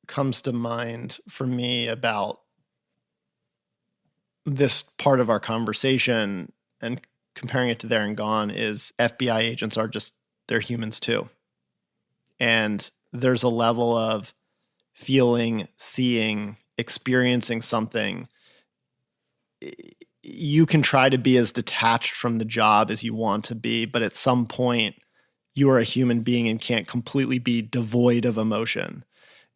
comes to mind for me about this part of our conversation and comparing it to There and Gone is FBI agents they're humans too. And there's a level of feeling, seeing, experiencing something. You can try to be as detached from the job as you want to be, but at some point you are a human being and can't completely be devoid of emotion.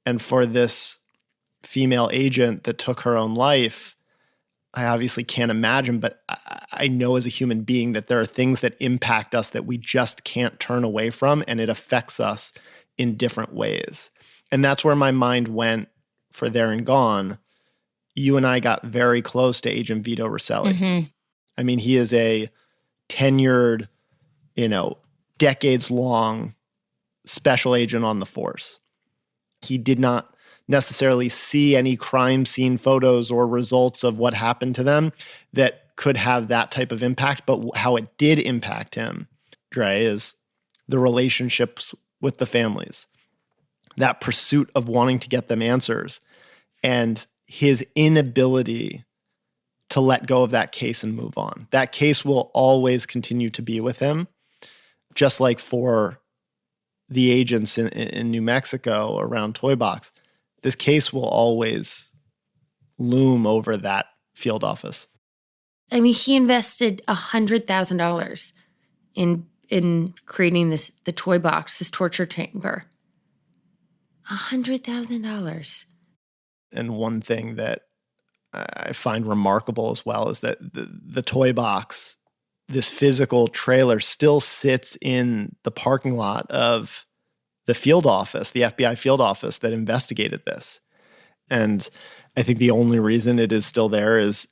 And for this female agent that took her own life, I obviously can't imagine, but I know as a human being that there are things that impact us that we just can't turn away from, and it affects us in different ways. And that's where my mind went for There and Gone. You and I got very close to Agent Vito Rosselli. Mm-hmm. I mean, he is a tenured, decades-long special agent on the force. He did not necessarily see any crime scene photos or results of what happened to them that could have that type of impact. But how it did impact him, Dre, is the relationships with the families, that pursuit of wanting to get them answers, and his inability to let go of that case and move on. That case will always continue to be with him, just like for the agents in New Mexico around Toy Box. This case will always loom over that field office. I mean, he invested $100,000 in creating the toy box, this torture chamber. $100,000. And one thing that I find remarkable as well is that the toy box, this physical trailer, still sits in the parking lot of the field office, the FBI field office that investigated this. And I think the only reason it is still there is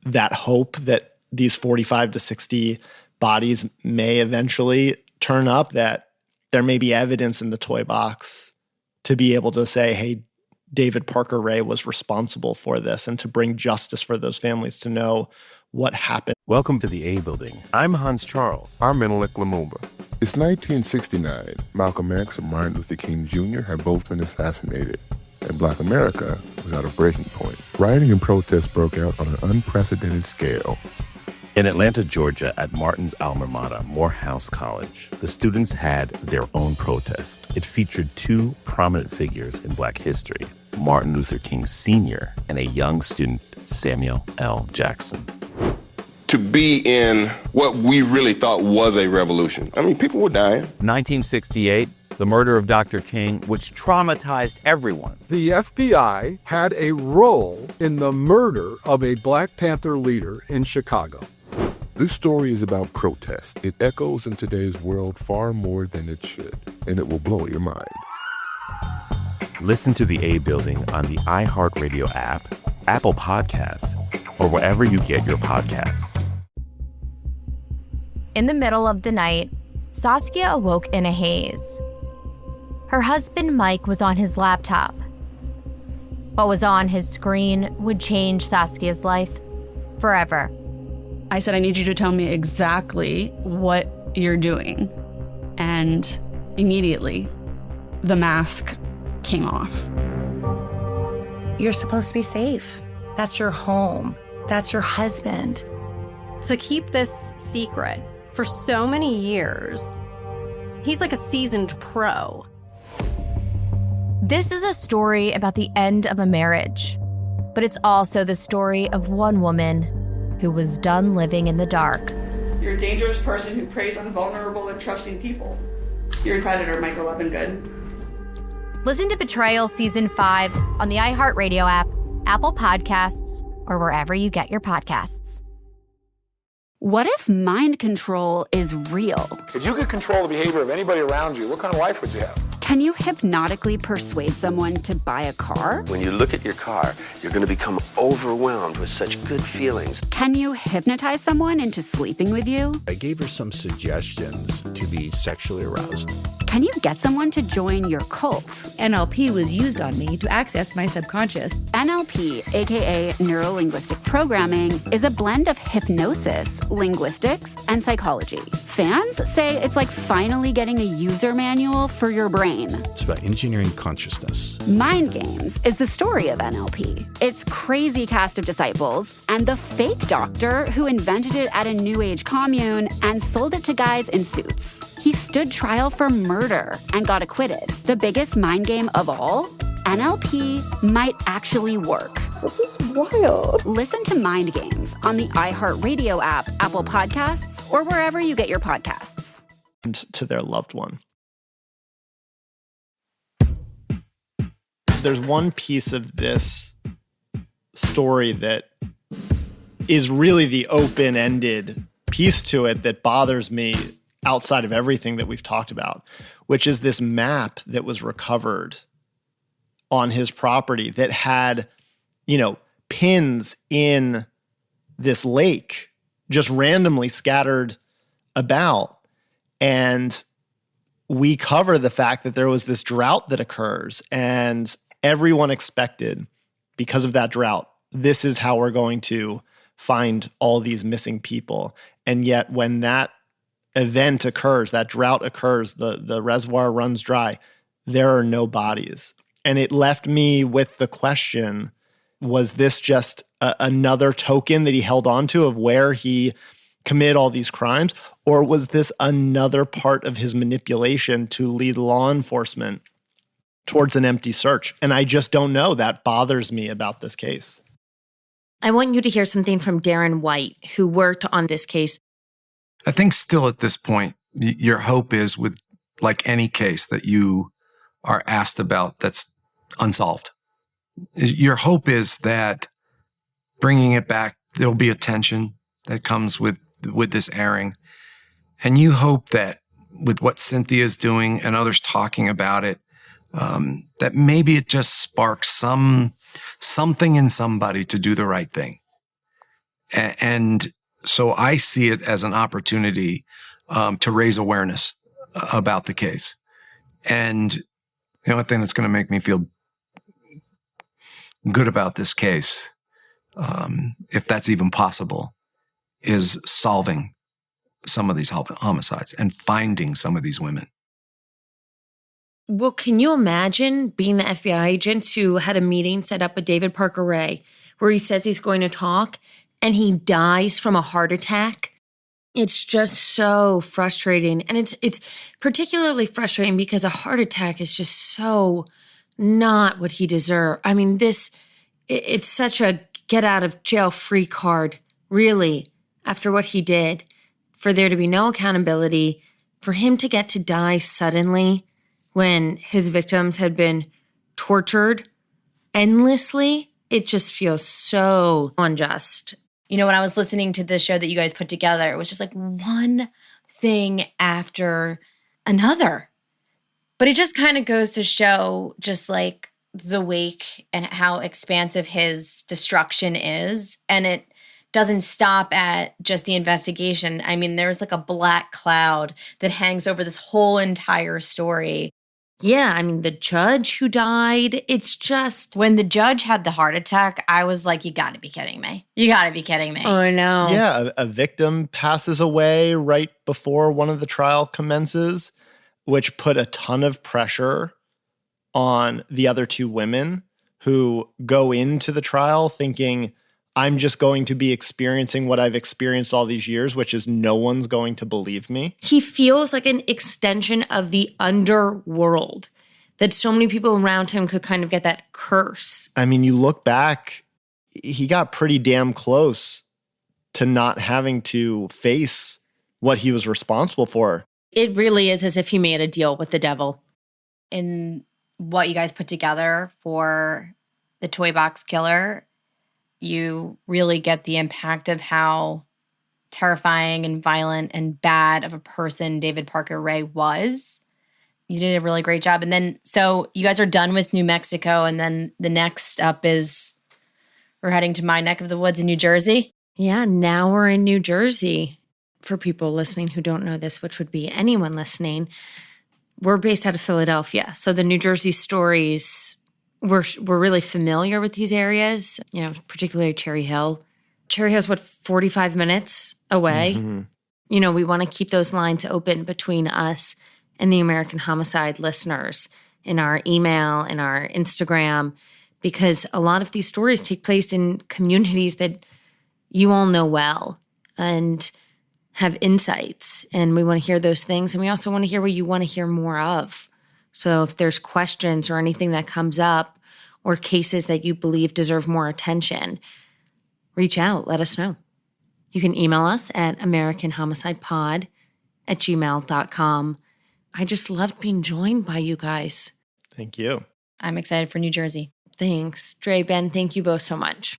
that hope that these 45 to 60 bodies may eventually turn up, that there may be evidence in the toy box to be able to say, hey, David Parker Ray was responsible for this, and to bring justice for those families to know what happened. Welcome to the A Building. I'm Hans Charles. I'm Menelik Lumumba. It's 1969. Malcolm X and Martin Luther King Jr. had both been assassinated, and Black America was at a breaking point. Rioting and protests broke out on an unprecedented scale. In Atlanta, Georgia, at Martin's alma mater, Morehouse College, the students had their own protest. It featured two prominent figures in Black history, Martin Luther King Sr. and a young student, Samuel L. Jackson. To be in what we really thought was a revolution. I mean, people were dying. 1968, the murder of Dr. King, which traumatized everyone. The FBI had a role in the murder of a Black Panther leader in Chicago. This story is about protest. It echoes in today's world far more than it should, and it will blow your mind. Listen to the A Building on the iHeartRadio app, Apple Podcasts, or wherever you get your podcasts. In the middle of the night, Saskia awoke in a haze. Her husband, Mike, was on his laptop. What was on his screen would change Saskia's life forever. I said, I need you to tell me exactly what you're doing. And immediately, the mask came off. You're supposed to be safe. That's your home. That's your husband. To keep this secret for so many years, he's like a seasoned pro. This is a story about the end of a marriage, but it's also the story of one woman who was done living in the dark. You're a dangerous person who preys on vulnerable and trusting people. You're a predator, Michael Levingood. Listen to Betrayal Season 5 on the iHeartRadio app, Apple Podcasts, or wherever you get your podcasts. What if mind control is real? If you could control the behavior of anybody around you, what kind of life would you have? Can you hypnotically persuade someone to buy a car? When you look at your car, you're going to become overwhelmed with such good feelings. Can you hypnotize someone into sleeping with you? I gave her some suggestions to be sexually aroused. Can you get someone to join your cult? NLP was used on me to access my subconscious. NLP, aka Neuro-Linguistic Programming, is a blend of hypnosis, linguistics, and psychology. Fans say it's like finally getting a user manual for your brain. It's about engineering consciousness. Mind Games is the story of NLP. Its crazy cast of disciples and the fake doctor who invented it at a New Age commune and sold it to guys in suits. He stood trial for murder and got acquitted. The biggest mind game of all? NLP might actually work. This is wild. Listen to Mind Games on the iHeartRadio app, Apple Podcasts, or wherever you get your podcasts. to their loved one. There's one piece of this story that is really the open-ended piece to it that bothers me outside of everything that we've talked about, which is this map that was recovered on his property that had, pins in this lake just randomly scattered about. And we cover the fact that there was this drought that occurs, and everyone expected, because of that drought, this is how we're going to find all these missing people. And yet when that event occurs, that drought occurs, the reservoir runs dry, there are no bodies. And it left me with the question, was this just another token that he held on to of where he committed all these crimes? Or was this another part of his manipulation to lead law enforcement towards an empty search? And I just don't know. That bothers me about this case. I want you to hear something from Darren White, who worked on this case. I think still at this point, your hope is, with like any case that you are asked about that's unsolved, your hope is that bringing it back, there'll be a tension that comes with this airing. And you hope that with what Cynthia's doing and others talking about it, that maybe it just sparks something in somebody to do the right thing. And so I see it as an opportunity to raise awareness about the case. And the only thing that's going to make me feel good about this case, if that's even possible, is solving some of these homicides and finding some of these women. Well, can you imagine being the FBI agent who had a meeting set up with David Parker Ray where he says he's going to talk and he dies from a heart attack? It's just so frustrating. And it's particularly frustrating because a heart attack is just so not what he deserved. I mean, it's such a get out of jail free card, really, after what he did, for there to be no accountability, for him to get to die suddenly when his victims had been tortured endlessly. It just feels so unjust. When I was listening to the show that you guys put together, it was just like one thing after another. But it just kind of goes to show just like the wake and how expansive his destruction is. And it doesn't stop at just the investigation. I mean, there's like a black cloud that hangs over this whole entire story. Yeah, I mean, the judge who died, it's just... When the judge had the heart attack, I was like, you gotta be kidding me. You gotta be kidding me. Oh, no. Yeah, a victim passes away right before one of the trial commences, which put a ton of pressure on the other two women who go into the trial thinking, I'm just going to be experiencing what I've experienced all these years, which is no one's going to believe me. He feels like an extension of the underworld, that so many people around him could kind of get that curse. I mean, you look back, he got pretty damn close to not having to face what he was responsible for. It really is as if he made a deal with the devil. In what you guys put together for the Toy Box Killer, you really get the impact of how terrifying and violent and bad of a person David Parker Ray was. You did a really great job. And then, so you guys are done with New Mexico, and then the next up is we're heading to my neck of the woods in New Jersey. Yeah, now we're in New Jersey. For people listening who don't know this, which would be anyone listening, we're based out of Philadelphia. So the New Jersey stories, we're really familiar with these areas, particularly Cherry Hill. Cherry Hill's 45 minutes away? Mm-hmm. We want to keep those lines open between us and the American Homicide listeners in our email, in our Instagram, because a lot of these stories take place in communities that you all know well and have insights. And we want to hear those things. And we also want to hear what you want to hear more of. So if there's questions or anything that comes up or cases that you believe deserve more attention, reach out, let us know. You can email us at americanhomicidepod @gmail.com. I just loved being joined by you guys. Thank you. I'm excited for New Jersey. Thanks. Dre, Ben, thank you both so much.